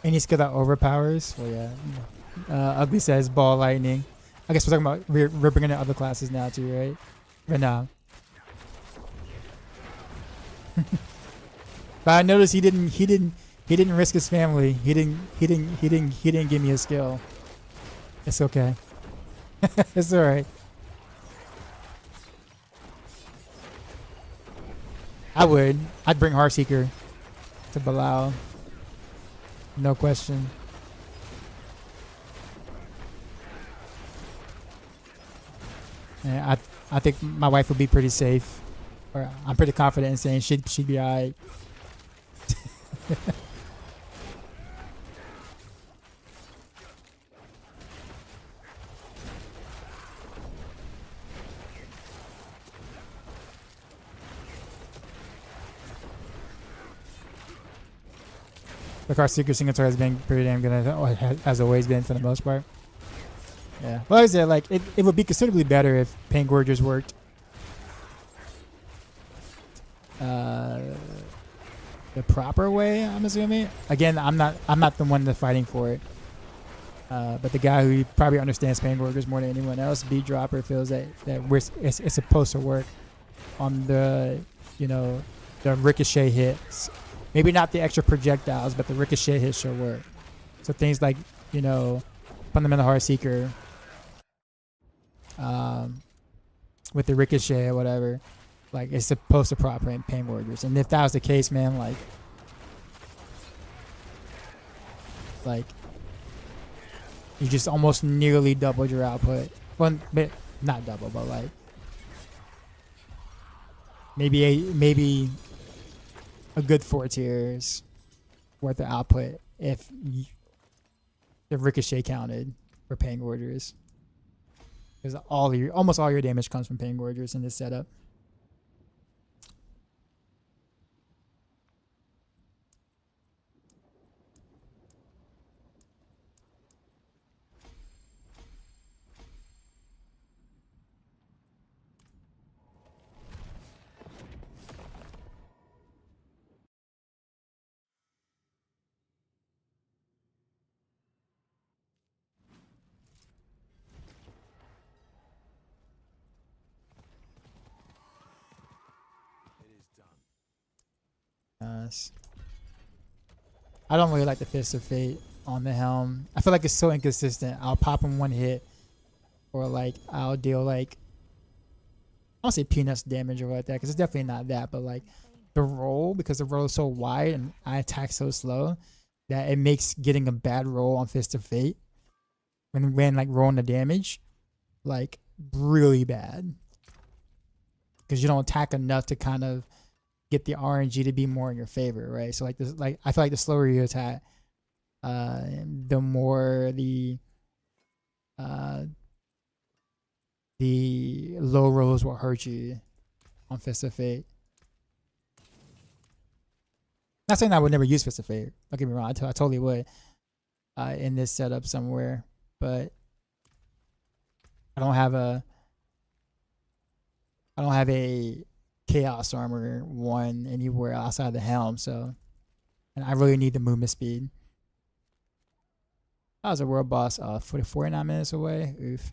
Any skill that overpowers? Well, yeah. Ugly says ball lightning. I guess we're talking about we're bringing in other classes now too, right? But no. But I noticed he didn't risk his family. He didn't give me a skill. It's okay. It's all right. I'd bring Heartseeker to Bilal. No question. Yeah, I think my wife would be pretty safe. Or I'm pretty confident in saying she'd be alright. The car secret signature has been pretty damn good, has always been for the most part. Yeah. Well, like I said, like it would be considerably better if Pain Gorgers worked the proper way, I'm assuming. Again, I'm not the one that's fighting for it. But the guy who probably understands Pain Gorgers more than anyone else, Beat Dropper, feels that it's supposed to work on the, you know, the ricochet hits. Maybe not the extra projectiles, but the ricochet hits should work. So things like, you know, Fundamental Heartseeker, with the ricochet or whatever, like it's supposed to prop in Pain Warriors. And if that was the case, man, like you just almost nearly doubled your output. Well, not double, but like maybe a good 4 tiers worth of output if the ricochet counted for Pain Gorgers. Because almost all your damage comes from Pain Gorgers in this setup. I don't really like the Fist of Fate on the helm. I feel like it's so inconsistent. I'll pop him one hit, or like I'll deal like, I don't say peanuts damage or like that, because it's definitely not that, but like the roll, because the roll is so wide and I attack so slow that it makes getting a bad roll on Fist of Fate when like rolling the damage like really bad, because you don't attack enough to kind of get the RNG to be more in your favor, right? So like this, like I feel like the slower you attack, the more the low rolls will hurt you on Fist of Fate. Not saying I would never use Fist of Fate. Don't get me wrong, I totally would in this setup somewhere, but I don't have a Chaos Armor 1 anywhere outside the helm, so, and I really need the movement speed. That was a world boss 49 minutes away. Oof.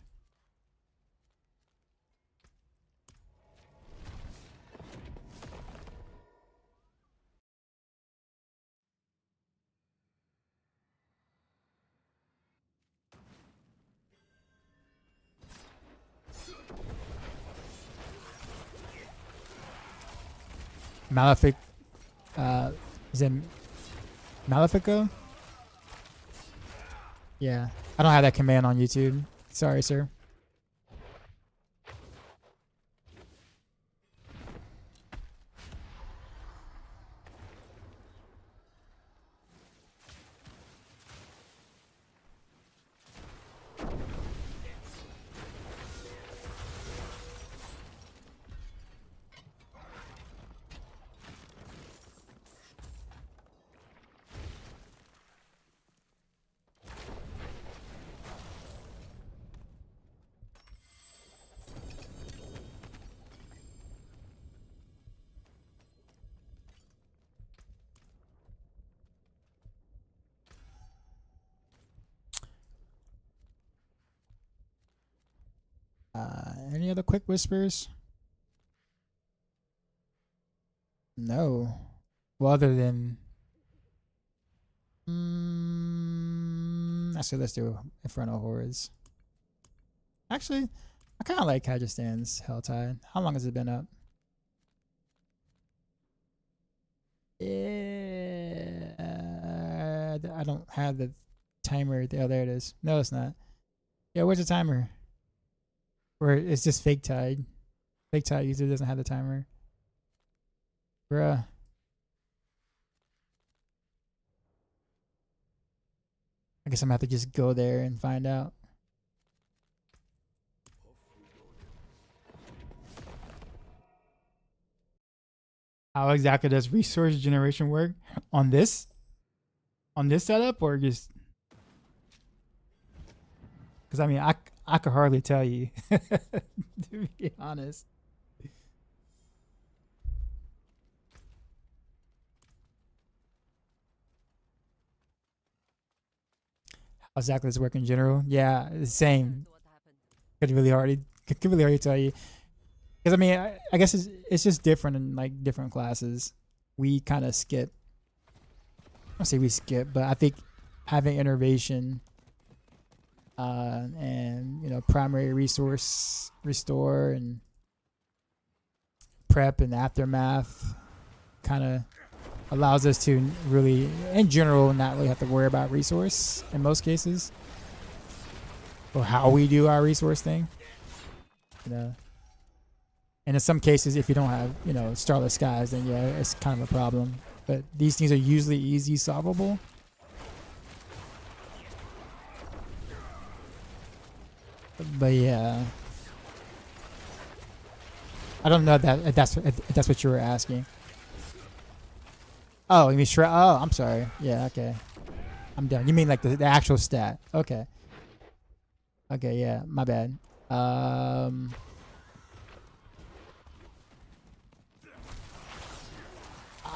Malefic. Is it Malefico? Yeah. I don't have that command on YouTube. Sorry, sir. Any other quick whispers? No. Well, other than. Actually, let's do Infernal Hordes. Actually, I kind of like Kajastan's Helltide. How long has it been up? Yeah, I don't have the timer. Oh, there it is. No, it's not. Yeah, where's the timer? Or it's just fake tide. Fake tide user doesn't have the timer. Bruh. I guess I'm gonna have to just go there and find out. How exactly does resource generation work on this? On this setup, or just? Because I mean, I could hardly tell you, to be honest. How exactly does it work in general? Yeah, the same. Could really hardly tell you. Because I mean, I guess it's just different in like different classes. We kind of skip. I don't say we skip, but I think having innervation. And you know, primary resource restore and prep and aftermath kind of allows us to really, in general, not really have to worry about resource in most cases, or how we do our resource thing. You know, and in some cases, if you don't have, you know, starless skies, then yeah, it's kind of a problem. But these things are usually easy solvable. But yeah, I don't know if that's what you were asking. Oh, you mean shred? Oh, I'm sorry. Yeah, okay. I'm done. You mean like the actual stat? Okay. Okay, yeah, my bad. I'm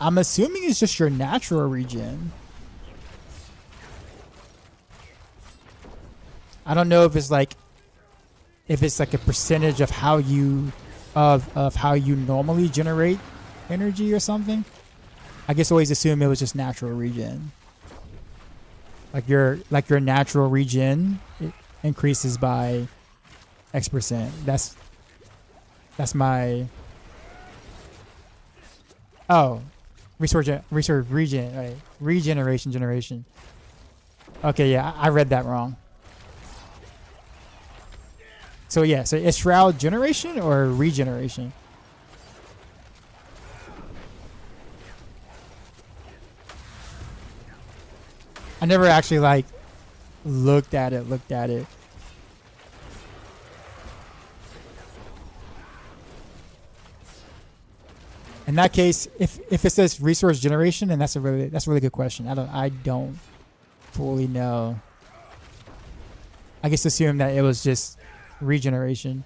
assuming it's just your natural regen. I don't know if it's like a percentage of how you of how you normally generate energy or something. I guess always assume it was just natural regen. Like your natural regen it increases by X%. That's my regeneration, right? Regeneration. Okay, yeah, I read that wrong. So yeah, so is shroud generation or regeneration? I never actually like looked at it. In that case, if it says resource generation, then that's a really good question. I don't fully know. I guess assume that it was just regeneration.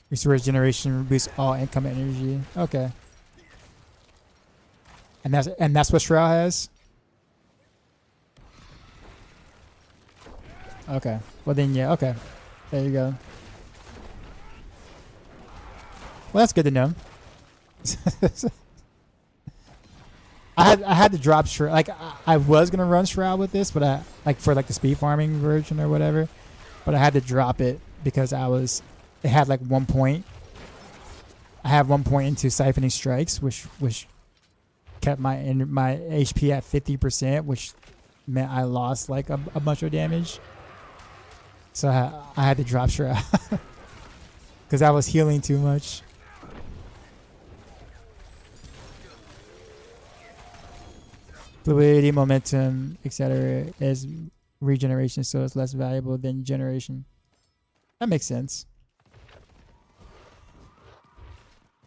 Resource generation boosts all income energy. Okay. And that's what Shroud has? Okay. Well then yeah, okay. There you go. Well, that's good to know. I had to drop Shroud. Like I was gonna run Shroud with this, but I like for like the speed farming version or whatever. But I had to drop it because it had like 1 point. I have 1 point into siphoning strikes, which kept my HP at 50%, which meant I lost like a bunch of damage. So I had to drop Shroud because I was healing too much. Fluidity, momentum, etc. is regeneration, so it's less valuable than generation. That makes sense.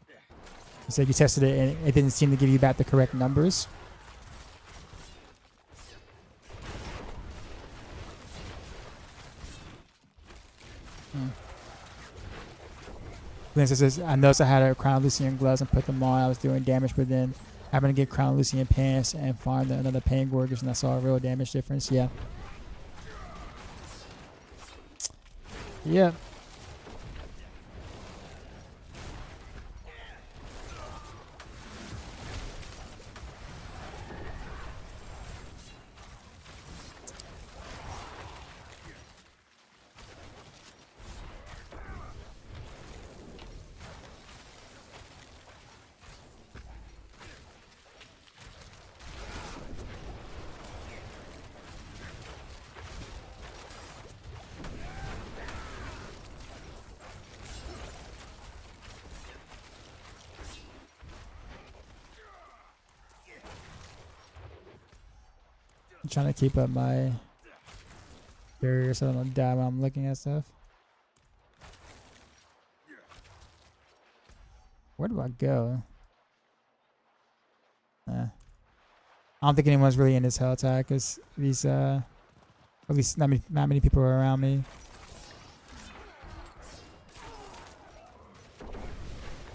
You said you tested it and it didn't seem to give you back the correct numbers. Lindsay says, I noticed I had a Crown Lucian gloves and put them on. I was doing damage, but then happened to get Crown Lucian pants and farmed another Pain Gorgers, and I saw a real damage difference. Yeah. Yeah. I'm trying to keep up my barrier so I don't die when I'm looking at stuff. Where do I go? I don't think anyone's really in this hell tag because these at least not many people are around me.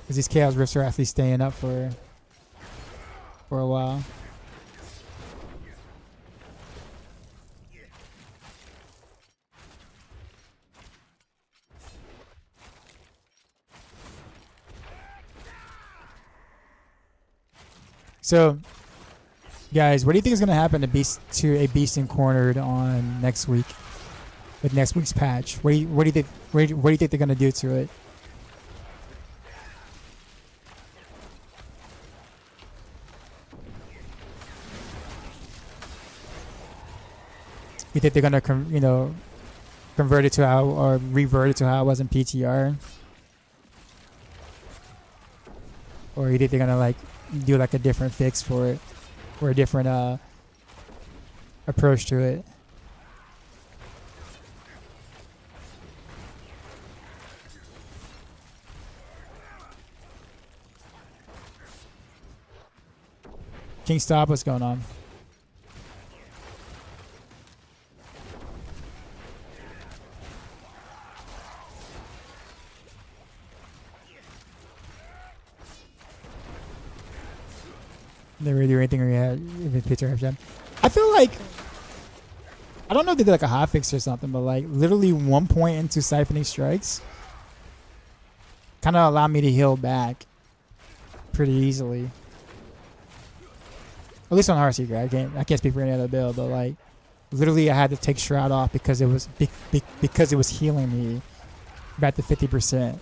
Because these Chaos Rifts are actually staying up for a while. So, guys, what do you think is going to happen to a Beast and Cornered on next week with next week's patch? What do you think? What do you think they're going to do to it? You think they're going to, convert it to how or revert it to how it was in PTR, or you think they're going to like do like a different fix for it or a different approach to it? King Stop, what's going on? Never do anything where you had if picture of gem. I feel like I don't know if they did like a hot fix or something, but like literally 1 point into siphoning strikes kind of allowed me to heal back pretty easily. At least on RC, I can't speak for any other build, but like literally I had to take Shroud off because it was because it was healing me back to 50%.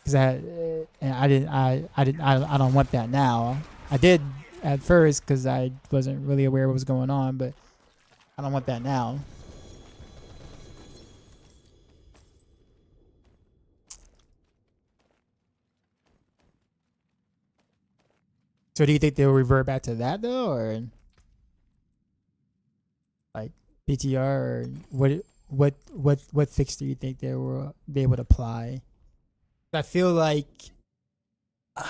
Because I don't want that now. I did at first because I wasn't really aware what was going on, but I don't want that now. So do you think they'll revert back to that though, or like PTR, or what fix do you think they will be able to apply? I feel like, and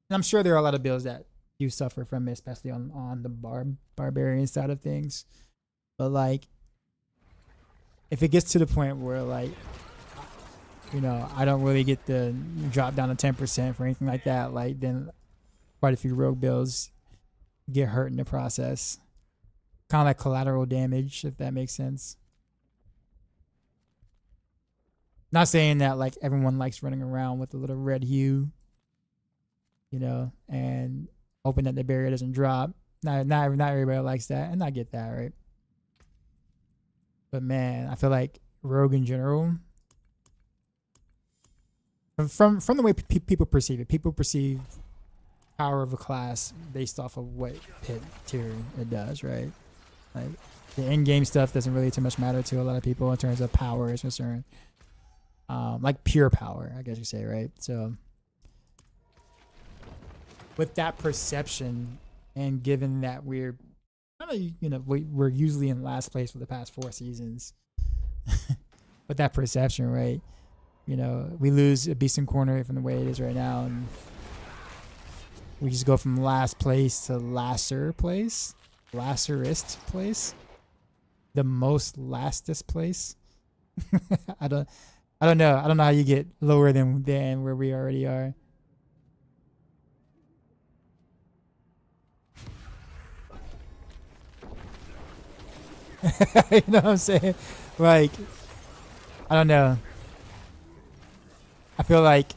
I'm sure there are a lot of builds that do suffer from it, especially on the barbarian side of things. But like, if it gets to the point where like, I don't really get the drop down to 10% for anything like that, like then quite a few rogue builds get hurt in the process. Kind of like collateral damage, if that makes sense. Not saying that like everyone likes running around with a little red hue, you know, and hoping that the barrier doesn't drop. Not everybody likes that, and I get that, right? But man, I feel like Rogue in general, from the way people perceive it, people perceive power of a class based off of what pit tier it does, right? Like the in-game stuff doesn't really too much matter to a lot of people in terms of power is concerned. Like pure power, I guess you say, right? So with that perception, and given that we're we're usually in last place for the past 4 seasons, with that perception, right? You know, we lose a Beast in Corner from the way it is right now, and we just go from last place to lasserist place, the most lastest place. I don't know how you get lower than where we already are. You know what I'm saying? Like, I don't know. I feel like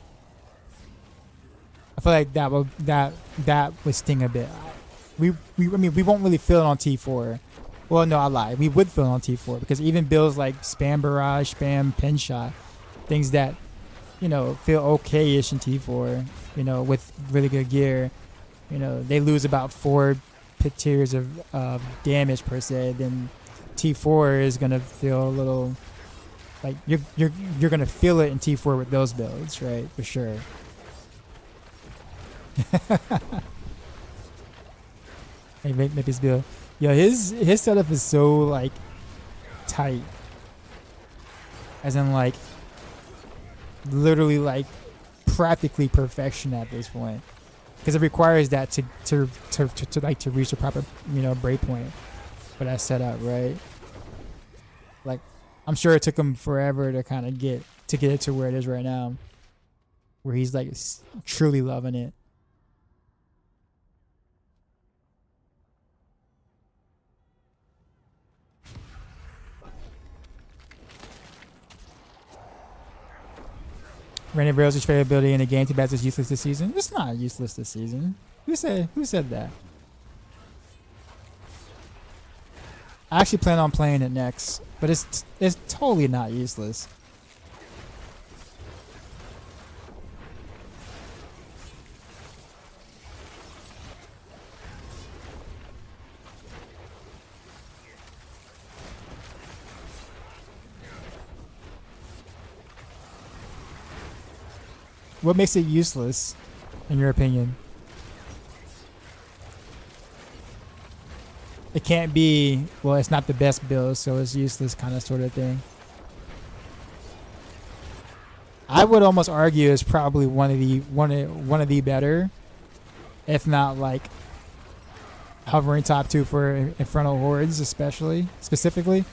that would sting a bit. I mean, we won't really feel it on T4. Well, no, I lied. We would feel it on T4 because even builds like spam barrage, spam pin shot, things that, you know, feel okay-ish in T4, you know, with really good gear, you know, they lose about 4 pit tiers of damage per se. Then T4 is gonna feel a little like you're gonna feel it in T4 with those builds, right? For sure. Hey, make this build. Yo, his setup is so like tight, as in like literally like practically perfection at this point, because it requires that to reach the proper, you know, break point for that setup, right? Like, I'm sure it took him forever to kind of get it to where it is right now, where he's like truly loving it. Random Rails is favorite ability in the game. Too bad it's useless this season. It's not useless this season. Who said that? I actually plan on playing it next, but it's totally not useless. What makes it useless, in your opinion? It can't be, well, it's not the best build, so it's useless kind of sort of thing. I would almost argue it's probably one of the better, if not like hovering top 2 for Infernal Hordes, specifically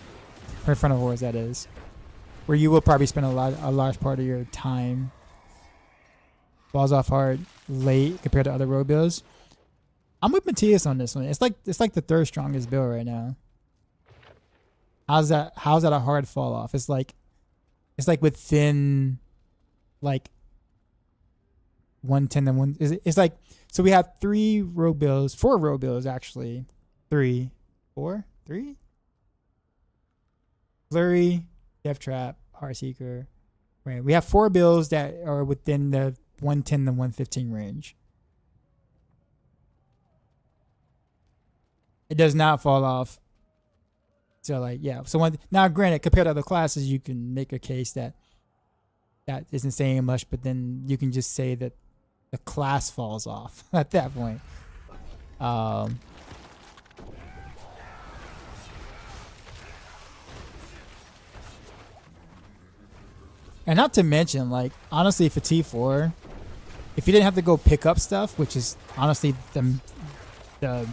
for Infernal Hordes, that is, where you will probably spend a large part of your time balls off hard late compared to other rogue builds. I'm with Matthias on this one. It's like the 3rd strongest build right now. How's that a hard fall off? It's like within like 110 and 1. It's like, so we have 4 rogue builds actually. 3 Flurry, Death Trap, Heartseeker. Right. We have 4 builds that are within the 110 to 115 range. It does not fall off. So like, yeah. So now granted, compared to other classes, you can make a case that isn't saying much, but then you can just say that the class falls off at that point. And not to mention, like, honestly, for T4, if you didn't have to go pick up stuff, which is honestly the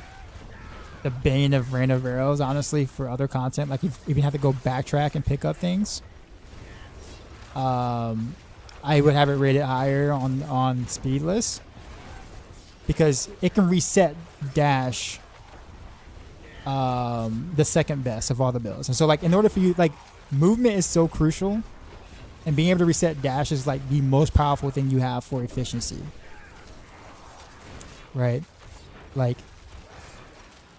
bane of random arrows, honestly, for other content, like if you have to go backtrack and pick up things, I would have it rated higher on speedless, because it can reset dash the second best of all the builds. And so like, in order for you, like, movement is so crucial, and being able to reset dash is like the most powerful thing you have for efficiency. right? Like,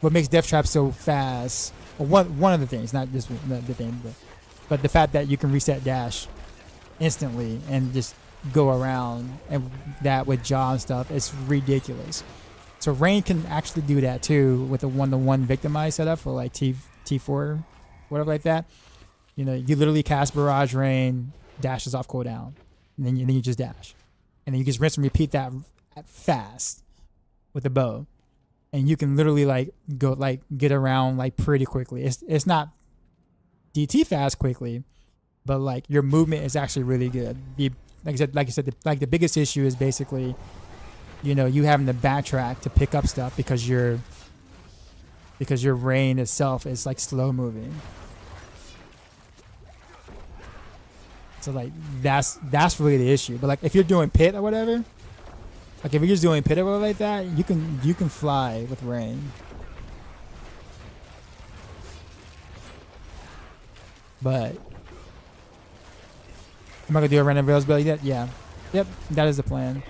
what makes Death Trap so fast, or one of the things, not just the thing, but the fact that you can reset dash instantly and just go around, and that with jaw and stuff, it's ridiculous. So Rain can actually do that too with a 1-to-1 victimize setup for like T4, whatever like that. You know, you literally cast Barrage Rain, dashes off cooldown, and then you just dash, and then you just rinse and repeat that fast with the bow, and you can literally like go like get around like pretty quickly. It's not DT fast quickly, but like your movement is actually really good. Like I said, the biggest issue is basically, you know, you having to backtrack to pick up stuff because your Rain itself is like slow moving. So like that's really the issue. But like if you're doing pit or whatever, like if you're just doing pit or whatever like that, you can fly with Rain. But am I gonna do a random rails build yet? Yeah. Yep, that is the plan.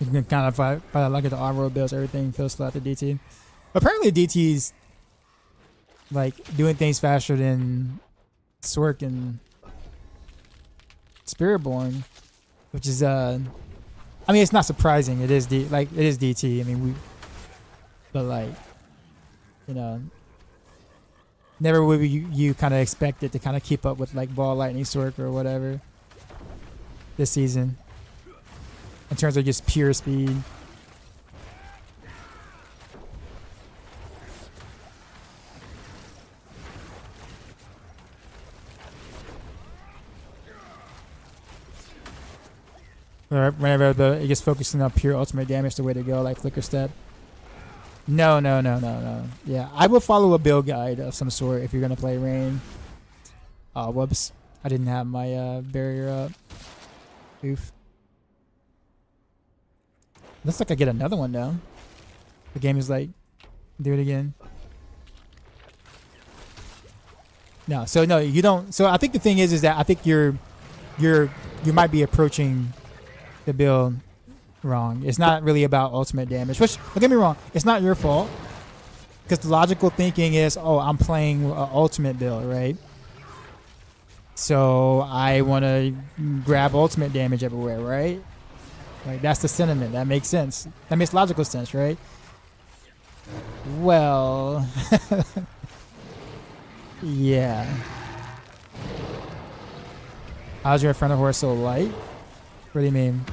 You can kind of by the luck of the on-road builds, everything feels slow at the DT. Apparently DT's like doing things faster than Swerk and Spiritborn, which is I mean, it's not surprising. It is DT. I mean, but like, you know, never would you kind of expect it to kind of keep up with like Ball Lightning Swerk or whatever this season. In terms of just pure speed. Whenever it gets focusing on pure ultimate damage, the way to go, like Flicker Step. No. Yeah, I will follow a build guide of some sort if you're going to play Rain. Oh, whoops. I didn't have my barrier up. Oof. Looks like I get another one now. The game is like, do it again. No, so no, you don't. So I think the thing is that I think you might be approaching the build wrong. It's not really about ultimate damage. Which, don't get me wrong, it's not your fault. Because the logical thinking is, oh, I'm playing an ultimate build, right? So I want to grab ultimate damage everywhere, right? Like, that's the sentiment. That makes sense. That makes logical sense, right? Well, yeah. How's your Inferno Horse so light? What do you mean?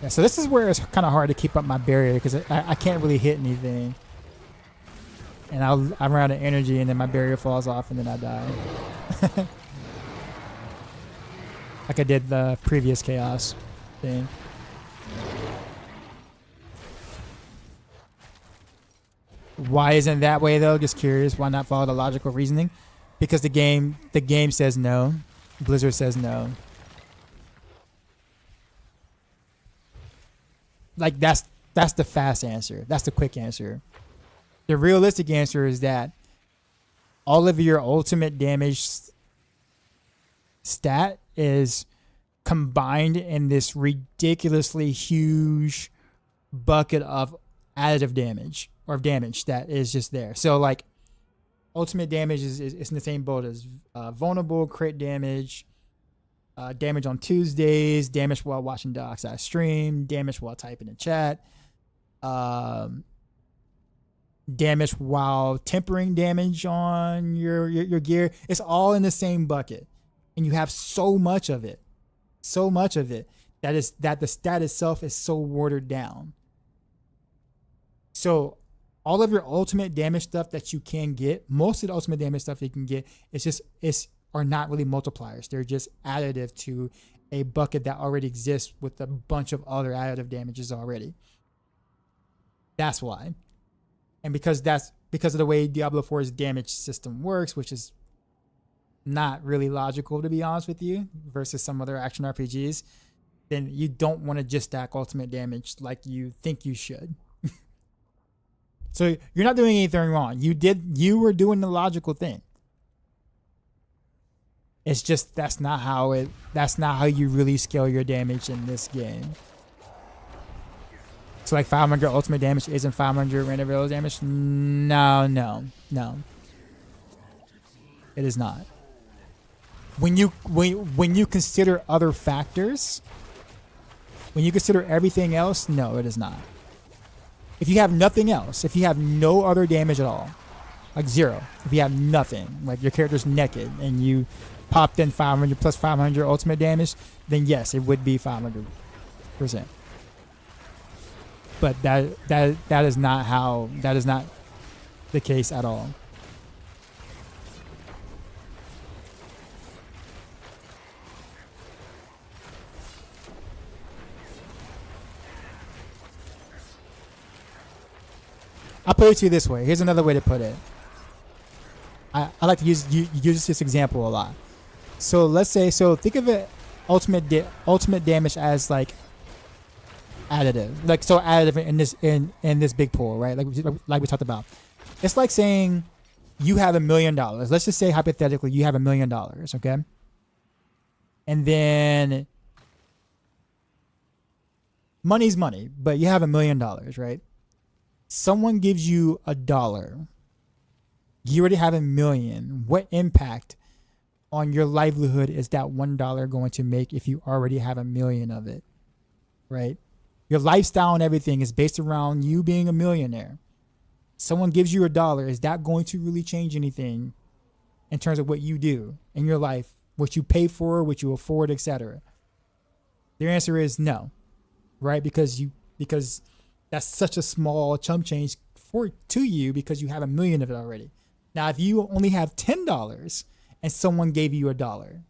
Yeah, so this is where it's kind of hard to keep up my barrier because I can't really hit anything. And I'm out of energy and then my barrier falls off and then I die. Like I did the previous Chaos thing. Why isn't it that way though? Just curious. Why not follow the logical reasoning? Because the game says no. Blizzard says no. Like that's the fast answer. That's the quick answer. The realistic answer is that all of your ultimate damage stat is combined in this ridiculously huge bucket of additive damage or damage that is just there. So like ultimate damage is in the same boat as vulnerable, crit damage, damage on Tuesdays, damage while watching Darkside stream, damage while typing in chat, damage while tempering damage on your gear. It's all in the same bucket. And you have so much of it that the stat itself is so watered down. So all of your ultimate damage stuff that you can get, most of the ultimate damage stuff you can get, are not really multipliers. They're just additive to a bucket that already exists with a bunch of other additive damages already. That's why. And because of the way Diablo 4's damage system works, which is not really logical, to be honest with you, versus some other action RPGs, then you don't want to just stack ultimate damage like you think you should. So you're not doing anything wrong. You were doing the logical thing. It's just that's not how you really scale your damage in this game. So like 500 ultimate damage isn't 500 random real damage? No. It is not. When you consider other factors, when you consider everything else, no, it is not. If you have nothing else, if you have no other damage at all, like zero, if you have nothing, like your character's naked and you popped in 500 plus 500 ultimate damage, then yes, it would be 500%. But that is not the case at all. I'll put it to you this way. Here's another way to put it. I like to use this example a lot. So let's say, think of it ultimate damage as like additive, like so additive in this big pool, right? Like we talked about. It's like saying you have $1 million. Let's just say hypothetically you have $1 million, okay? And then money's money, but you have $1 million, right? Someone gives you $1. You already have $1 million. What impact on your livelihood is that $1 going to make if you already have $1 million of it, right? Your lifestyle and everything is based around you being a millionaire. Someone gives you $1. Is that going to really change anything in terms of what you do in your life, what you pay for, what you afford, etc.? Their answer is no, right? Because that's such a small chump change to you because you have $1 million of it already. Now, if you only have $10 and someone gave you $1,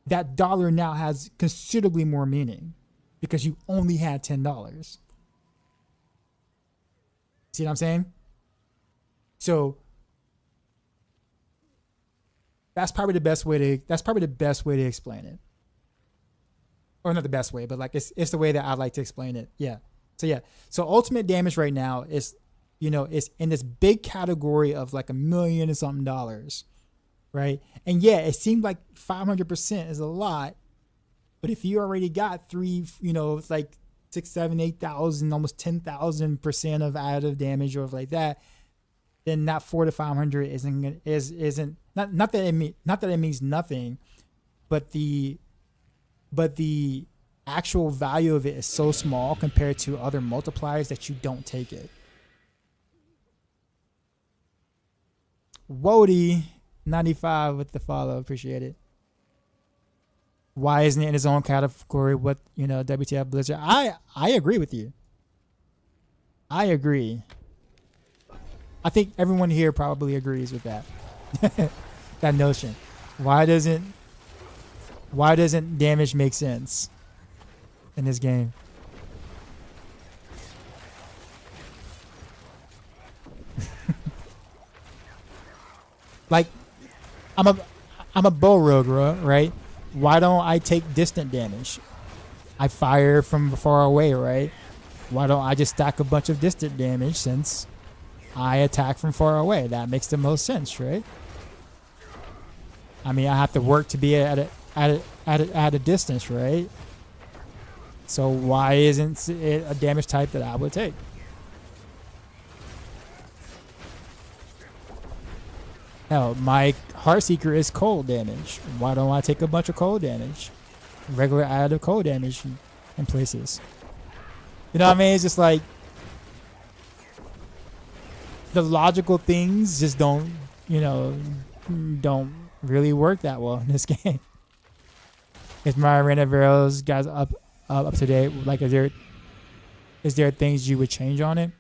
that dollar now has considerably more meaning because you only had $10. See what I'm saying? So that's probably the best way to explain it. Or not the best way, but like it's the way that I like to explain it. Yeah. So ultimate damage right now is, it's in this big category of like $1 million and something dollars, right? And yeah, it seemed like 500% is a lot, but if you already got it's like 6, 7, 8,000, almost 10,000% of additive damage or like that, then that 400 to 500 isn't not that it means nothing, but the actual value of it is so small compared to other multipliers that you don't take it. Wody 95 with the follow, appreciate it. Why isn't it in his own category? What WTF Blizzard? I agree with you. I agree. I think everyone here probably agrees with that. That notion. Why doesn't damage make sense in this game? Like, I'm a bow rogue, right? Why don't I take distant damage? I fire from far away, right? Why don't I just stack a bunch of distant damage since I attack from far away? That makes the most sense, right? I mean, I have to work to be at a distance, right? So why isn't it a damage type that I would take? Hell, my Heartseeker is cold damage. Why don't I take a bunch of cold damage? Regular additive cold damage in places. You know what I mean? It's just like the logical things just don't really work that well in this game. Is my random arrows guys up to date? Like, is there things you would change on it?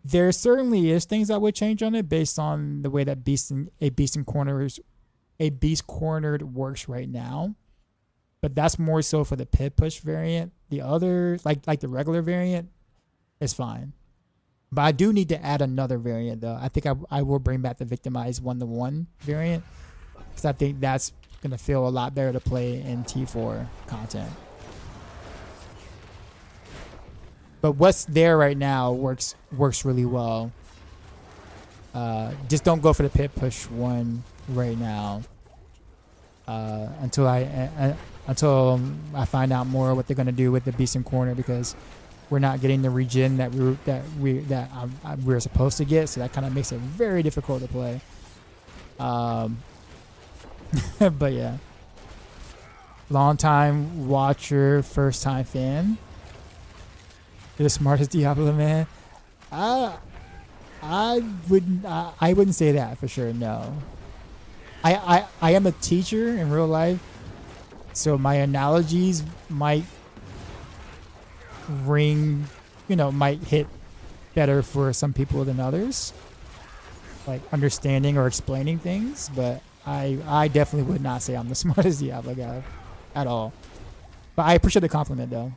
There certainly is things I would change on it based on the way that a beast cornered works right now. But that's more so for the pit push variant. The other, like the regular variant, is fine. But I do need to add another variant though. I think I will bring back the victimized 1-to-1 variant because I think that's gonna feel a lot better to play in T4 content. But what's there right now works really well. Just don't go for the pit push one right now. Until I find out more what they're gonna do with the beast in corner, because we're not getting the regen that we're supposed to get, so that kind of makes it very difficult to play. But yeah, long time watcher, first time fan. You're the smartest Diablo man. I wouldn't say that for sure. No. I am a teacher in real life, so my analogies might might hit better for some people than others, like understanding or explaining things. But I definitely would not say I'm the smartest Diablo guy at all. But I appreciate the compliment though.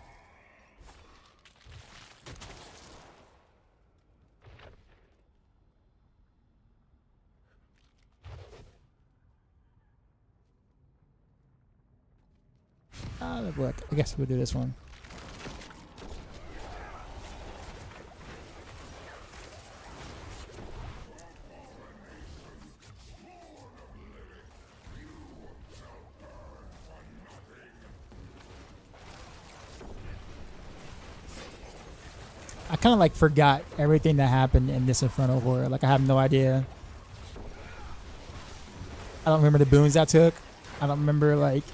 Look, I guess we'll do this one. I kind of like forgot everything that happened in this Infernal Horror. Like I have no idea. I don't remember the boons I took. I don't remember like.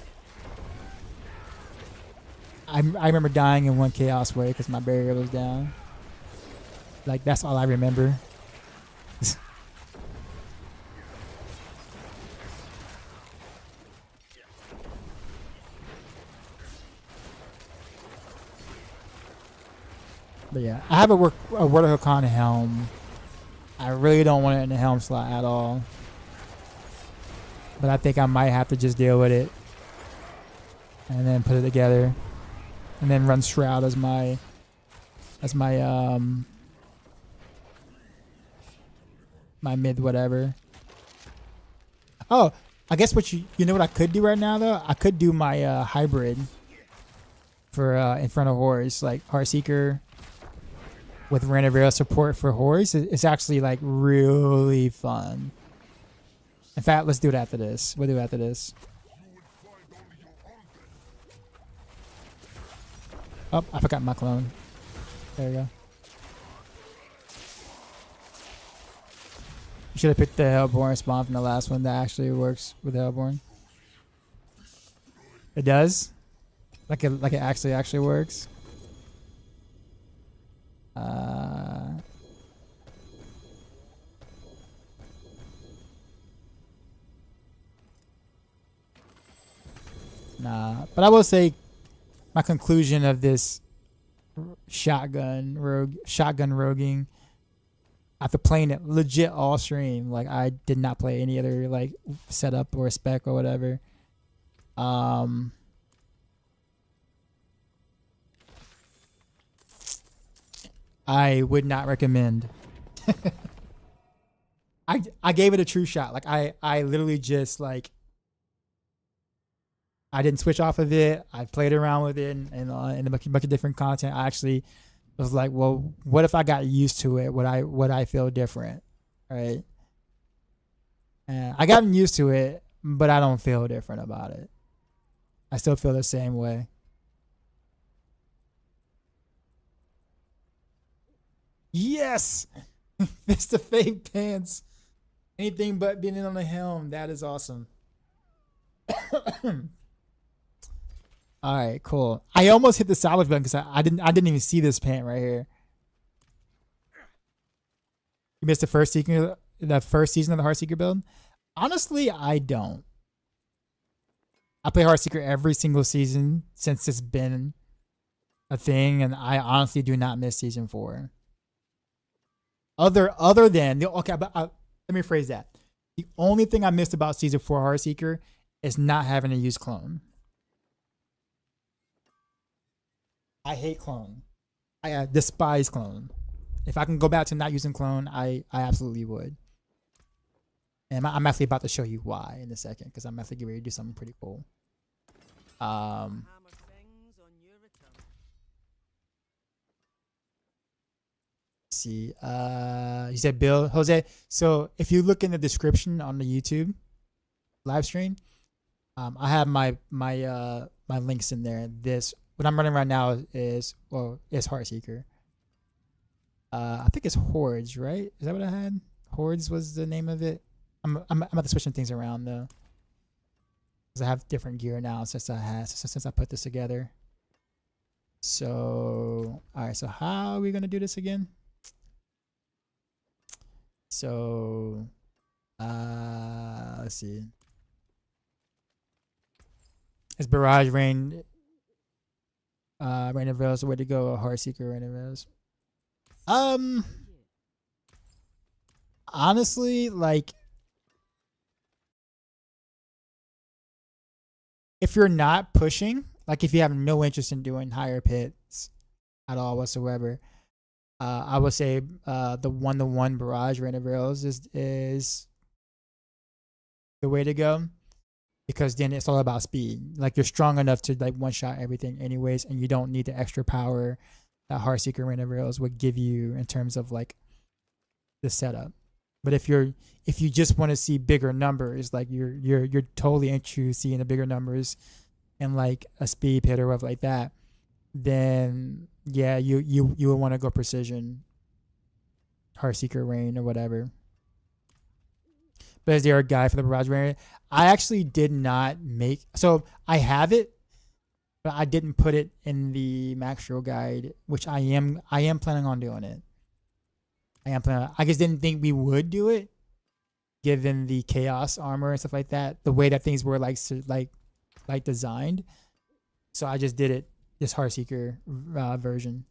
I remember dying in one chaos way because my barrier was down. Like that's all I remember. But yeah, I have a vertical con helm. I really don't want it in the helm slot at all. But I think I might have to just deal with it and then put it together. And then run Shroud as my my mid whatever. Oh, I guess what you know what I could do right now though? I could do my hybrid for Infernal Horrors, like Heartseeker with Ranavera support for Horrors. It's actually like really fun. In fact, let's do it after this. We'll do it after this. Oh, I forgot my clone. There we go. You should have picked the Hellborn spawn from the last one. That actually works with Hellborn. It does? Like it actually works? Nah. But I will say my conclusion of this shotgun roguing after playing it legit all stream, like I did not play any other like setup or spec or whatever. I would not recommend. I gave it a true shot. Like I literally just like I didn't switch off of it. I played around with it and a bunch of different content. I actually was like, well, what if I got used to it? Would I feel different? Right? And I gotten used to it, but I don't feel different about it. I still feel the same way. Yes! It's the fake pants. Anything but being on the helm. That is awesome. All right, cool. I almost hit the salvage button because I didn't even see this pant right here. You missed the first season of the Heartseeker build? Honestly, I don't. I play Heartseeker every single season since it's been a thing, and I honestly do not miss season 4. Other than okay, but let me phrase that. The only thing I missed about season 4 Heartseeker is not having to use clone. I hate clone. I despise clone. If I can go back to not using clone, I absolutely would. And I'm actually about to show you why in a second, because I'm actually getting ready to do something pretty cool. Hammer things on your return. See, you said Bill, Jose. So if you look in the description on the YouTube live stream, I have my links in there. This what I'm running right now is Heartseeker. I think it's Hordes, right? Is that what I had? Hordes was the name of it. I'm about to switch some things around though, because I have different gear now since I put this together. So all right, so how are we gonna do this again? So let's see. Is Barrage Rain of Veils the way to go, or Heartseeker Rain of Veils? Honestly, like, if you're not pushing, like if you have no interest in doing higher pits at all whatsoever, I would say the 1-to-1 Barrage Rain of Veils is the way to go, because then it's all about speed. Like, you're strong enough to like one shot everything anyways, and you don't need the extra power that Heartseeker Rain of Veils would give you in terms of like the setup. But if you just want to see bigger numbers, like you're totally into seeing the bigger numbers and like a speed pit or whatever like that, then yeah, you would want to go precision Heartseeker Rain or whatever. But is there a guide for the Barrage Rain? I actually did not make, so I have it, but I didn't put it in the Maxro guide, which I am planning on doing it. I just didn't think we would do it, given the chaos armor and stuff like that, the way that things were like designed. So I just did it, this Heartseeker version.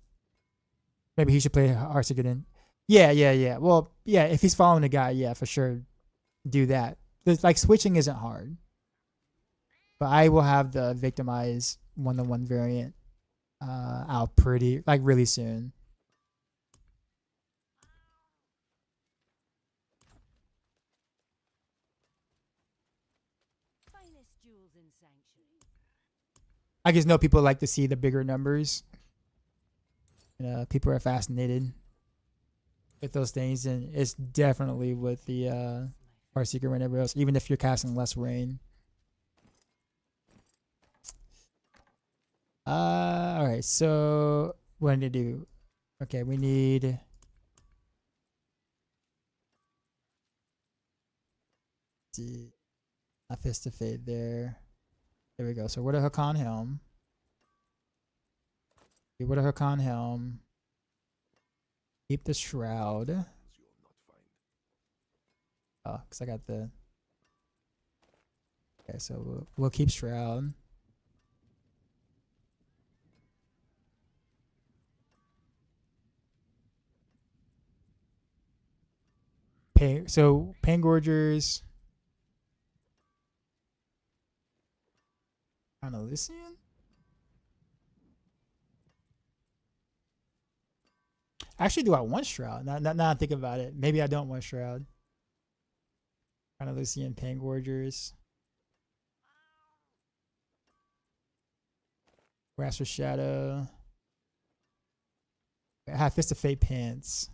Maybe he should play Heartseeker then. Yeah. Well, yeah, if he's following the guy, yeah, for sure, do that. Like, switching isn't hard. But I will have the Victimize 1-to-1 variant out really soon. Finest jewels in Sanctuary. I just know people like to see the bigger numbers. People are fascinated with those things, and it's definitely with the Heartseeker Rain of Veils, even if you're casting less rain. All right, so what do we do? Okay, we need a Fist of Fate there. There we go. So what a Hakan Helm. Okay, what a Hakan Helm. Keep the Shroud. Oh, because I got the... Okay, so we'll keep Shroud. So Pain Gorgers. Elysian? Actually, do I want Shroud? Now I think about it. Maybe I don't want Shroud. Elysian, Pain Gorgers. Grasp of Shadow. I have Fist of Fate pants.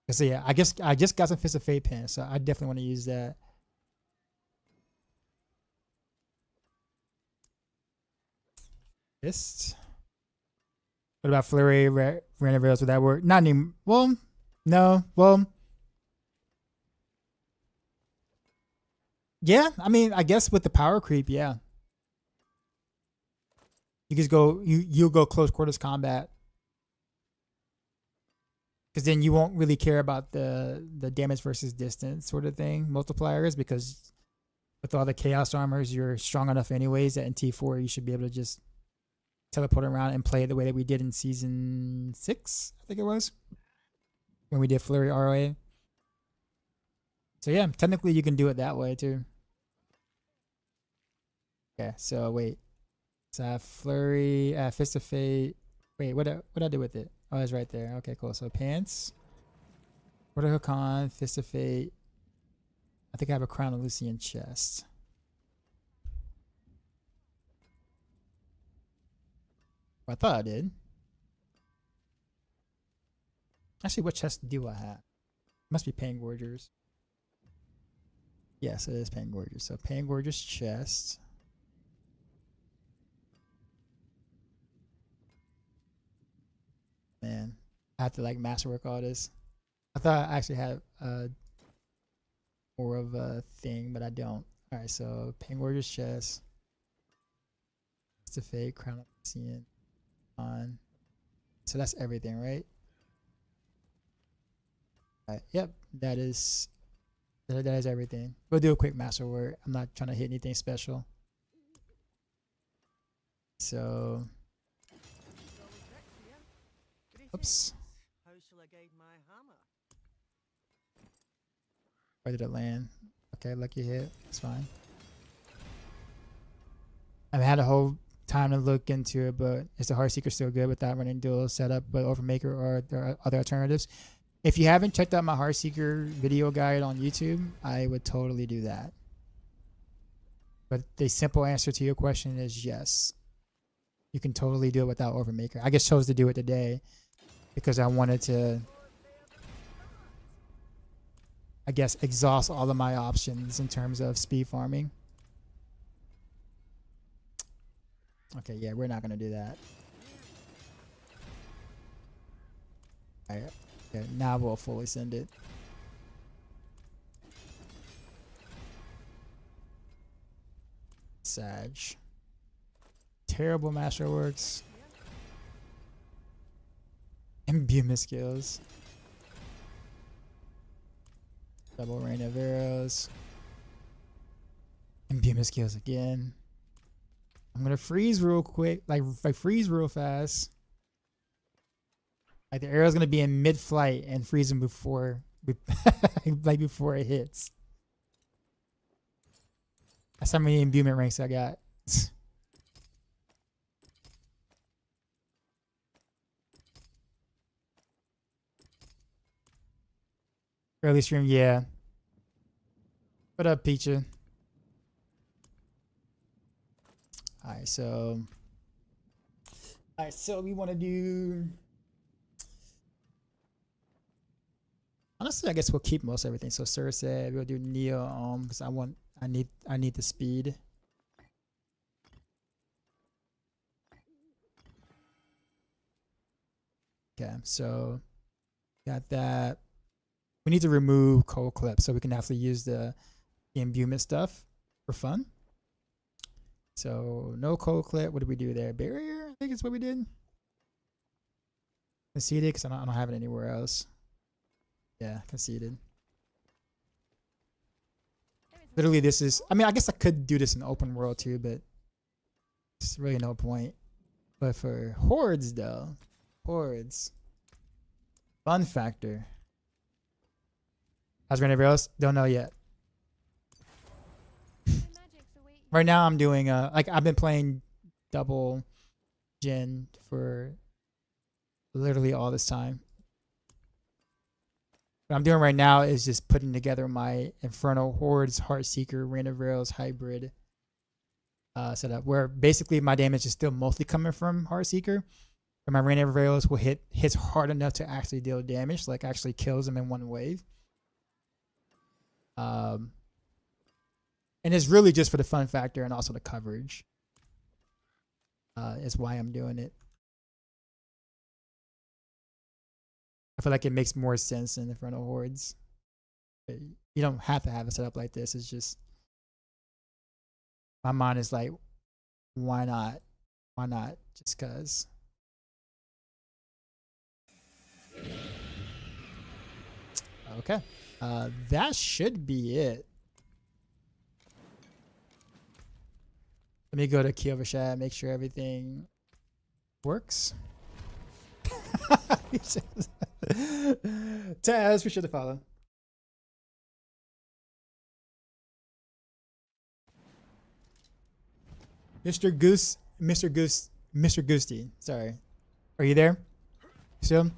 So yeah, I just got some Fist of Fate pants, so I definitely want to use that. Fist. What about Flurry, Rain of Veils? Would that work? Not any. Well, no. Well, yeah. I mean, I guess with the power creep, yeah. You just go. You'll go close quarters combat, because then you won't really care about the damage versus distance sort of thing multipliers, because with all the chaos armors, you're strong enough anyways that in T4 you should be able to just teleport around and play it the way that we did in season 6, I think it was, when we did Flurry RoA. So yeah, technically you can do it that way too. Okay, so wait. So flurry, fist of fate. Wait, what I do with it? Oh, it's right there. Okay, cool. So pants, Water Hook on, fist of fate. I think I have a crown of Lucian chest. I thought I did. Actually, what chest do I have? Must be Pangorger's. Yes, it is Pangorger's. So Pangorger's chest. Man, I have to like masterwork all this. I thought I actually had more of a thing, but I don't. All right, so Pangorger's chest. It's a fake crown of Lucian on. So that's everything, right? Alright, yep, that is everything. We'll do a quick masterwork. I'm not trying to hit anything special. So, oops. How shall I guide my hammer? Where did it land? Okay, lucky hit. It's fine. I've had a whole time to look into it, but is the Heartseeker still good without running dual setup but Overmaker, or are there other alternatives? If you haven't checked out my Heartseeker video guide on YouTube, I would totally do that. But the simple answer to your question is yes. You can totally do it without Overmaker. I just chose to do it today because I wanted to, I guess, exhaust all of my options in terms of speed farming. Okay, yeah, we're not going to do that. All right. Okay, now we'll fully send it. Sag. Terrible masterworks. Imbuement skills. Double rain of arrows. Imbuement skills again. I'm gonna freeze real quick, like freeze real fast. Like the arrow's gonna be in mid-flight and freeze him before, like before it hits. That's how many imbuement ranks I got. Early stream, yeah. What up, Peacha? Alright, so we want to do. Honestly, I guess we'll keep most everything. So Sir said we'll do Neo because I need the speed. Okay, so got that. We need to remove cold clip so we can actually use the imbuement stuff for fun. So no cold clip. What did we do there? Barrier, I think is what we did. Conceded because I don't have it anywhere else. Yeah, conceded. Literally, this is. I mean, I guess I could do this in open world too, but it's really no point. But for hordes, though, hordes, fun factor. How's Rain of Arrows? Don't know yet. Right now, I'm doing like I've been playing double gen for literally all this time. What I'm doing right now is just putting together my Infernal Hordes Heartseeker Rain of Arrows hybrid setup, where basically my damage is still mostly coming from Heartseeker, but my Rain of Arrows will hits hard enough to actually deal damage, like actually kills them in one wave. And it's really just for the fun factor and also the coverage. Is why I'm doing it. I feel like it makes more sense in Infernal Hordes. You don't have to have a setup like this. It's just my mind is like, why not? Why not? Just cause. Okay, that should be it. Let me go to Kyovershad, make sure everything works. Taz, appreciate the follow. Mr. Goose Mr. Goosty. Sorry. Are you there? So,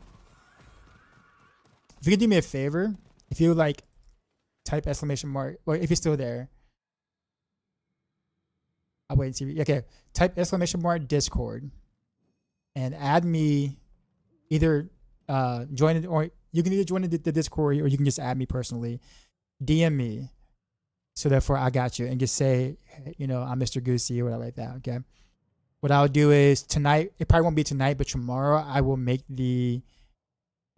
if you could do me a favor, if you like type exclamation mark, or if you're still there, I'll wait and see. Okay, type exclamation mark Discord and add me. Either join it, or you can either join the Discord, or you can just add me personally. DM me, so therefore I got you, and just say, you know, I'm Mr. Goosey or whatever like that. Okay. What I'll do is tonight. It probably won't be tonight, but tomorrow I will make the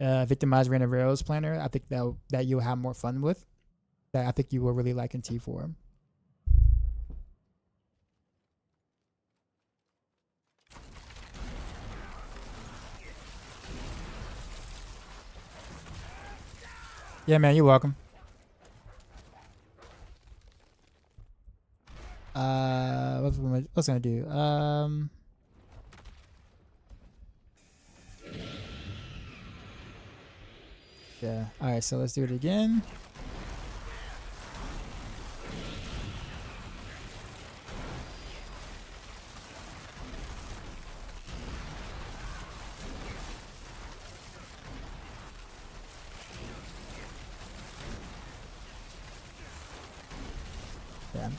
victimized random rails planner. I think that you'll have more fun with. That I think you will really like in T4. Yeah, man, you're welcome. What's gonna do? Yeah. All right. So let's do it again. Yeah.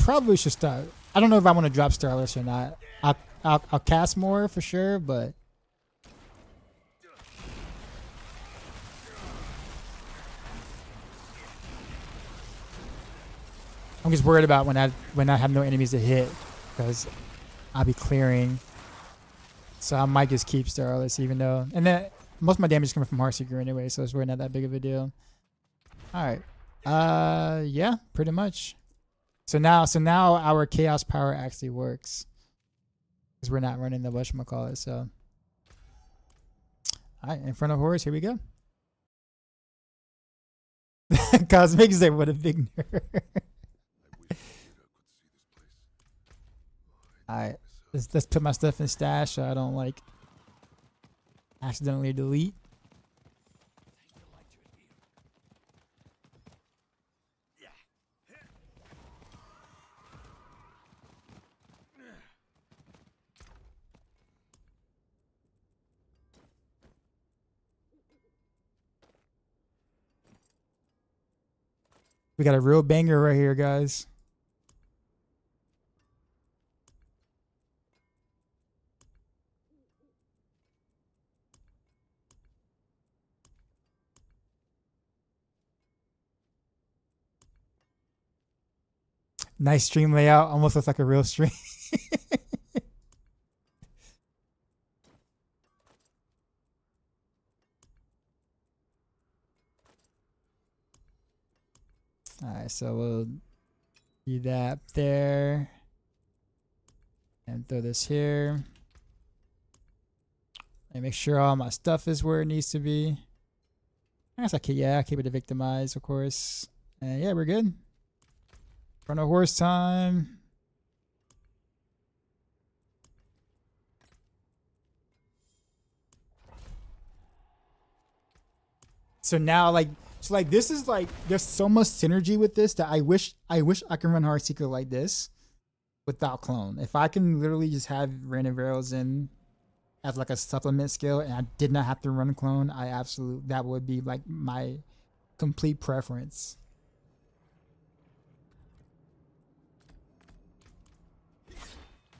Probably should start. I don't know if I want to drop Starless or not. I'll cast more for sure, but I'm just worried about when I have no enemies to hit, because I'll be clearing. So I might just keep Starless, even though, and then most of my damage is coming from Heartseeker anyway, so it's really not that big of a deal. All right. Yeah, pretty much. So now our chaos power actually works, because we're not running the whatchamacallit. So, all right, Inferno Horrors, here we go. Cosmic say, what a big nerd. All right, let's put my stuff in stash so I don't like accidentally delete. We got a real banger right here, guys. Nice stream layout. Almost looks like a real stream. All right, so we'll do that there. And throw this here. And make sure all my stuff is where it needs to be. I guess I keep it a victimize, of course. And yeah, we're good. Front of horse time. So now, this is like, there's so much synergy with this that I wish I can run Heartseeker like this without clone. If I can literally just have random barrels in as like a supplement skill and I did not have to run clone, that would be like my complete preference.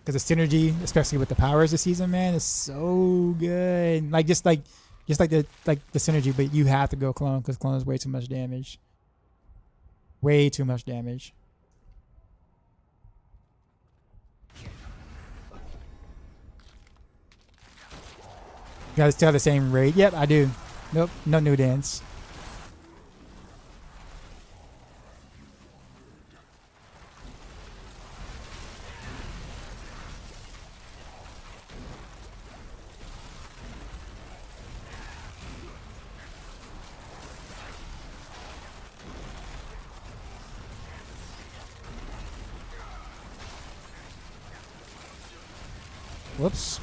Because the synergy, especially with the powers this season, man, is so good. Just like the synergy, but you have to go clone because clone is way too much damage. Way too much damage. You guys still have the same rate? Yep, I do. Nope, no new dance. Whoops.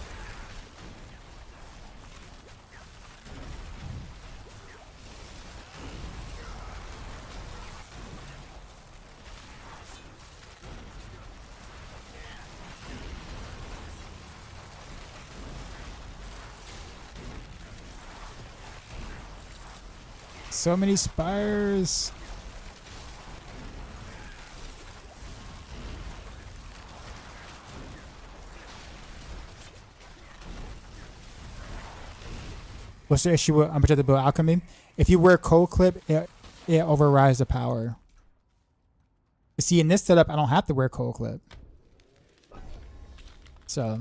So many spires. What's the issue with unprotectable alchemy? If you wear cold clip, it overrides the power. See, in this setup, I don't have to wear cold clip. So,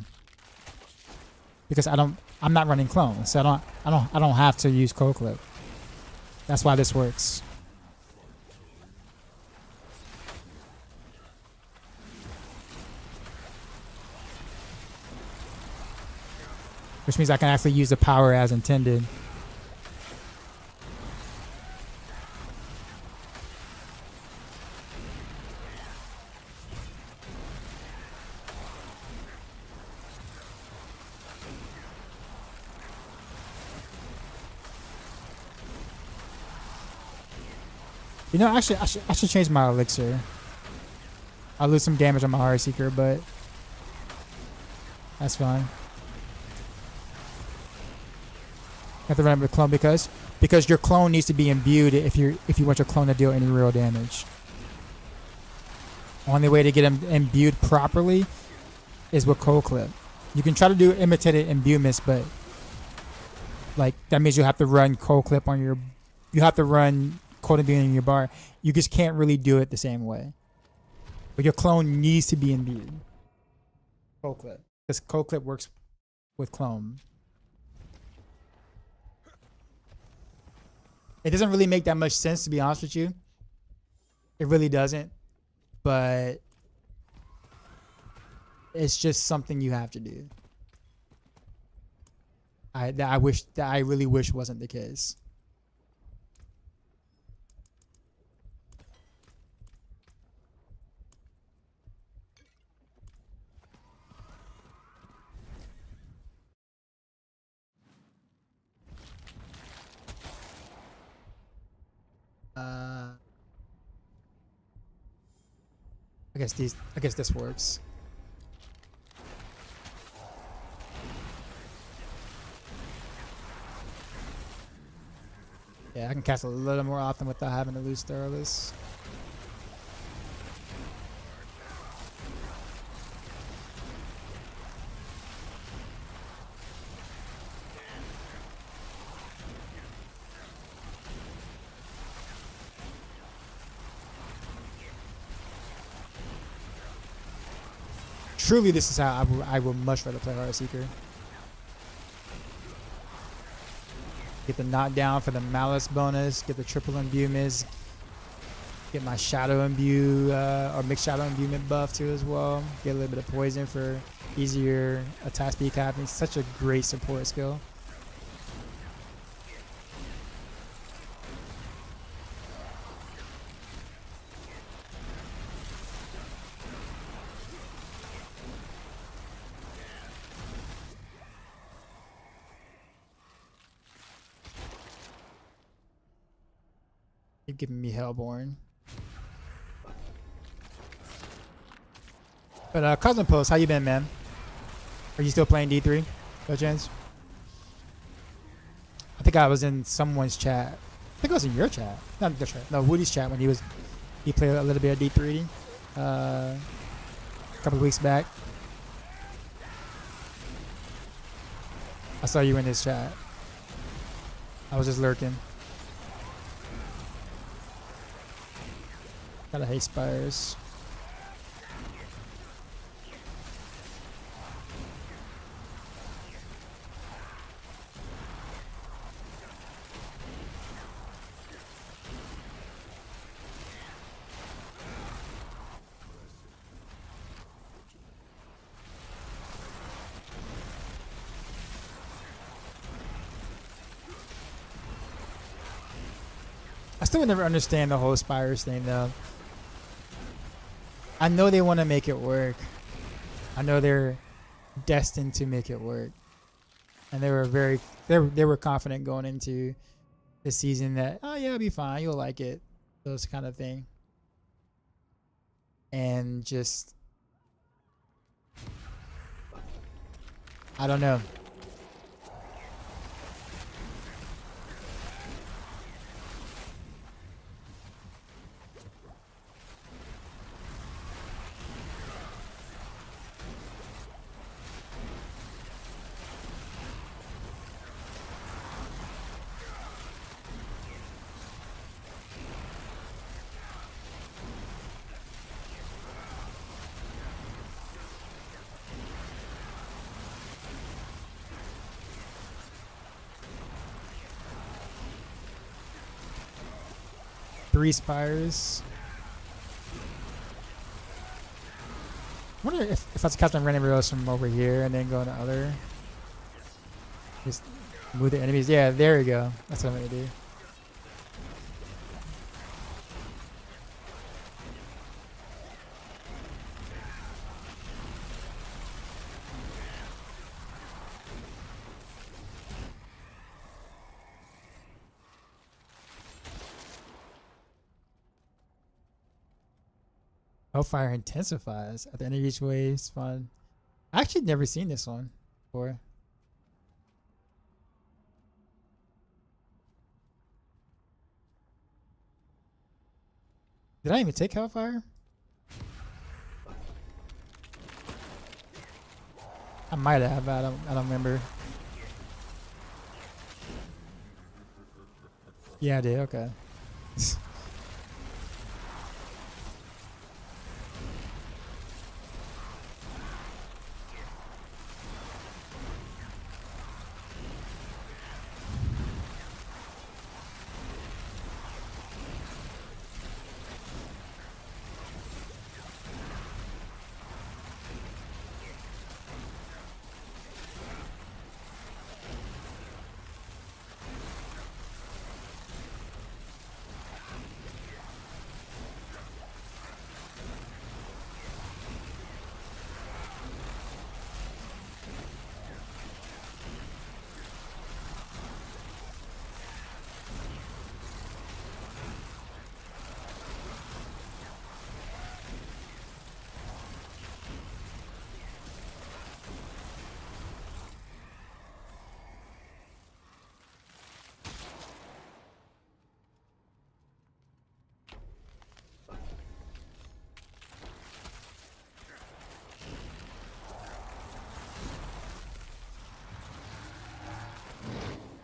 because I'm not running clone, so I don't have to use cold clip. That's why this works. Which means I can actually use the power as intended. You know, actually, I should change my elixir. I'll lose some damage on my Heart Seeker, but that's fine. You have to run with clone because your clone needs to be imbued if you want your clone to deal any real damage. Only way to get him imbued properly is with cold clip. You can try to do imitated imbuements, but like that means you have to run cold clip on your. You have to run cold imbue in your bar. You just can't really do it the same way. But your clone needs to be imbued. Cold clip, because cold clip works with clone. It doesn't really make that much sense, to be honest with you. It really doesn't. But it's just something you have to do. That I really wish wasn't the case. I guess this works. Yeah, I can cast a little more often without having to lose Theralis. Truly, this is how I would much rather play Heart Seeker. Get the knockdown for the Malice bonus, get the triple imbue miss, get my Shadow Imbue or mixed Shadow Imbuement buff too as well. Get a little bit of poison for easier attack speed capping. Such a great support skill. You're giving me Hellborn. But Cousin Post, how you been, man? Are you still playing D3? No chance? I think I was in someone's chat. I think I was in your chat. Not the chat. No, Woody's chat when he played a little bit of D3 a couple of weeks back. I saw you in his chat. I was just lurking. Gotta hate spires. I still would never understand the whole spires thing though. I know they want to make it work. I know they're destined to make it work. And they were confident going into the season that, oh yeah, it'll be fine, you'll like it. Those kind of thing. And just, I don't know. 3 spires. I wonder if I was casting random arrows from over here and then go to other. Just move the enemies. Yeah, there we go. That's what I'm gonna do. Hellfire intensifies at the end of each wave. Spawn. I actually never seen this one before. Did I even take Hellfire? I might have, but I don't remember. Yeah, I did. Okay.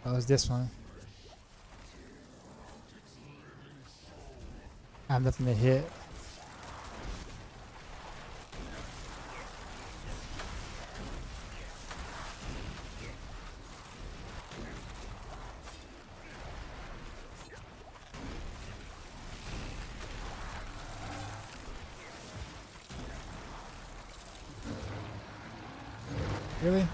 Oh, it's this one. I have nothing to hit. Really?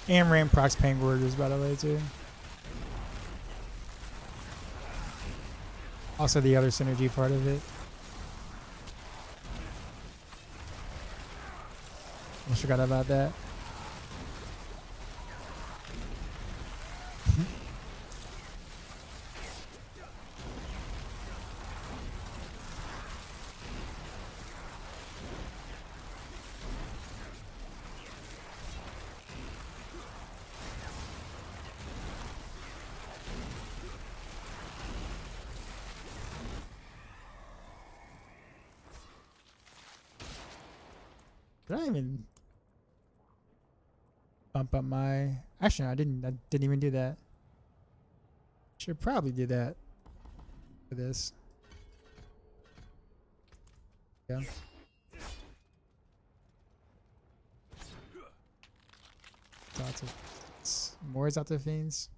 And ran procs pain warriors, by the way, too. Also the other synergy part of it. I forgot about that. Did I even bump up my? Actually, no, I didn't. I didn't even do that. Should probably do that for this. Yeah. Lots of more Zato Fiends.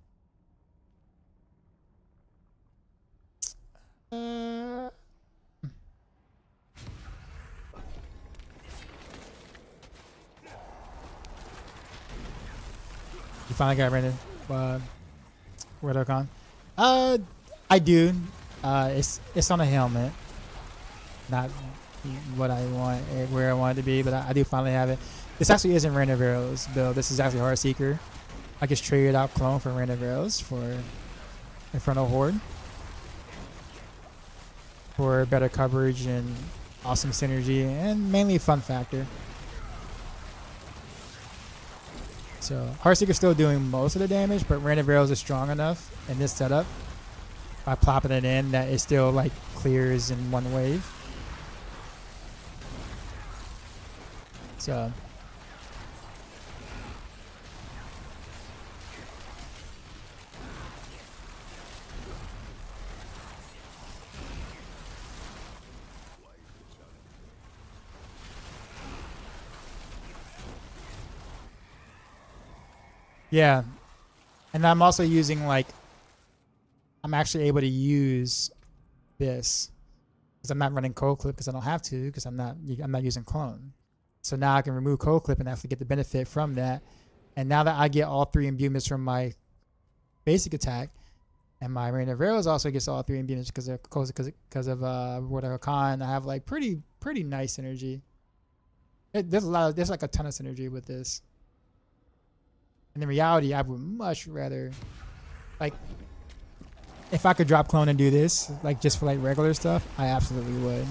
You finally got rid of Widowcon. I do. It's on a helmet. Not what I want, where I want it to be, but I do finally have it. This actually isn't Rain of Arrows build. This is actually Heartseeker. I just traded out Clone for Rain of Arrows for Infernal Horde for better coverage and awesome synergy and mainly fun factor. So Heartseeker's still doing most of the damage, but Rain of Arrows is strong enough in this setup by plopping it in that it still like clears in one wave. So yeah, and I'm also using like I'm actually able to use this because I'm not running cold clip because I don't have to because I'm not using clone. So now I can remove cold clip and actually get the benefit from that. And now that I get all 3 imbuements from my basic attack, and my Rain of Arrows also gets all 3 imbuements because of whatever con, I have like pretty nice synergy. There's like a ton of synergy with this. And in reality, I would much rather, like, if I could drop clone and do this, like just for like regular stuff, I absolutely would.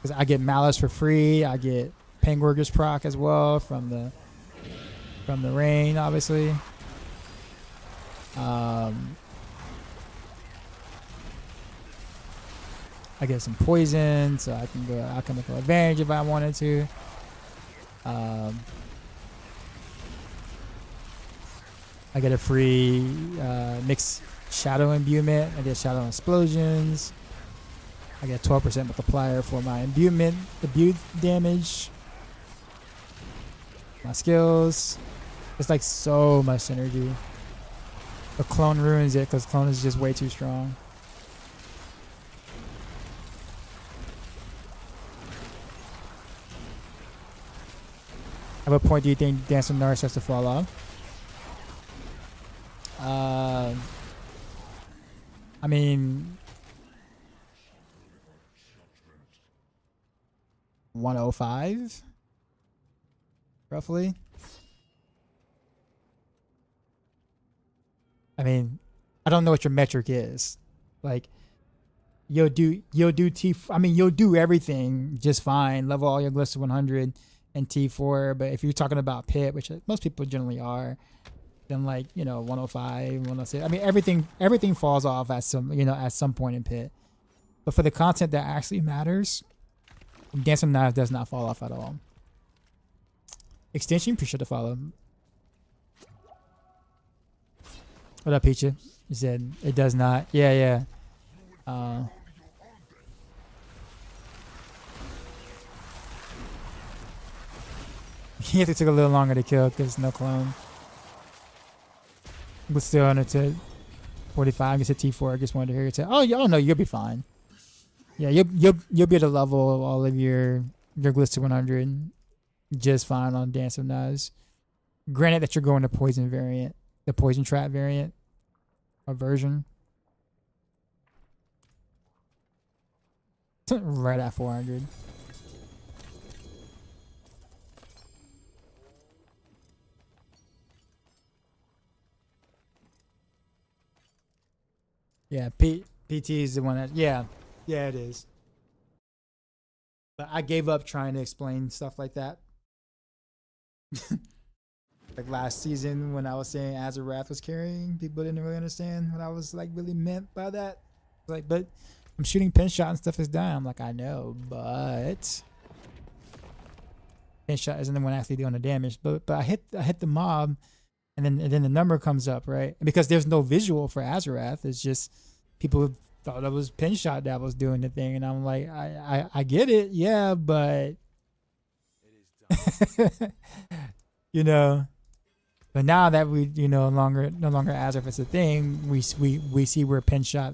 Because I get Malice for free, I get Pengorger's proc as well from the rain, obviously. I get some poison, so I can make an advantage if I wanted to. I get a free mixed shadow imbuement. I get shadow explosions. I get a 12% multiplier for my imbuement damage. My skills. It's like so much synergy. The clone ruins it because clone is just way too strong. At what point do you think Dance of Nars has to fall off? I mean, 105, roughly. I mean, I don't know what your metric is. Like, you'll do everything just fine. Level all your glyphs to 100 and T4. But if you're talking about pit, which most people generally are, then like 105, 106. I mean, everything falls off at some point in pit. But for the content that actually matters, Dance of Knives does not fall off at all. Extension, appreciate the follow. What up, Peachy? You said it does not. Yeah. You have to take a little longer to kill because no clone. But still under to 45. I guess a T4. I just wanted to hear you say, "Oh no, you'll be fine." Yeah, you'll be able to level all of your glyphs to 100 just fine on Dance of Knives. Granted that you're going to poison variant, the poison trap variant or version. Right at 400. Yeah, PT is the one that, yeah, it is. But I gave up trying to explain stuff like that. Like last season when I was saying Azarath was carrying, people didn't really understand what I was like really meant by that. Like, but I'm shooting pin shot and stuff is dying. I'm like, I know, but pin shot isn't the one actually doing the damage. But I hit the mob. And then the number comes up, right? And because there's no visual for Azarath, it's just people thought it was pin shot that was doing the thing, and I'm like, I get it, yeah, but But now that we no longer Azarath is a thing, we see where pin shot,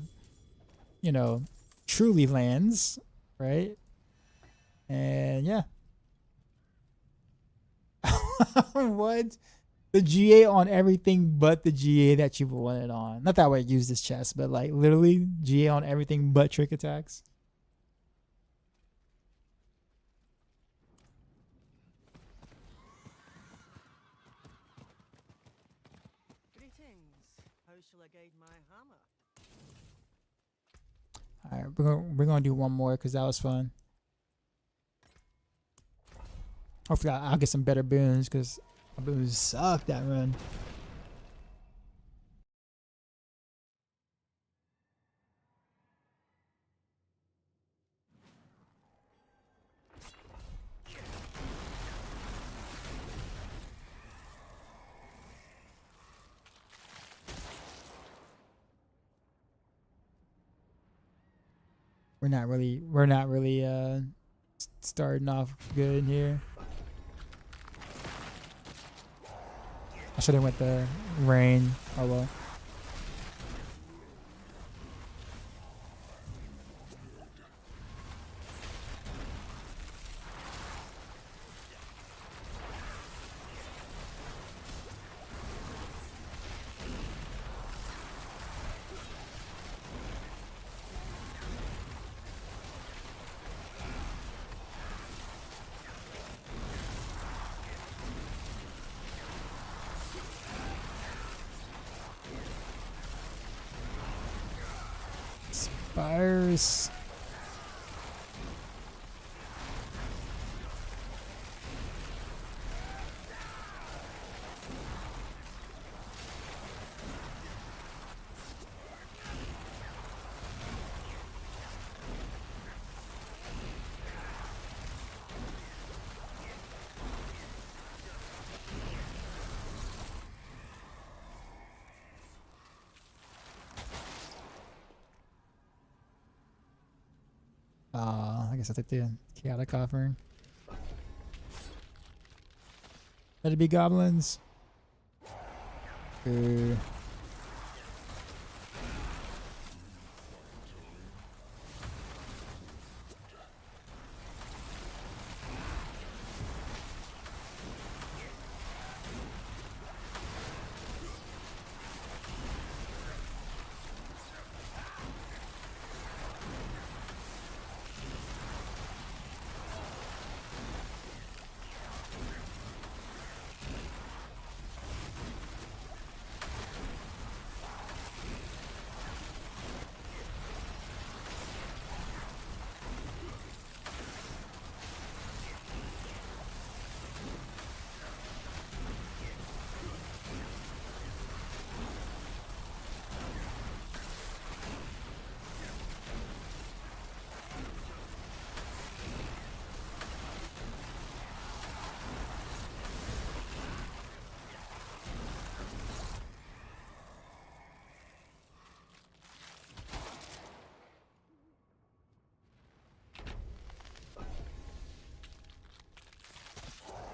truly lands, right? And yeah. What? The GA on everything but the GA that you wanted on. Not that way I use this chest, but like literally GA on everything but trick attacks. Greetings. How shall I guide my hammer? All right, we're gonna do one more because that was fun. Hopefully I'll get some better boons because my boons suck that run. We're not really starting off good here. I should have went the rain. Oh well. Spires. I guess I'll take the chaotic offering. Let it be goblins. Ooh.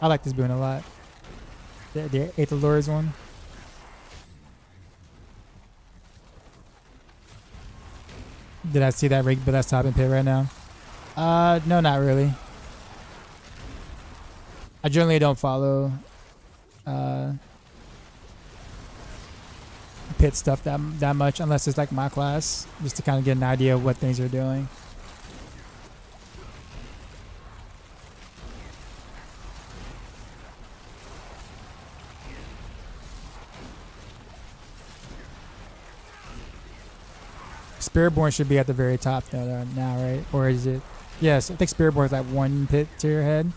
I like this boon a lot. The Eighth of Lords one. Did I see that rig? But that's top and pit right now. No, not really. I generally don't follow pit stuff that much unless it's like my class, just to kind of get an idea of what things are doing. Spiritborn should be at the very top though now, right? Or is it? Yes, I think Spiritborn's like one pit to your head.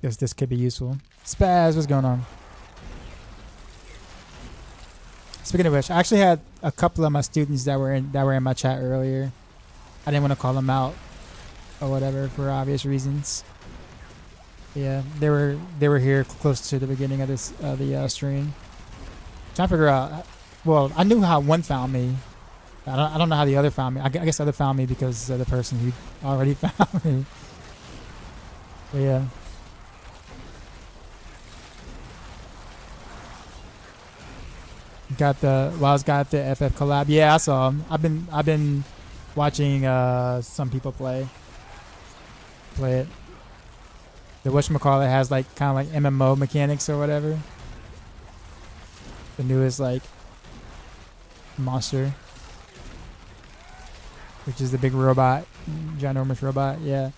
Guess this could be useful. Spaz, what's going on? Speaking of which, I actually had a couple of my students that were in my chat earlier. I didn't want to call them out or whatever for obvious reasons. Yeah, they were here close to the beginning of this the stream. Trying to figure out. Well, I knew how one found me. I don't know how the other found me. I guess the other found me because of the person who already found me. But yeah. Got the Wiles got the FF collab. Yeah, I saw him. I've been watching some people play it. The whatchamacallit has like kind of like MMO mechanics or whatever. The newest like monster, which is the big robot, ginormous robot. Yeah.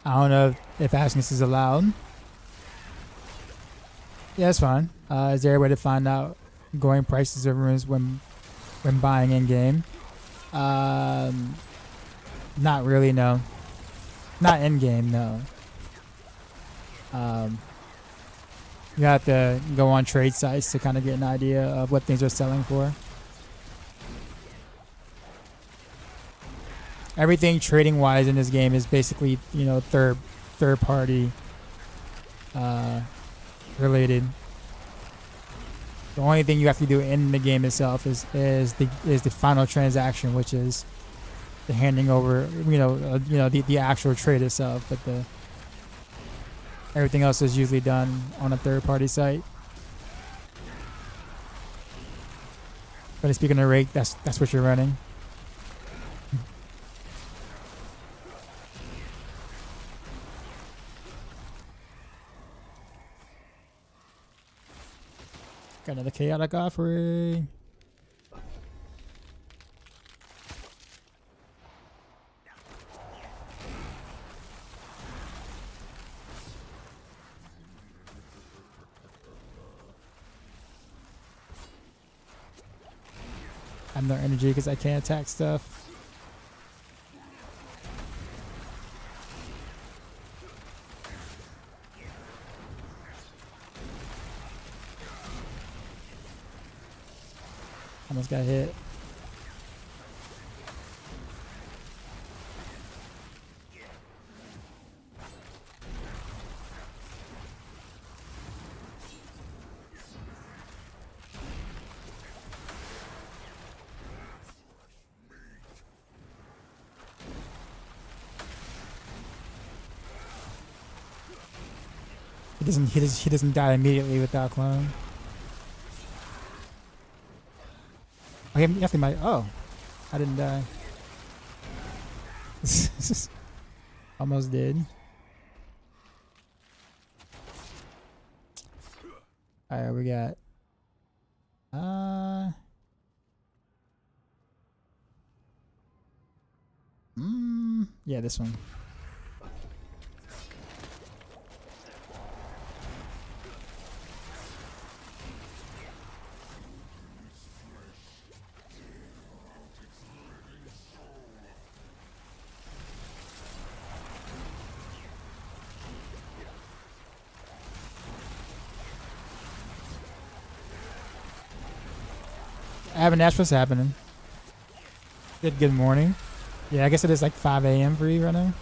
I don't know if asking this is allowed. Yeah, it's fine. Is there a way to find out going prices of rooms when buying in game? Not really, no. Not in game, no. You have to go on trade sites to kind of get an idea of what things are selling for. Everything trading wise in this game is basically, you know, third party related. The only thing you have to do in the game itself is the final transaction, which is the handing over, the actual trade itself. But everything else is usually done on a third party site. But speaking of rake, that's what you're running. Got another chaotic offering. I have no energy because I can't attack stuff. Almost got hit. He doesn't die immediately without clone. Okay, you have to might. Oh, I didn't die. Almost did. All right, we got. Yeah, this one. I haven't asked what's happening. Good morning. Yeah, I guess it is like 5 a.m. for you right now.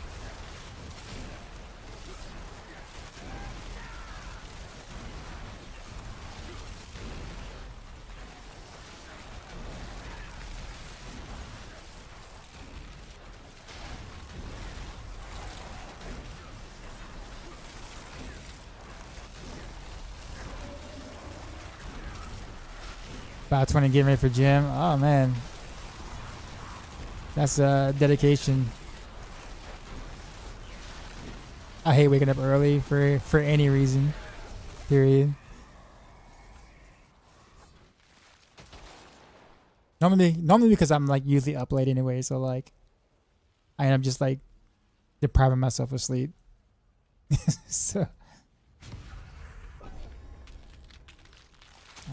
About 20 getting ready for gym. Oh man, that's dedication. I hate waking up early for any reason. Period. Normally because I'm like usually up late anyway, so like I end up just like depriving myself of sleep. So.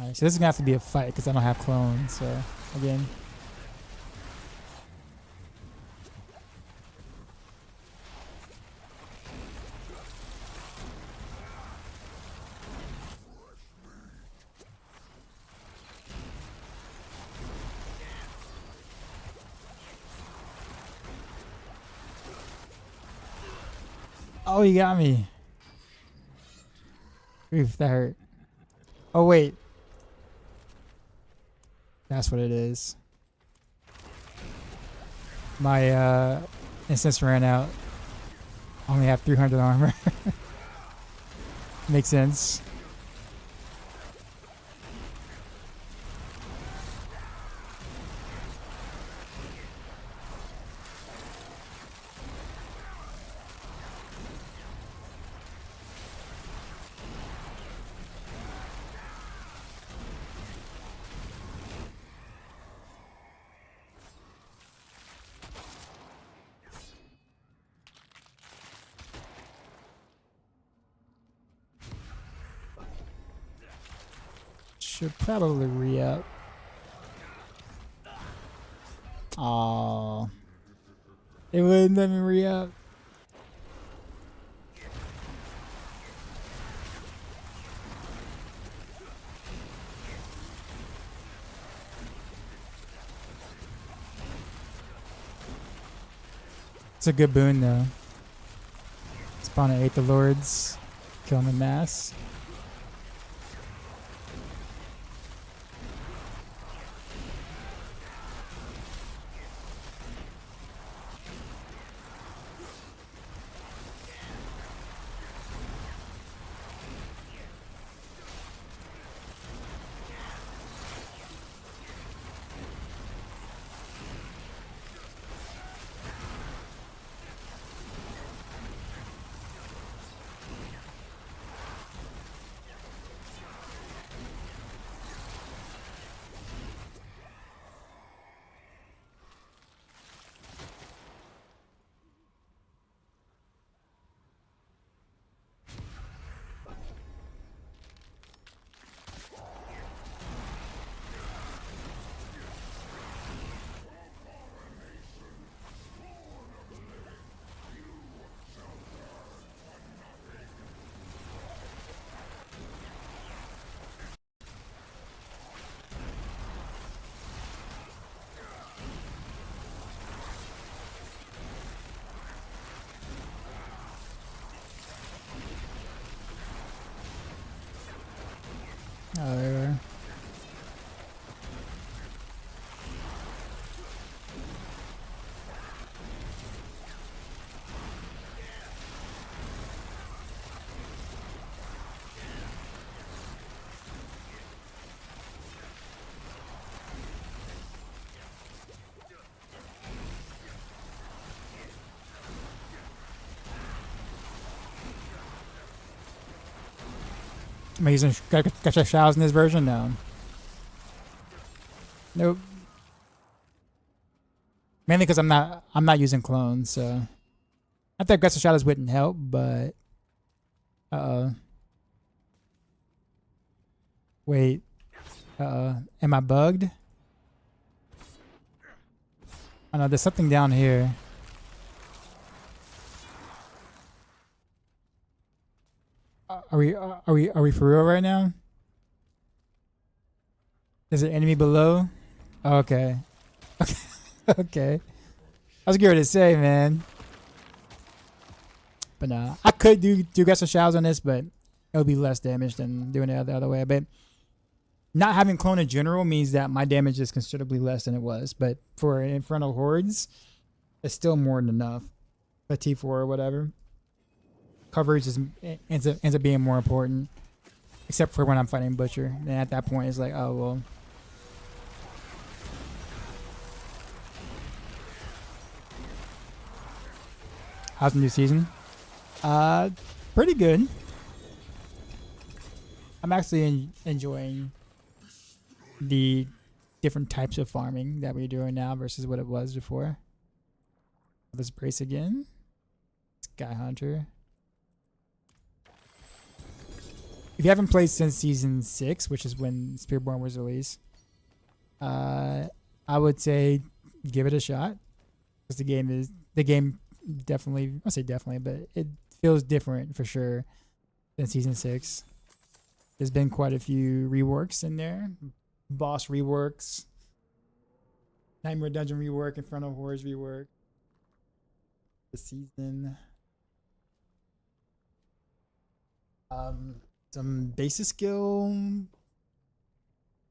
Alright, so this is gonna have to be a fight because I don't have clones, so again. Oh, you got me. Oof, that hurt. Oh, wait. That's what it is. My instance ran out. Only have 300 armor. Makes sense. Should probably re-up. Aww. It wouldn't let me re-up. It's a good boon though. Spawn at 8 the lords. Kill them in mass. Oh, there we are. Am I using gotcha showers in this version? No. Nope. Mainly because I'm not using clones, so I thought aggressive shadows wouldn't help, but wait. Am I bugged? Oh no, there's something down here. Are we for real right now? Is there enemy below? Okay. Okay. Okay. I was going to say, man. But nah, I could do aggressive showers on this, but it would be less damage than doing it the other way. But not having clone in general means that my damage is considerably less than it was. But for Infernal Hordes, it's still more than enough. A T4 or whatever. Coverage ends up being more important, except for when I'm fighting Butcher. And at that point, it's like, oh well. How's the new season? Pretty good. I'm actually enjoying the different types of farming that we're doing now versus what it was before. Let's brace again. Sky Hunter. If you haven't played since season 6, which is when Spearborn was released, I would say give it a shot. Because the game definitely, I'll say definitely, but it feels different for sure than season 6. There's been quite a few reworks in there. Boss reworks, Nightmare Dungeon rework, Infernal Hordes rework. The season. Some basic skill. I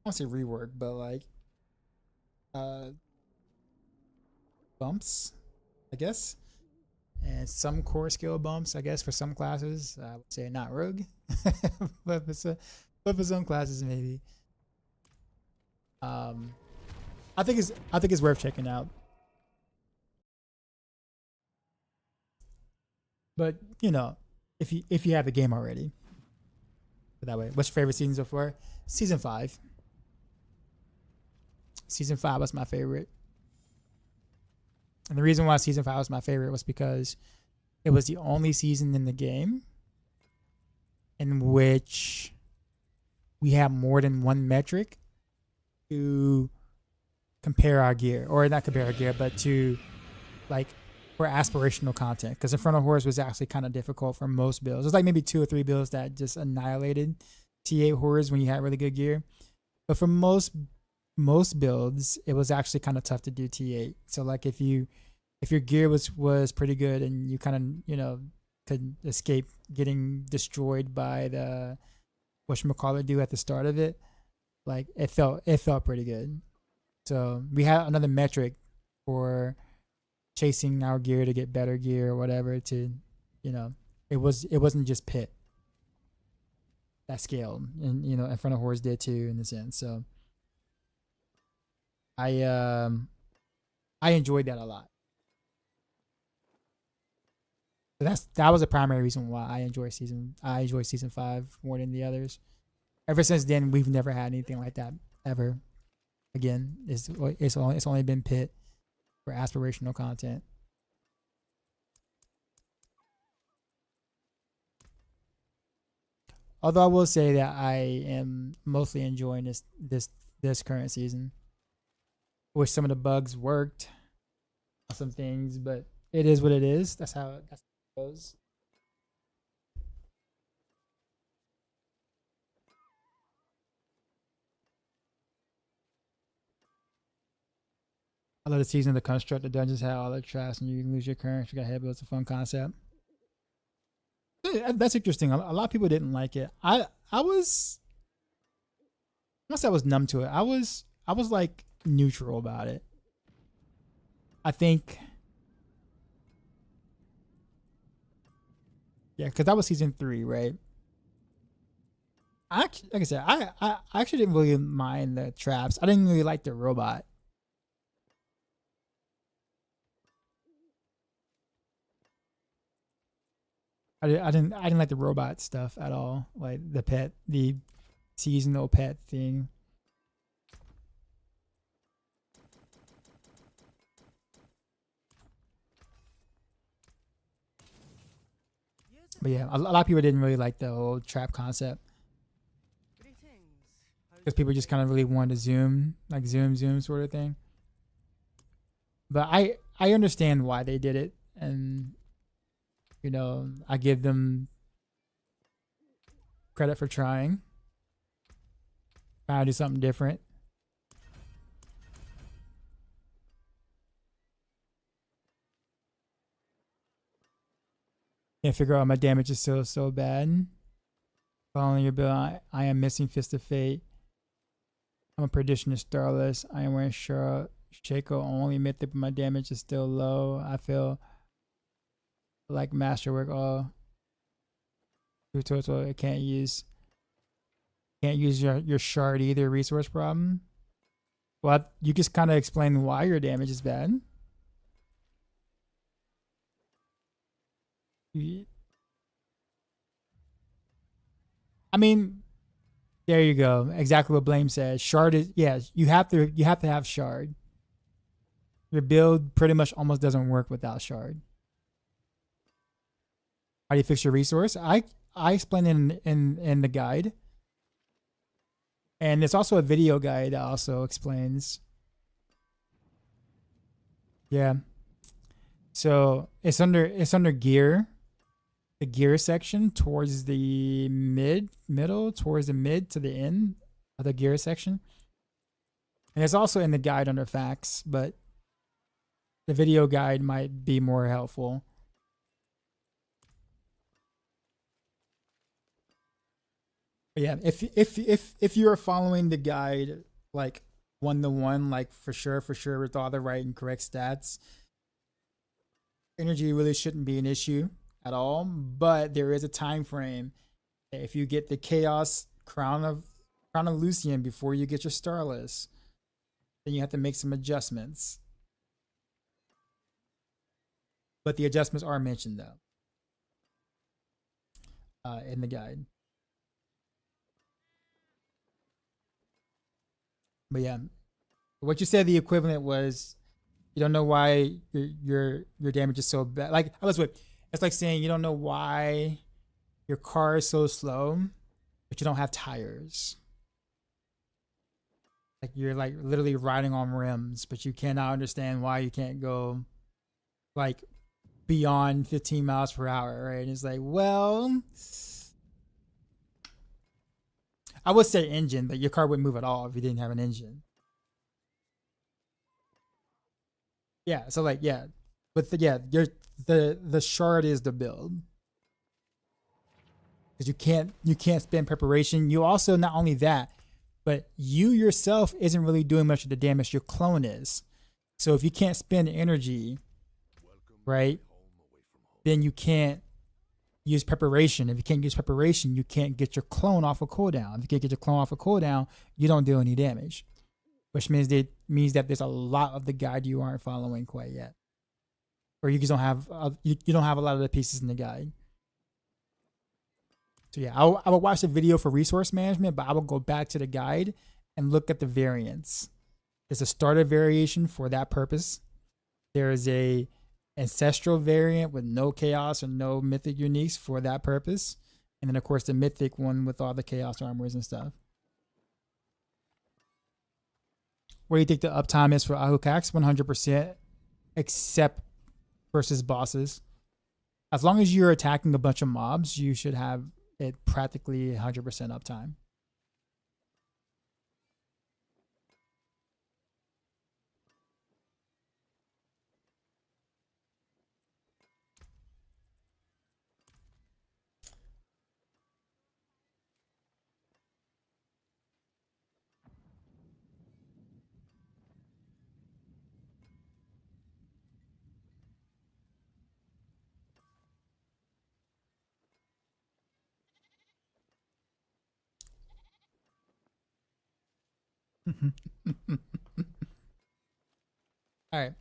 won't say rework, but like uh bumps, I guess, and some core skill bumps, I guess, for some classes. I would say not rogue, but for some classes maybe. I think it's worth checking out. But you know, if you have the game already, put it that way. What's your favorite season so far? Season 5. Season 5 was my favorite. And the reason why season 5 was my favorite was because it was the only season in the game in which we have more than one metric to compare our gear, or not compare our gear, but to like for aspirational content. Because Infernal Horrors was actually kind of difficult for most builds. There's like maybe 2 or 3 builds that just annihilated T8 Horrors when you had really good gear. But for most builds, it was actually kind of tough to do T8. So like if your gear was pretty good and you kind of, you know, could escape getting destroyed by the whatchamacallit do at the start of it, like it felt pretty good. So we had another metric for chasing our gear to get better gear or whatever, to, you know, it wasn't just pit that scaled, and you know, Infernal Horrors did too in the sense. So I enjoyed that a lot. So that was the primary reason why I enjoy season 5 more than the others. Ever since then, we've never had anything like that ever again. It's only been pit for aspirational content. Although I will say that I am mostly enjoying this current season. Wish some of the bugs worked on some things, but it is what it is. That's how it goes. I love the season of the construct. The dungeons had all the trash and you can lose your current. You got head, but it's a fun concept. That's interesting. A lot of people didn't like it. I was, once I was numb to it. I was like neutral about it. I think, yeah, because that was season 3, right? Like I said, I actually didn't really mind the traps. I didn't really like the robot. I didn't like the robot stuff at all. Like the seasonal pet thing. But yeah, a lot of people didn't really like the whole trap concept because people just kind of really wanted to zoom sort of thing. But I understand why they did it, and you know, I give them credit for trying to do something different. Can't figure out my damage is so bad. Following your bill, I am missing Fist of Fate. I'm a Perdition of Starless. I am wearing Shaco only mythic, but my damage is still low. I feel like Masterwork. Oh, total. I can't use your shard either. Resource problem. Well, you just kind of explain why your damage is bad. I mean, there you go. Exactly what Blame says. Shard is, yeah, you have to have shard. Your build pretty much almost doesn't work without shard. How do you fix your resource? I explain it in the guide. And there's also a video guide that also explains. Yeah. So it's under gear. The gear section towards the middle towards the mid to the end of the gear section. And it's also in the guide under facts, but the video guide might be more helpful. But yeah, if you are following the guide like 1-to-1, like for sure with all the right and correct stats, energy really shouldn't be an issue at all. But there is a time frame. If you get the Chaos Crown of Lucian before you get your Starless, then you have to make some adjustments. But the adjustments are mentioned though in the guide. But yeah, what you said the equivalent was you don't know why your damage is so bad. Like it's like saying you don't know why your car is so slow, but you don't have tires. Like you're like literally riding on rims, but you cannot understand why you can't go like beyond 15 miles per hour, right? And it's like, well, I would say engine, but your car wouldn't move at all if you didn't have an engine. Yeah, so like yeah, but the shard is the build because you can't spend preparation. You also not only that, but you yourself isn't really doing much of the damage. Your clone is. So if you can't spend energy, right, then you can't use preparation. If you can't use preparation, you can't get your clone off a cooldown. If you can't get your clone off a cooldown, you don't do any damage, which means that there's a lot of the guide you aren't following quite yet, or you just don't have you don't have a lot of the pieces in the guide. So yeah, I will watch the video for resource management, but I will go back to the guide and look at the variants. There's a starter variation for that purpose. There is a ancestral variant with no chaos or no mythic uniques for that purpose. And then of course the mythic one with all the chaos armors and stuff. What do you think the uptime is for Ahukax? 100%, except versus bosses. As long as you're attacking a bunch of mobs, you should have it practically 100% uptime. All right.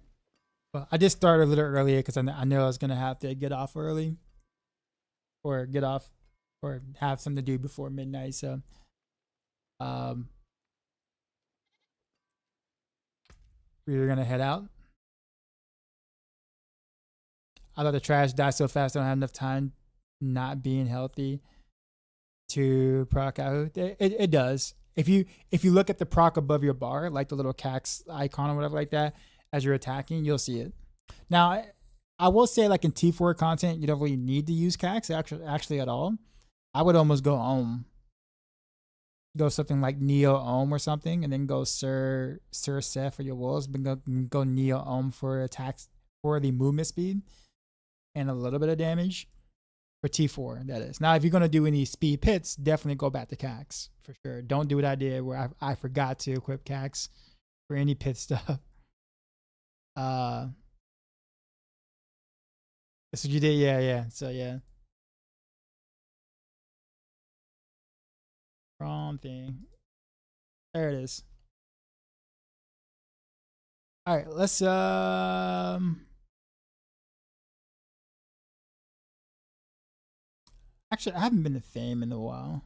Well, I just started a little earlier because I know I was going to have to get off early or get off or have something to do before midnight. So, we're going to head out. I thought the trash died so fast I don't have enough time not being healthy to proc out. It does. If you look at the proc above your bar, like the little cax icon or whatever like that, as you're attacking, you'll see it. Now, I will say like in T4 content, you don't really need to use cax actually at all. I would almost go Ohm. Go something like Neo Ohm or something, and then go Sir Seth for your wolves, but go Neo Ohm for attacks for the movement speed and a little bit of damage for T4. That is. Now, if you're gonna do any speed pits, definitely go back to cax for sure. Don't do what I did where I forgot to equip cax for any pit stuff. That's what you did, yeah. So yeah. Wrong thing. There it is. All right, let's actually I haven't been to Fame in a while.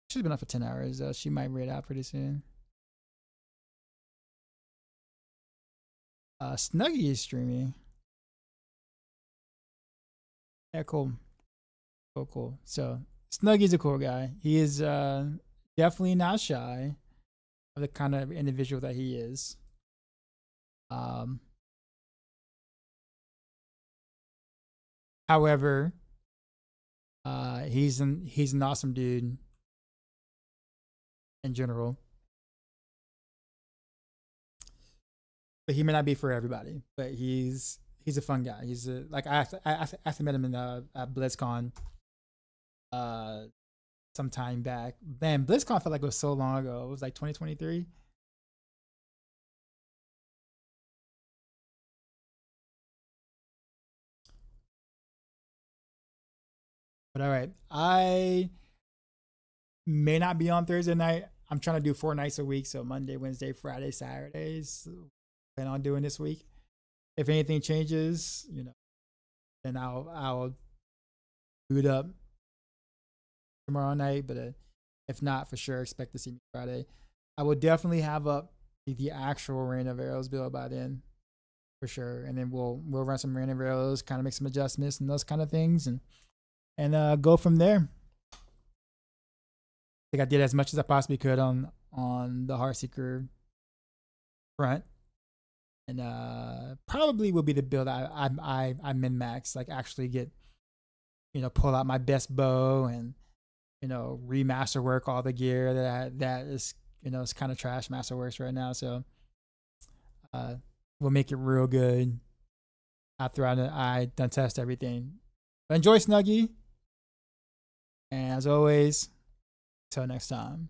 She's been up for 10 hours though. She might raid out pretty soon. Snuggy is streaming. Yeah, cool. Cool. So Snuggy's a cool guy. He is definitely not shy of the kind of individual that he is. However, he's an awesome dude in general. but he may not be for everybody. But he's a fun guy. He's a, like I actually met him in at BlizzCon some time back. Man, BlizzCon felt like it was so long ago. It was like 2023. But all right, I may not be on Thursday night. I'm trying to do 4 nights a week, so Monday, Wednesday, Friday, Saturdays. Plan on doing this week. If anything changes, you know, then I'll boot up tomorrow night. But if not, for sure, expect to see me Friday. I will definitely have up the actual Rain of Arrows build by then, for sure. And then we'll run some Rain of Arrows, kind of make some adjustments and those kind of things, and go from there. I think I did as much as I possibly could on the Heartseeker front, and probably will be the build I min max, like actually get, you know, pull out my best bow and, you know, remaster work all the gear that is, you know, it's kind of trash masterworks right now. So we'll make it real good after I done test everything. But enjoy Snuggie, and as always, till next time.